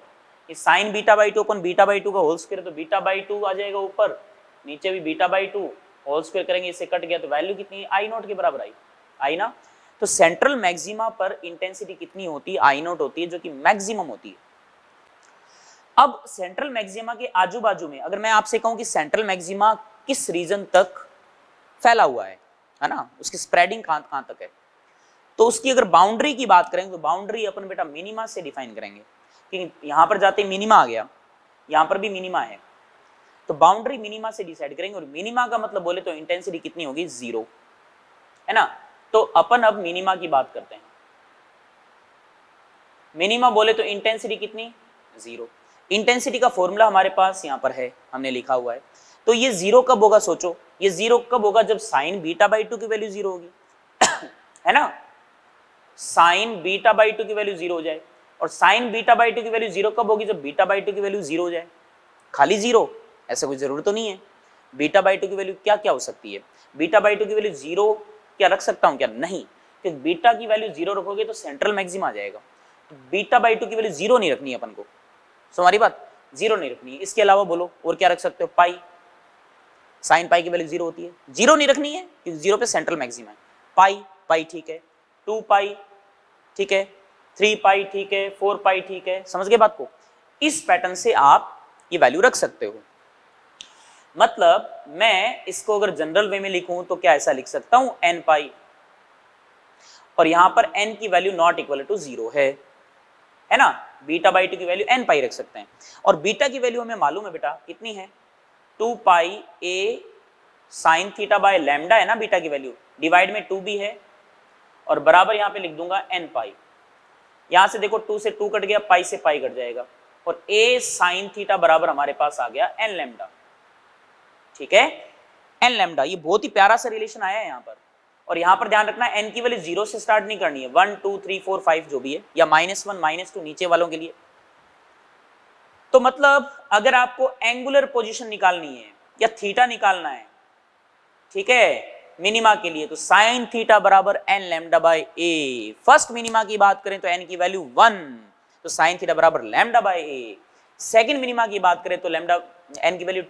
ये sign beta by 2 upon beta by 2 का होल स्क्वायर, तो बीटा बाई 2 आ जाएगा ऊपर, नीचे भी बीटा बाई 2 होल स्क्वायर करेंगे, इससे कट गया, तो वैल्यू कितनी है, I नॉट के बराबर आई, आई ना। तो सेंट्रल मैक्सिमा पर इंटेंसिटी कितनी होती है, I नॉट होती है, जो कि मैक्सिमम होती है। अब सेंट्रल मैक्सिमा के आजू बाजू में अगर मैं आपसे कहूं कि सेंट्रल मैक्सिमा किस रीजन तक फैला हुआ है ना, उसकी स्प्रेडिंग कहां तक है, तो उसकी अगर बाउंड्री की बात करें तो बाउंड्री अपन बेटा मिनिमा से डिफाइन करेंगे, क्योंकि यहां पर जाते मिनिमा आ गया, यहां पर भी मिनिमा है, तो बाउंड्री मिनिमा से डिसाइड करेंगे। और मिनिमा का मतलब बोले तो इंटेंसिटी कितनी होगी, 0, है ना। तो अपन अब मिनिमा की बात करते हैं। मिनिमा बोले तो इंटेंसिटी कितनी, 0। इंटेंसिटी का फॉर्मूला हमारे पास यहां पर है, हमने लिखा हुआ है। तो ये 0 कब होगा, सोचो, ये 0 कब होगा, जब साइन बीटा बाई 2 की वैल्यू 0 होगी है ना, साइन बीटा बाई 2 की वैल्यू 0 हो जाए। और साइन बीटा बाई 2 की वैल्यू 0 कब होगी, जब बीटा बाई 2 की वैल्यू 0 हो जाए। खाली 0 ऐसा कोई जरूरत तो नहीं है। बीटा बाई 2 की वैल्यू क्या क्या हो सकती है, बीटा बाई 2 की वैल्यू 0 क्या रख सकता हूं क्या, नहीं, क्योंकि बीटा की वैल्यू 0 रखोगे तो सेंट्रल मैक्सिमा आ जाएगा। तो बीटा बाई 2 की वैल्यू 0 नहीं रखनी है अपन को, सो हमारी बात 0 नहीं रखनी है। इसके अलावा बोलो और क्या रख सकते हो, पाई, साइन पाई की वैल्यू 0 होती है, 0 नहीं रखनी है क्योंकि 0 पे सेंट्रल मैक्सिमा है। पाई, पाई ठीक है, 2 पाई ठीक है, 3 पाई ठीक है, 4 पाई ठीक है, समझ गए बात को। इस पैटर्न से आप ये वैल्यू रख सकते हो। मतलब मैं इसको अगर जनरल वे में लिखूं तो क्या ऐसा लिख सकता हूं, n पाई, और यहां पर n की वैल्यू नॉट इक्वल टू 0 है ना, बीटा बाई 2 की वैल्यू n पाई रख सकते हैं। और बीटा की वैल्यू हमें मालूम है बेटा कितनी है, 2 पाई a sine theta by lambda है ना, बीटा की वैल्यू, डिवाइड में 2 भी है, और बराबर यहां पे लिख दूंगा n पाई। यहां से देखो 2 से 2 कट गया, पाई से पाई कट जाएगा, और a साइन थीटा बराबर हमारे पास आ गया n लैम्डा, ठीक है, n लैम्डा। ये बहुत ही प्यारा सा रिलेशन आया है यहाँ पर। और यहाँ पर ध्यान रखना n की वैल्यू 0 से स्टार्ट नहीं करनी है, 1 2 3 4 5 जो भी है, या -1 -2 नीचे वालों के लिए। तो मतलब अगर आपको एंगुलर पोजीशन निकालनी है या थीटा निकालना है, ठीक है, मिनिमा के लिए, तो साइन थीटा बराबर n lambda by a। First minima की बात करें तो n की वैल्यू 1, तो साइन थीटा बराबर lambda by a। Second minima की बात करें तो लैम्डा n की वैल्यू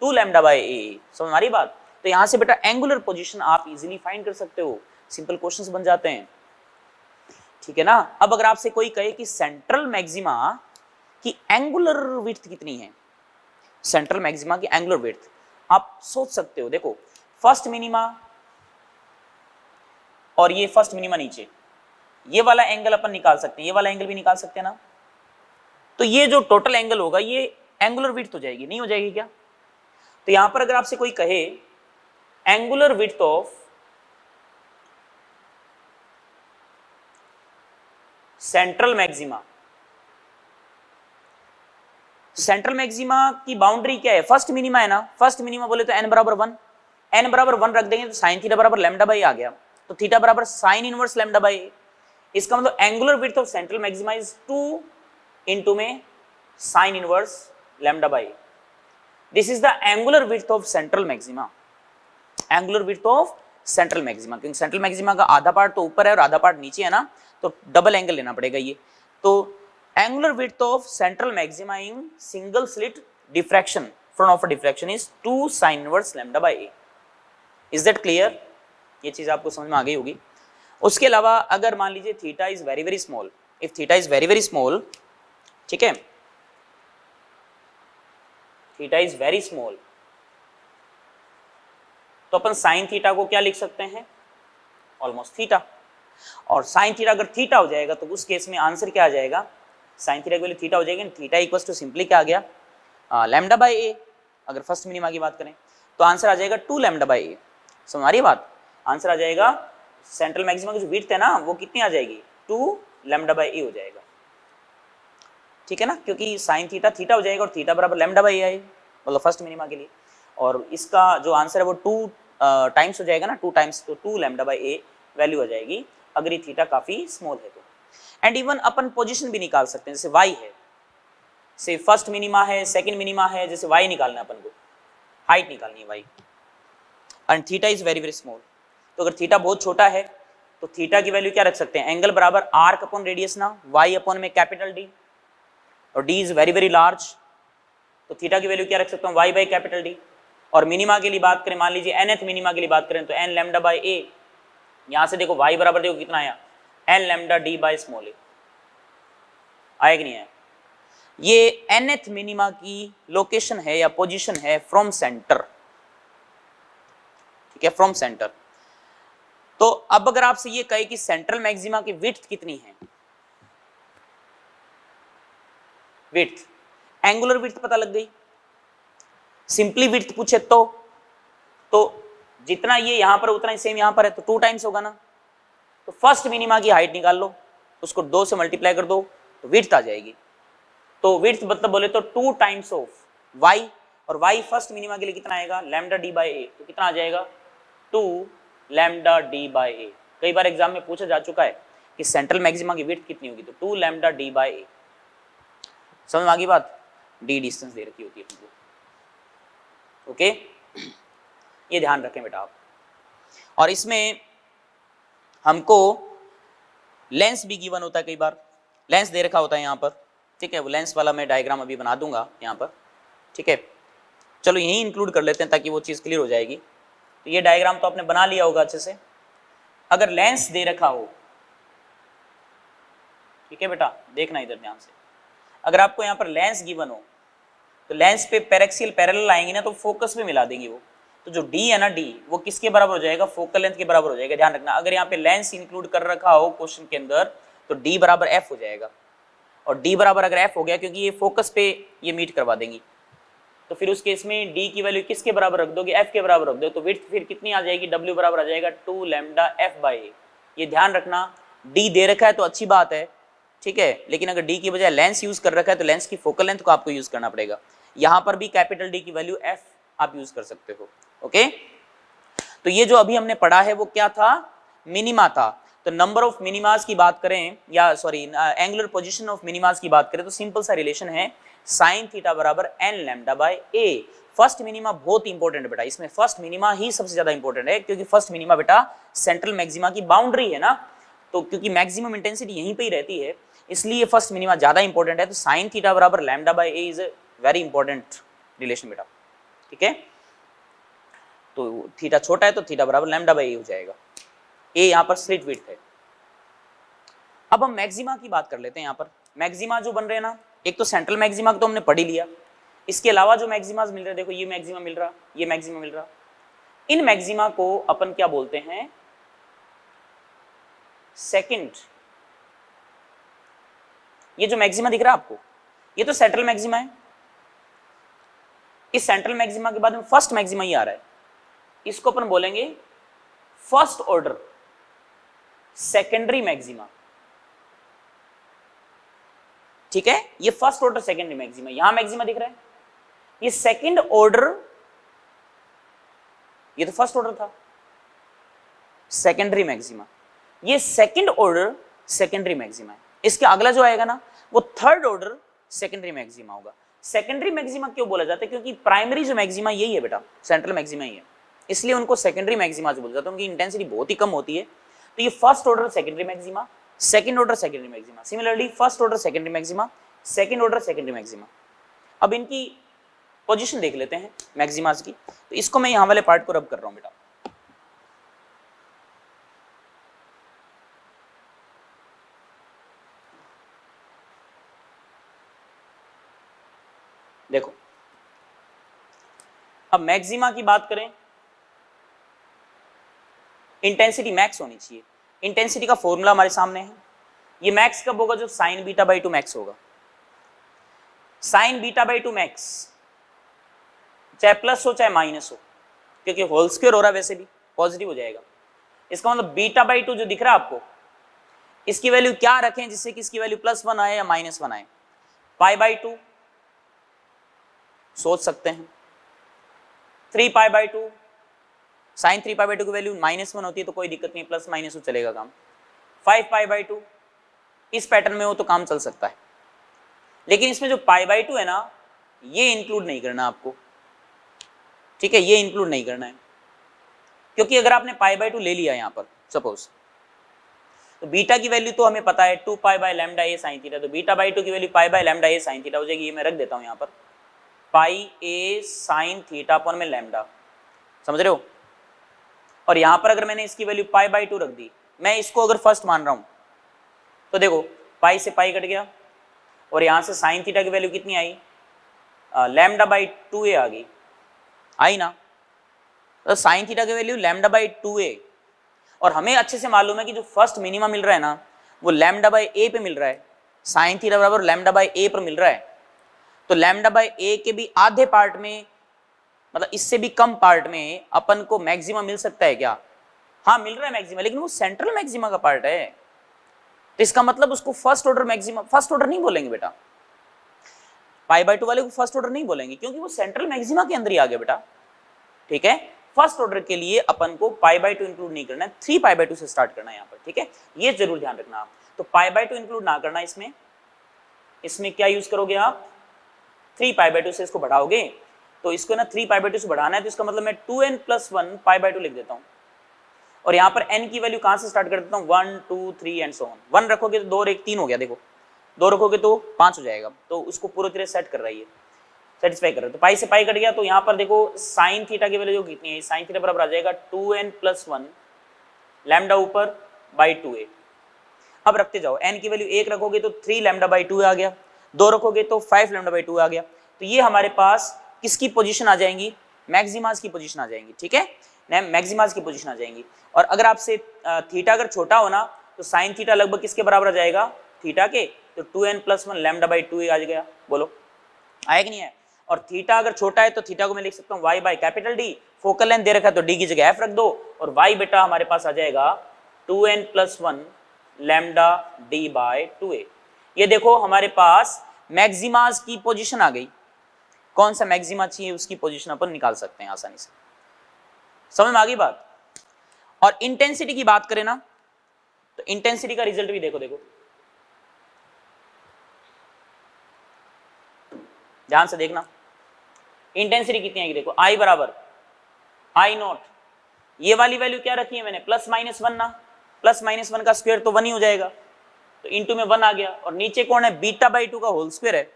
2 लैम्डा बाय a। समझ हमारी बात। तो यहां से बेटा एंगुलर पोजीशन आप इजीली फाइंड कर सकते हो, सिंपल क्वेश्चंस बन जाते हैं, ठीक है ना। अब अगर आपसे कोई कहे कि सेंट्रल मैक्सिमा की एंगुलर विड्थ कितनी है, सेंट्रल मैक्सिमा की एंगुलर विड्थ, आप सोच सकते हो, देखो फर्स्ट मिनिमा और ये फर्स्ट मिनिमा नीचे, ये वाला एंगल अपन निकाल सकते हैं, ये वाला एंगल भी निकाल सकते हैं ना। तो ये जो टोटल एंगल होगा ये एंगुलर विड्थ हो जाएगी, नहीं हो जाएगी क्या। तो यहां पर अगर आपसे कोई कहे angular width of central maxima, central maxima की बाउंड्री क्या है, फर्स्ट मिनिमा है ना, फर्स्ट मिनिमा बोले तो n बराबर 1, n बराबर 1 रख देंगे तो साइन थीटा बराबर लैम्डा बाई आ गया, तो थीटा बराबर साइन इनवर्स लैम्डा बाई। इसका मतलब angular width of central maxima is 2 into में sine inverse lambda by. This is the angular width of central maxima, angular width of central maxima, क्योंकि सेंट्रल मैक्सिमा का आधा पार्ट तो ऊपर है और आधा पार्ट नीचे है ना, तो डबल एंगल लेना पड़ेगा ये। तो angular width of central maxima in single slit diffraction, front of a diffraction is 2 sin inverse lambda by a। is that clear? ये चीज आपको समझ में आ गई होगी। उसके अलावा अगर मान लीजिए theta is very very small, if theta is very very small, ठीक है, थीटा इज वेरी स्मॉल, तो अपन साइन थीटा को क्या लिख सकते हैं, ऑलमोस्ट थीटा। और साइन थीटा अगर थीटा हो जाएगा तो उस केस में आंसर क्या आ जाएगा, साइन थीटा की वैल्यू थीटा हो जाएगी, थीटा इक्वल्स टू सिंपली क्या आ गया, लैम्डा बाय ए। अगर फर्स्ट मिनिमा की बात करें तो आंसर आ जाएगा 2 लैम्डा बाय ए। समझ आ रही बात, आंसर आ जाएगा सेंट्रल मैक्सिमा की जो विड्थ है ना वो कितनी आ जाएगी, 2 लैम्डा बाय ए हो जाएगा, ठीक है ना, क्योंकि साइन थीटा थीटा हो जाएगा और थीटा बराबर लैम्डा बाय ए आएगा, मतलब फर्स्ट मिनिमा के लिए। और इसका जो आंसर है वो 2 टाइम्स हो जाएगा ना, 2 टाइम्स, तो 2 लैम्डा बाय ए वैल्यू आ जाएगी अगर ये थीटा काफी स्मॉल है तो। एंड इवन अपन पोजीशन भी निकाल सकते हैं, जैसे y है, से फर्स्ट मिनिमा है, सेकंड मिनिमा है, जैसे y निकालना है अपन को, हाइट निकालनी है y, and theta is very very small. तो अगर थीटा बहुत छोटा है तो थीटा की वैल्यू क्या रख सकते हैं, एंगल बराबर आर्क अपॉन रेडियस ना, y अपॉन में कैपिटल D, और D is very very large, तो थीटा की वैल्यू क्या रख सकता हूँ, y बाई कैपिटल D। और मिनिमा के लिए बात करें, मान लीजिए nth मिनिमा के लिए बात करें तो n लैम्डा बाई a। यहां से देखो y बराबर देखो कितना आया, n lambda d by small a, आया कि नहीं आया। ये nth मिनिमा की लोकेशन है या पोजीशन है फ्रॉम सेंटर, ठीक है, फ्रॉम सेंटर। तो अब अगर आपसे ये कहे कि सेंट्रल मैक्सिमा की विड्थ कितनी है, विड्थ, एंगुलर विड्थ पता लग गई, सिंपली विड्थ पूछे तो जितना ये यहां पर उतना ही सेम यहां पर है, तो 2 टाइम्स होगा ना। तो फर्स्ट मिनिमा की हाइट निकाल लो, उसको 2 से मल्टीप्लाई कर दो तो विड्थ आ जाएगी। तो विड्थ मतलब बोले तो 2 टाइम्स ऑफ y, और y फर्स्ट मिनिमा के लिए कितना आएगा, लैम्डा डी बाई ए, तो कितना आ जाएगा 2 लैम्डा डी बाई ए। कई बार एग्जाम में पूछा जा चुका है कि सेंट्रल मैक्सिमा की विड्थ कितनी होगी, तो 2 लैम्डा डी बाई ए। समझ में आ गई बात, डी डिस्टेंस दे रखी होती है तुमको, ओके, ये ध्यान रखें बेटा आप। और इसमें हमको लेंस भी गिवन होता है, कई बार लेंस दे रखा होता है यहाँ पर, ठीक है, वो लेंस वाला मैं डायग्राम अभी बना दूंगा यहाँ पर, ठीक है। चलो यही इंक्लूड कर लेते हैं ताकि वो चीज़ क्लियर हो जाएगी। तो ये डायग्राम तो आपने बना लिया होगा अच्छे से। अगर लेंस दे रखा हो, ठीक है बेटा, देखना इधर ध्यान से, अगर आपको यहाँ पर लेंस गिवन हो तो लेंस पे पैरेक्सियल पैरेलल आएंगी ना, तो फोकस पे मिला देंगी वो। तो जो डी है ना, डी वो किसके बराबर हो जाएगा, फोकल लेंथ के बराबर हो जाएगा। ध्यान रखना, अगर यहाँ पे लेंस इंक्लूड कर रखा हो क्वेश्चन के अंदर तो डी बराबर एफ हो जाएगा, और डी बराबर अगर एफ हो गया, क्योंकि ये फोकस पे ये मीट करवा देंगी, तो फिर उस केस में डी की वैल्यू किसके बराबर रख दोगे, एफ के बराबर रख दो, तो विड्थ फिर कितनी आ जाएगी, डब्ल्यू बराबर आ जाएगा 2 लैम्डा एफ बाई ए। ये ध्यान रखना, डी दे रखा है तो अच्छी बात है, ठीक है, लेकिन अगर डी की बजाय लेंस यूज कर रखा है तो लेंस की फोकल लेंथ को आपको यूज करना पड़ेगा। यहां पर भी कैपिटल डी की वैल्यू एफ आप यूज कर सकते हो, ओके। तो ये जो अभी हमने पढ़ा है वो क्या था, मिनिमा था। तो नंबर ऑफ मिनिमास की बात करें, या sorry angular position of minimas की बात करें, तो सिंपल सा रिलेशन है साइन थीटा बराबर N lambda by A. First minima बहुत इंपॉर्टेंट है बेटा, इसमें फर्स्ट मिनिमा ही सबसे ज्यादा इंपॉर्टेंट है, क्योंकि फर्स्ट मिनिमा बेटा सेंट्रल मैक्सिमा की बाउंड्री है ना, तो क्योंकि मैक्सिमम इंटेंसिटी यहीं पे ही रहती है, इसलिए फर्स्ट मिनिमा ज्यादा इंपॉर्टेंट है। तो साइन थीटा बराबर lambda by A is very important relation बेटा, ठीक है। तो थीटा छोटा है तो थीटा बराबर लैम्डा बाय ए हो जाएगा। ए यहाँ पर स्लिट विड्थ है। अब हम मैक्सिमा की बात कर लेते हैं। यहाँ पर मैक्सिमा जो बन रहे हैं ना, एक तो सेंट्रल मैक्सिमा तो हमने पढ़ ही लिया, इसके अलावा जो मैक्सिमास मिल रहे हैं, देखो ये मैक्सिमा मिल रहा, ये मैक्सिमा मिल रहा, इन मैक्सिमा को अपन क्या बोलते हैं, सेकंड। ये जो मैक्सिमा दिख रहा है आपको, ये तो सेंट्रल मैक्सिमा है। इस सेंट्रल मैक्सिमा के बाद में फर्स्ट मैक्सिमा ही आ रहा है, इसको अपन बोलेंगे फर्स्ट ऑर्डर सेकेंडरी मैक्सिमा, ठीक है। ये फर्स्ट ऑर्डर सेकेंडरी मैक्सिमा, यहां मैक्सिमा दिख रहा है, ये सेकंड ऑर्डर, ये तो फर्स्ट ऑर्डर था, सेकेंडरी मैक्सिमा, ये सेकंड ऑर्डर सेकेंडरी मैक्सिमा है। इसके अगला जो आएगा ना, वो थर्ड ऑर्डर सेकेंडरी मैक्सिमा होगा। सेकेंडरी मैक्सिमा क्यों बोला जाता है, क्योंकि प्राइमरी जो मैक्सिमा यही है बेटा, सेंट्रल मैक्सिमा ही है, इसलिए उनको सेकेंडरी मैक्सिमा जो बोला जाता है, उनकी इंटेंसिटी बहुत ही कम होती है। तो ये first order secondary maxima, second order secondary maxima, similarly first order secondary maxima, second order secondary maxima. अब इनकी पोजीशन देख लेते हैं मैक्सिमास की, तो इसको मैं यहां वाले पार्ट को रब कर रहा हूं बेटा। देखो, अब मैक्सिमा की बात करें, इंटेंसिटी मैक्स होनी चाहिए। इंटेंसिटी का फॉर्मूला हमारे सामने है। ये मैक्स कब होगा, जो साइन बीटा बाई 2 मैक्स होगा। साइन बीटा बाई 2 मैक्स चाहे प्लस हो चाहे माइनस हो, क्योंकि होल स्क्वायर हो रहा है, वैसे भी पॉजिटिव हो जाएगा। इसका मतलब बीटा बाई 2 जो दिख रहा है आपको, इसकी वैल्यू क्या रखें जिससे कि इसकी वैल्यू +1 आए या -1 आए, पाई बाई 2 सोच सकते हैं, 3 pi by 2, sine 3 pi by 2 की वैल्यू -1 होती है तो कोई दिक्कत नहीं, प्लस माइनस हो चलेगा काम। 5 पाई बाई 2 इस पैटर्न में हो तो काम चल सकता है, लेकिन इसमें जो पाई बाई 2 है ना, ये इंक्लूड नहीं करना आपको, ठीक है, ये इंक्लूड नहीं करना है, क्योंकि अगर आपने पाई बाई 2 ले लिया यहाँ पर सपोज, तो बीटा की वैल्यू तो हमें पता है 2 pi by lambda A sine theta, तो बीटा बाई 2 की value pi by lambda A sine theta हो जाएगी। ये मैं रख देता हूँ यहाँ पर, पाई ए साइन थीटा अपन में लैम्डा, समझ रहे हो। और यहां पर अगर मैंने इसकी वैल्यू पाई बाई 2 रख दी, मैं इसको अगर फर्स्ट मान रहा हूं, तो देखो पाई से पाई कट गया, और यहाँ से साइन थीटा की वैल्यू कितनी आई, लैम्डा बाई 2a आ गई, आई ना। तो साइन थीटा की वैल्यू लैम्डा बाई 2a, और हमें अच्छे से मालूम है कि जो फर्स्ट मिनिमा मिल रहा है ना वो लैम्डा बाई a पे मिल रहा है, साइन थीटा बराबर लैम्डा बाई a पर मिल रहा है। तो लैम्डा बाई a के भी आधे पार्ट में, मतलब इससे भी कम पार्ट में अपन को मैक्सिमा मिल सकता है क्या? हाँ मिल रहा है मैक्सिमा, लेकिन वो सेंट्रल मैक्सिमा का पार्ट है। तो इसका मतलब उसको first order maxima, first order नहीं बोलेंगे बेटा, पाई बाई 2 वाले को फर्स्ट ऑर्डर नहीं बोलेंगे क्योंकि वो सेंट्रल मैक्सिमा के अंदर ही आ गया बेटा। ठीक है, फर्स्ट ऑर्डर के लिए अपन को पाई बाई 2 इंक्लूड नहीं करना है, 3 पाई बाई 2 से स्टार्ट करना है यहाँ पर। ठीक है, ये जरूर ध्यान रखना आप। तो पाई बाई 2 इंक्लूड ना करना इसमें, इसमें क्या यूज करोगे आप, 3 पाई बाई 2 से इसको बढ़ाओगे। तो इसको ना 3 पाई बाई 2 से बढ़ाना है, तो इसका मतलब मैं 2n + 1 पाई बाई 2 लिख देता हूँ, और यहाँ पर n की वैल्यू कहाँ से स्टार्ट कर देता हूँ, 1 2 3 एंड सो ऑन। 1 रखोगे तो 2 और 1 3 हो गया, देखो 2 रखोगे तो 5 हो जाएगा। तो उसको पूरी तरह सेट कर रही है, सेटिस्फाई कर रहे हो। तो पाई से पाई कट गया, तो यहाँ पर देखो साइन थीटा की वैल्यू कितनी है, साइन थीटा बराबर आ जाएगा 2n + 1 लैम्डा ऊपर बाई 2a। अब रखते जाओ, n की वैल्यू 1 रखोगे तो 3 लैम्डा बाई 2 आ गया, 2 रखोगे तो 5 लैम्डा बाई 2 आ गया। तो ये हमारे पास किसकी पोजीशन आ जाएंगी, मैक्सिमास की पोजीशन आ जाएंगी। ठीक है, मैक्सिमास की पोजीशन आ जाएंगी। और अगर आपसे थीटा अगर छोटा हो ना तो साइन थीटा लगभग किसके बराबर आ जाएगा, थीटा के। तो 2n + 1 लैम्डा बाई 2a आ गया, बोलो आया कि नहीं है। और थीटा अगर छोटा है तो थीटा को मैं लिख सकता हूँ y by capital D, focal length दे रखा है तो d की जगह f रख दो, और y बेटा हमारे पास आ जाएगा 2n + 1 lambda d by 2a। ये देखो हमारे पास मैक्सिमास की पोजीशन आ गई, कौन सा मैक्सिमा चाहिए उसकी पोजीशन अपन निकाल सकते हैं आसानी से, समझ में आ गई बात। और इंटेंसिटी की बात करें ना तो इंटेंसिटी का रिजल्ट भी देखो, देखो ध्यान से देखना, इंटेंसिटी कितनी आएगी देखो, I बराबर I0। ये वाली वैल्यू क्या रखी है मैंने, +-1 ना, +-1 का स्क्वायर तो 1 ही हो जाएगा, तो इंटू में 1 आ गया। और नीचे कौन है, बीटा बाई 2 का होल स्क्वायर है,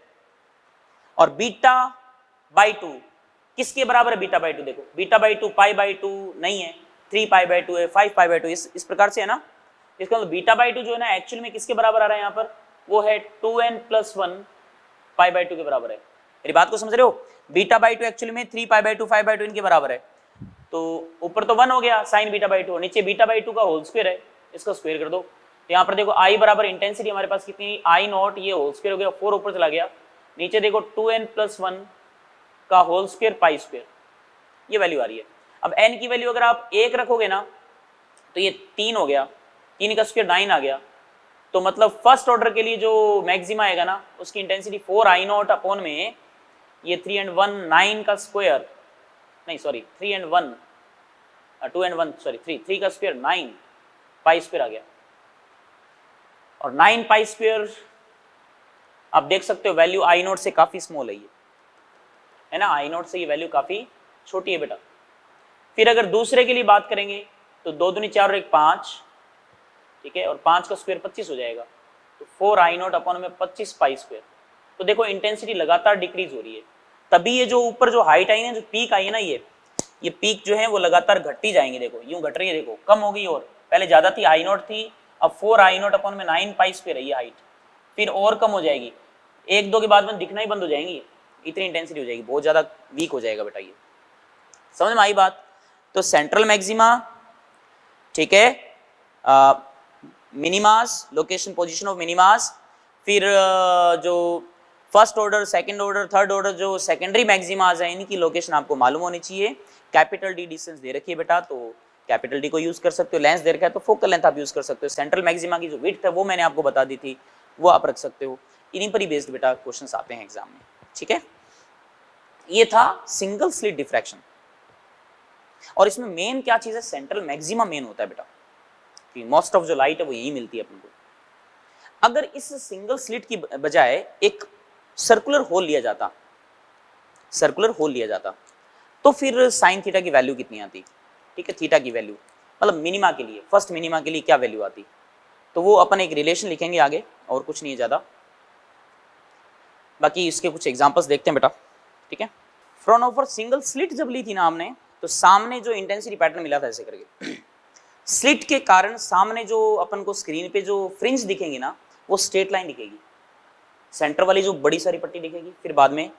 और बीटा बाई 2 किसके बराबर है, बीटा बाई 2 देखो, बीटा बाई 2 पाई बाई 2 नहीं है, 3 पाई बाई 2 है, 5 पाई बाई 2 इस प्रकार से है ना। इसका मतलब बीटा बाई 2 जो है ना एक्चुअल में किसके बराबर आ रहा है यहाँ पर, वो है 2n + 1 पाई बाई 2 के बराबर है। मेरी बात को समझ रहे हो, बीटा बाई 2 एक्चुअली में 3 पाई बाई 2 5 बाई 2 इनके बराबर है। तो ऊपर तो 1 हो गया साइन बीटा बाई 2, नीचे बीटा बाई 2 का होल स्क्वायर है, इसका स्क्वायर कर दो। तो यहाँ पर देखो I बराबर इंटेंसिटी हमारे पास कितनी, I0, ये होल स्क्वायर हो गया, 4 ऊपर चला गया, नीचे देखो 2n + 1 का होल स्क्वायर पाई स्क्वायर, ये वैल्यू आ रही है। अब n की वैल्यू अगर आप 1 रखोगे ना तो ये 3 हो गया, 3 का स्क्वायर 9 आ गया। तो मतलब फर्स्ट ऑर्डर के लिए जो मैक्सिमा आएगा ना उसकी इंटेंसिटी 4I0 अपॉन में ये 3 and 1 9 का स्क्वायर, नहीं सॉरी 3 and 1 2 and 1 सॉरी 3 का स्क्वायर 9 पाई स्क्वायर आ गया। और 9 पाई स्क्वायर आप देख सकते हो वैल्यू I0 से काफी स्मॉल है, ये है ना, I0 से ये वैल्यू काफी छोटी है बेटा। फिर अगर दूसरे के लिए बात करेंगे तो 2 दूनी 4 और 1 5, ठीक है, और 5 का स्क्वायर 25 हो जाएगा, तो 4I0 अपॉन में 25 पाई स्क्वायर। तो देखो इंटेंसिटी लगातार डिक्रीज हो रही है, तभी ये जो ऊपर जो हाइट आई है, जो पीक आई है ना, ये पीक जो है वो लगातार घटती जाएंगे, देखो यूं घट रही है, देखो कम हो गई, और पहले ज्यादा थी I0 थी, अब 4I0 अपॉन में 9 पाई स्क्वायर है ये हाइट, फिर और कम हो जाएगी, 1-2 के बाद में दिखना ही बंद हो जाएंगी, इतनी इंटेंसिटी हो जाएगी, बहुत ज्यादा वीक हो जाएगा बेटा। ये समझ में आई बात। तो सेंट्रल मैक्सिमा, ठीक है, मिनिमास, लोकेशन पोजीशन ऑफ मिनिमास, फिर जो first order, second order, third order जो सेकेंडरी मैक्सिमास है इनकी लोकेशन आपको मालूम होनी चाहिए। कैपिटल डी डिस्टेंस दे रखी है बेटा, तो कैपिटल डी को यूज कर सकते हो, लेंस दे रखा है तो फोकल लेंथ आप यूज कर सकते हो। सेंट्रल मैक्सिमा की जो विड्थ है वो मैंने आपको बता दी थी, वो आप रख सकते हो। इन्हीं पर ही बेस्ड बेटा क्वेश्चंस आते हैं एग्जाम में, ठीक है। ये था सिंगल स्लिट डिफ्रैक्शन, और इसमें मेन क्या चीज है, सेंट्रल मैक्सिमा मेन होता है बेटा, कि मोस्ट ऑफ जो लाइट है वो यही मिलती है अपन को। अगर इस सिंगल स्लिट की बजाय एक सर्कुलर होल लिया जाता, सर्कुलर होल लिया जाता, तो फिर साइन थीटा की वैल्यू कितनी आती, ठीक है, थीटा की वैल्यू मतलब मिनिमा के लिए, फर्स्ट मिनिमा के लिए क्या वैल्यू आती, तो वो अपन एक रिलेशन लिखेंगे आगे, और कुछ नहीं है ज्यादा। बाकी इसके कुछ एग्जांपल्स देखते हैं बेटा, ठीक है। फ्राउनहोफर सिंगल स्लिट जब ली थी ना हमने, तो सामने जो इंटेंसिटी पैटर्न मिला था ऐसे करके, स्लिट के कारण सामने जो अपन को स्क्रीन पे जो फ्रिंज दिखेंगी ना वो स्ट्रेट लाइन दिखेगी, सेंटर वाली जो बड़ी सारी पट्टी दिखेगी, फिर बाद में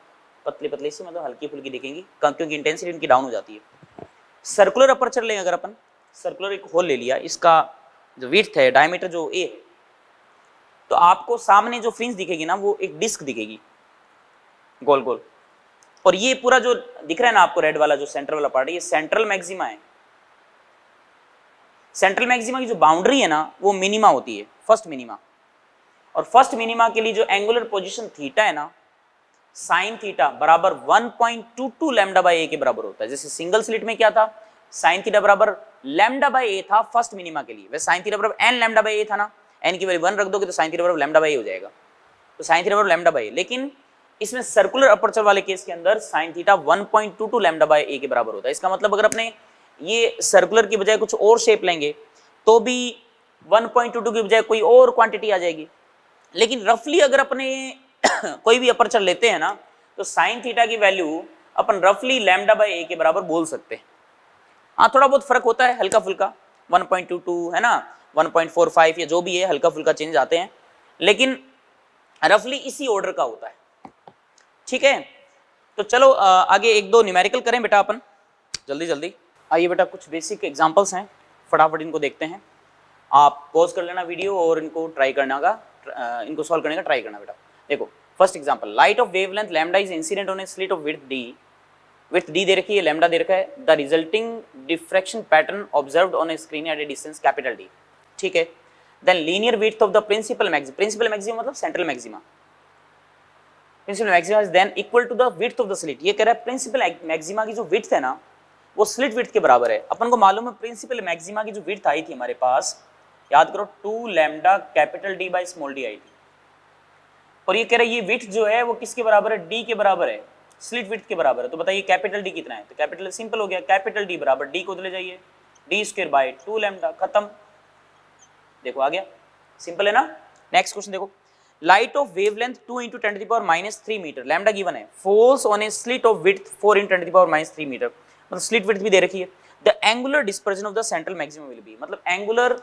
पतले पतले से मतलब हल्की फुल्की दिखेंगी क्योंकि इंटेंसिटी इनकी डाउन हो जाती है। सर्कुलर अपर्चर लें अगर अपन, सर्कुलर एक होल ले लिया, इसका जो विड्थ है डायमीटर जो ए है, तो आपको सामने जो फ्रिंज दिखेगी ना वो एक डिस्क दिखेगी गोल गोल, और ये पूरा जो दिख रहा है ना आपको रेड वाला जो सेंटर वाला पार्ट है, ये सेंट्रल मैक्सिमा है। सेंट्रल मैक्सिमा की जो बाउंड्री है ना वो मिनिमा होती है, फर्स्ट मिनिमा, और फर्स्ट मिनिमा के लिए जो एंगुलर पोजीशन थीटा है ना, साइन थीटा बराबर 1.22 लैम्डा बाय ए के बराबर होता है। जैसे सिंगल स्लिट में क्या था, साइन थीटा बराबर लैम्डा बाय ए था फर्स्ट मिनिमा के लिए, वैसे साइन थीटा बराबर एन लैम्डा बाय ए था ना, एन की वैल्यू 1 रख दोगे तो साइन थीटा बराबर लैम्डा बाय ए हो जाएगा, तो साइन थीटा बराबर लैम्डा बाय ए। लेकिन इसमें सर्कुलर अपर्चर वाले केस के अंदर साइन थीटा 1.22 लैम्डा बाय ए के बराबर होता है। इसका मतलब अगर अपने ये सर्कुलर की बजाय कुछ और शेप लेंगे तो भी 1.22 की बजाय कोई और क्वांटिटी आ जाएगी। लेकिन रफली अगर अपने कोई भी अपर्चर लेते हैं ना तो साइन थीटा की वैल्यू अपन रफली लैम्डा बाय ए के बराबर बोल सकते हैं। हाँ थोड़ा बहुत फर्क होता है हल्का फुल्का, 1.22 है ना, 1.45 या जो भी है, हल्का फुल्का चेंज आते हैं, लेकिन रफली इसी ऑर्डर का होता है। ठीक है, तो चलो आगे एक दो न्यूमेरिकल करें बेटा अपन जल्दी जल्दी। आइए बेटा कुछ बेसिक एग्जांपल्स हैं, फटाफट इनको देखते हैं। आप पॉज कर लेना वीडियो और इनको ट्राई करना का इनको सॉल्व करने का ट्राई करना बेटा। देखो first example, light of wavelength lambda is incident on a slit of width d दे रखी है, लैम्डा दे रखा है, the resulting diffraction pattern observed on a screen at a distance capital d. ठीक है, then linear width of the principal maxima मतलब central maxima, principal maxima is then equal to the width of the slit. ये कह रहा है प्रिंसिपल मैक्सिमा की जो विड्थ है ना वो स्लिट विड्थ के बराबर है। अपन को मालूम है प्रिंसिपल मैक्सिमा की जो विड्थ आई थी हमारे पास, याद करो 2 lambda capital D by small D I थी, और ये कह रहा है ये विड्थ जो है वो किसके बराबर है, डी के बराबर है, स्लिट विड्थ के बराबर है। तो बताइए कैपिटल डी कितना है, तो कैपिटल सिंपल हो गया, कैपिटल डी बराबर डी को ले जाइए डी स्क्वायर बाय 2 लैम्डा, खत्म। देखो आ गया, सिंपल है ना। नेक्स्ट क्वेश्चन देखो, light of wavelength 2 × 10⁻³ metre, lambda given है, falls on a slit of width 4 × 10⁻³ metre, मतलब स्लिट विड्थ भी दे रखी है। The angular dispersion of the central maxima will be, मतलब एंगुलर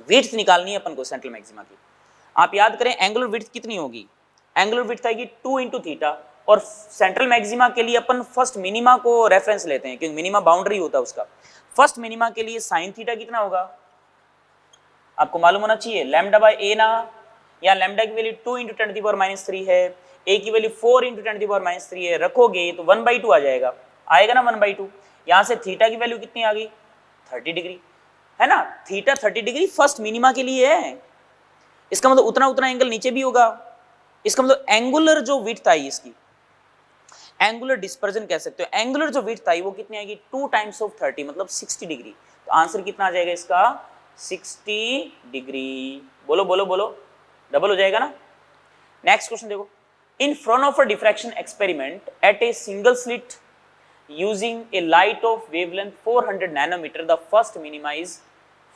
विड्थ निकालनी है अपन को सेंट्रल मैक्सिमा की। आप याद करें एंगुलर विड्थ कितनी होगी, एंगुलर विड्थ आएगी 2 × थीटा, और सेंट्रल मैक्सिमा के लिए अपन फर्स्ट मिनिमा को रेफरेंस लेते हैं क्योंकि मिनिमा बाउंड्री होता है उसका। फर्स्ट मिनिमा के लिए साइन थीटा कितना होगा आपको मालूम होना चाहिए, लैम्डा बाय ए ना, या लैम्डा की वैल्यू 2 × 10⁻³ है, ए की वैल्यू 4 × 10⁻³ है, रखोगे तो 1/2 आ जाएगा, आएगा ना 1/2। यहाँ से थीटा की वैल्यू कितनी आ गई 30 डिग्री, है ना, थीटा 30 डिग्री फर्स्ट मिनिमा के लिए है। इसका मतलब उतना उतना एंगल नीचे भी होगा, इसका मतलब एंगुलर जो विड्थ आई इसकी, एंगुलर डिस्पर्जन कह सकते हो, एंगुलर जो विड्थ आई वो कितनी आएगी 2 टाइम्स ऑफ 30 मतलब 60 डिग्री। तो आंसर कितना आ जाएगा इसका 60 डिग्री, बोलो बोलो बोलो, डबल हो जाएगा ना। नेक्स्ट क्वेश्चन देखो, in Fraunhofer diffraction experiment at a single slit using a light of wavelength 400 nanometre the first minima is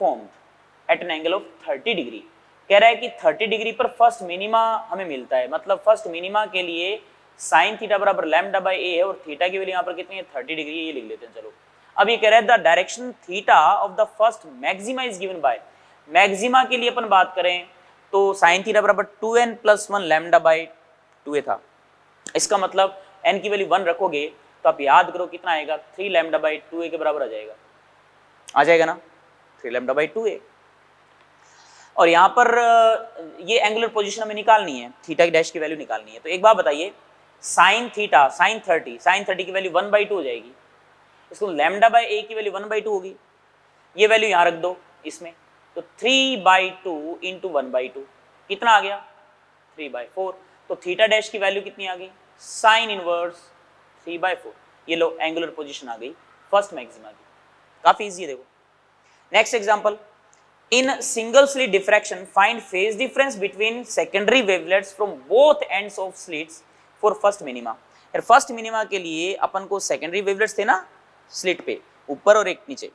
formed at an angle of 30 degree. कह रहा है कि 30 डिग्री पर फर्स्ट मिनिमा हमें मिलता है, मतलब फर्स्ट मिनिमा के लिए साइन थीटा बराबर लैम्डा बाय ए है, और थीटा की वैल्यू यहाँ पर कितनी है 30 डिग्री, ये लिख लेते हैं। चलो अब ये कह रहा है the direction theta of the first maxima is given by, maxima के लिए अपन बात करें तो साइन थीटा बराबर 2n + 1 लैम्डा बाय 2a था। इसका मतलब n की वैल्यू 1 रखोगे तो आप याद करो कितना आएगा 3 लैम्डा बाय 2a के बराबर आ जाएगा ना, 3 लैम्डा बाय 2a। और यहाँ पर ये एंगुलर पोजीशन हमें निकालनी है, थीटा की डैश की वैल्यू निकालनी है। तो एक बात बताइए, साइन थीटा साइन 30 की वैल्यू 1/2 हो जाएगी, इसको लैम्डा बाय a की वैल्यू 1/2 होगी, ये वैल्यू यहाँ रख दो इसमें, तो 3/2 × 1/2 कितना आ गया 3/4। तो थीटा डैश की वैल्यू कितनी आ गई साइन इनवर्स 3/4। ये लो एंगुलर पोजीशन आ गई फर्स्ट मैक्सिमा की, काफी इजी है। देखो next example, in single slit diffraction find phase difference between secondary wavelets from both ends of slits for first minima. यार फर्स्ट मिनिमा के लिए अपन को सेकेंडरी वेवलेट्स थे ना स्लिट पे, ऊपर और एक नीचे,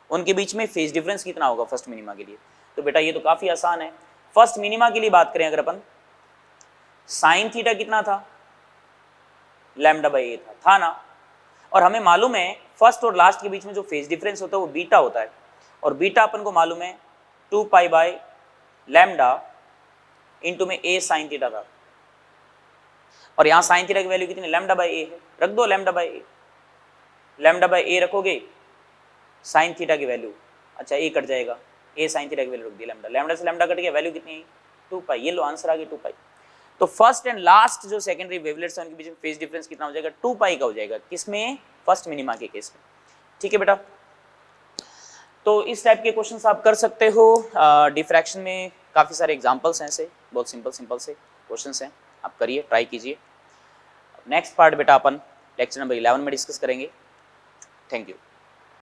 उनके बीच में फेज डिफरेंस कितना होगा फर्स्ट मिनिमा के लिए। तो बेटा ये तो काफी आसान है। फर्स्ट मिनिमा के लिए बात करें अगर अपन, साइन थीटा कितना था लैम्डा बाय ए था ना, और हमें मालूम है फर्स्ट और लास्ट के बीच में जो फेज डिफरेंस होता है वो बीटा होता है, और बीटा अपन को मालूम है 2 पाई बाय लैम्डा इनटू में a sin थीटा था, और यहाँ sin थीटा की वैल्यू कितनी लैम्डा बाई ए है, रख दो lambda by a, lambda by a रखोगे sin थीटा की वैल्यू, अच्छा a कट जाएगा, a sin थीटा की वैल्यू रख दी लैम्डा, लैम्डा से लैम्डा कट गया, वैल्यू कितनी है 2 पाई, ये लो आंसर आ गया 2 पाई। तो फर्स्ट एंड लास्ट जो सेकेंडरी वेवलेट्स हैं उनके बीच में फेज डिफरेंस कितना हो जाएगा 2 पाई का हो जाएगा, किसमें फर्स्ट मिनिमा के केस में, ठीक है बेटा। तो इस टाइप के क्वेश्चंस आप कर सकते हो, डिफ्रैक्शन में काफ़ी सारे एग्जांपल्स हैं, ऐसे बहुत सिंपल से क्वेश्चंस हैं, आप करिए, ट्राई कीजिए। नेक्स्ट पार्ट बेटा अपन लेक्चर नंबर 11 में डिस्कस करेंगे। Thank you.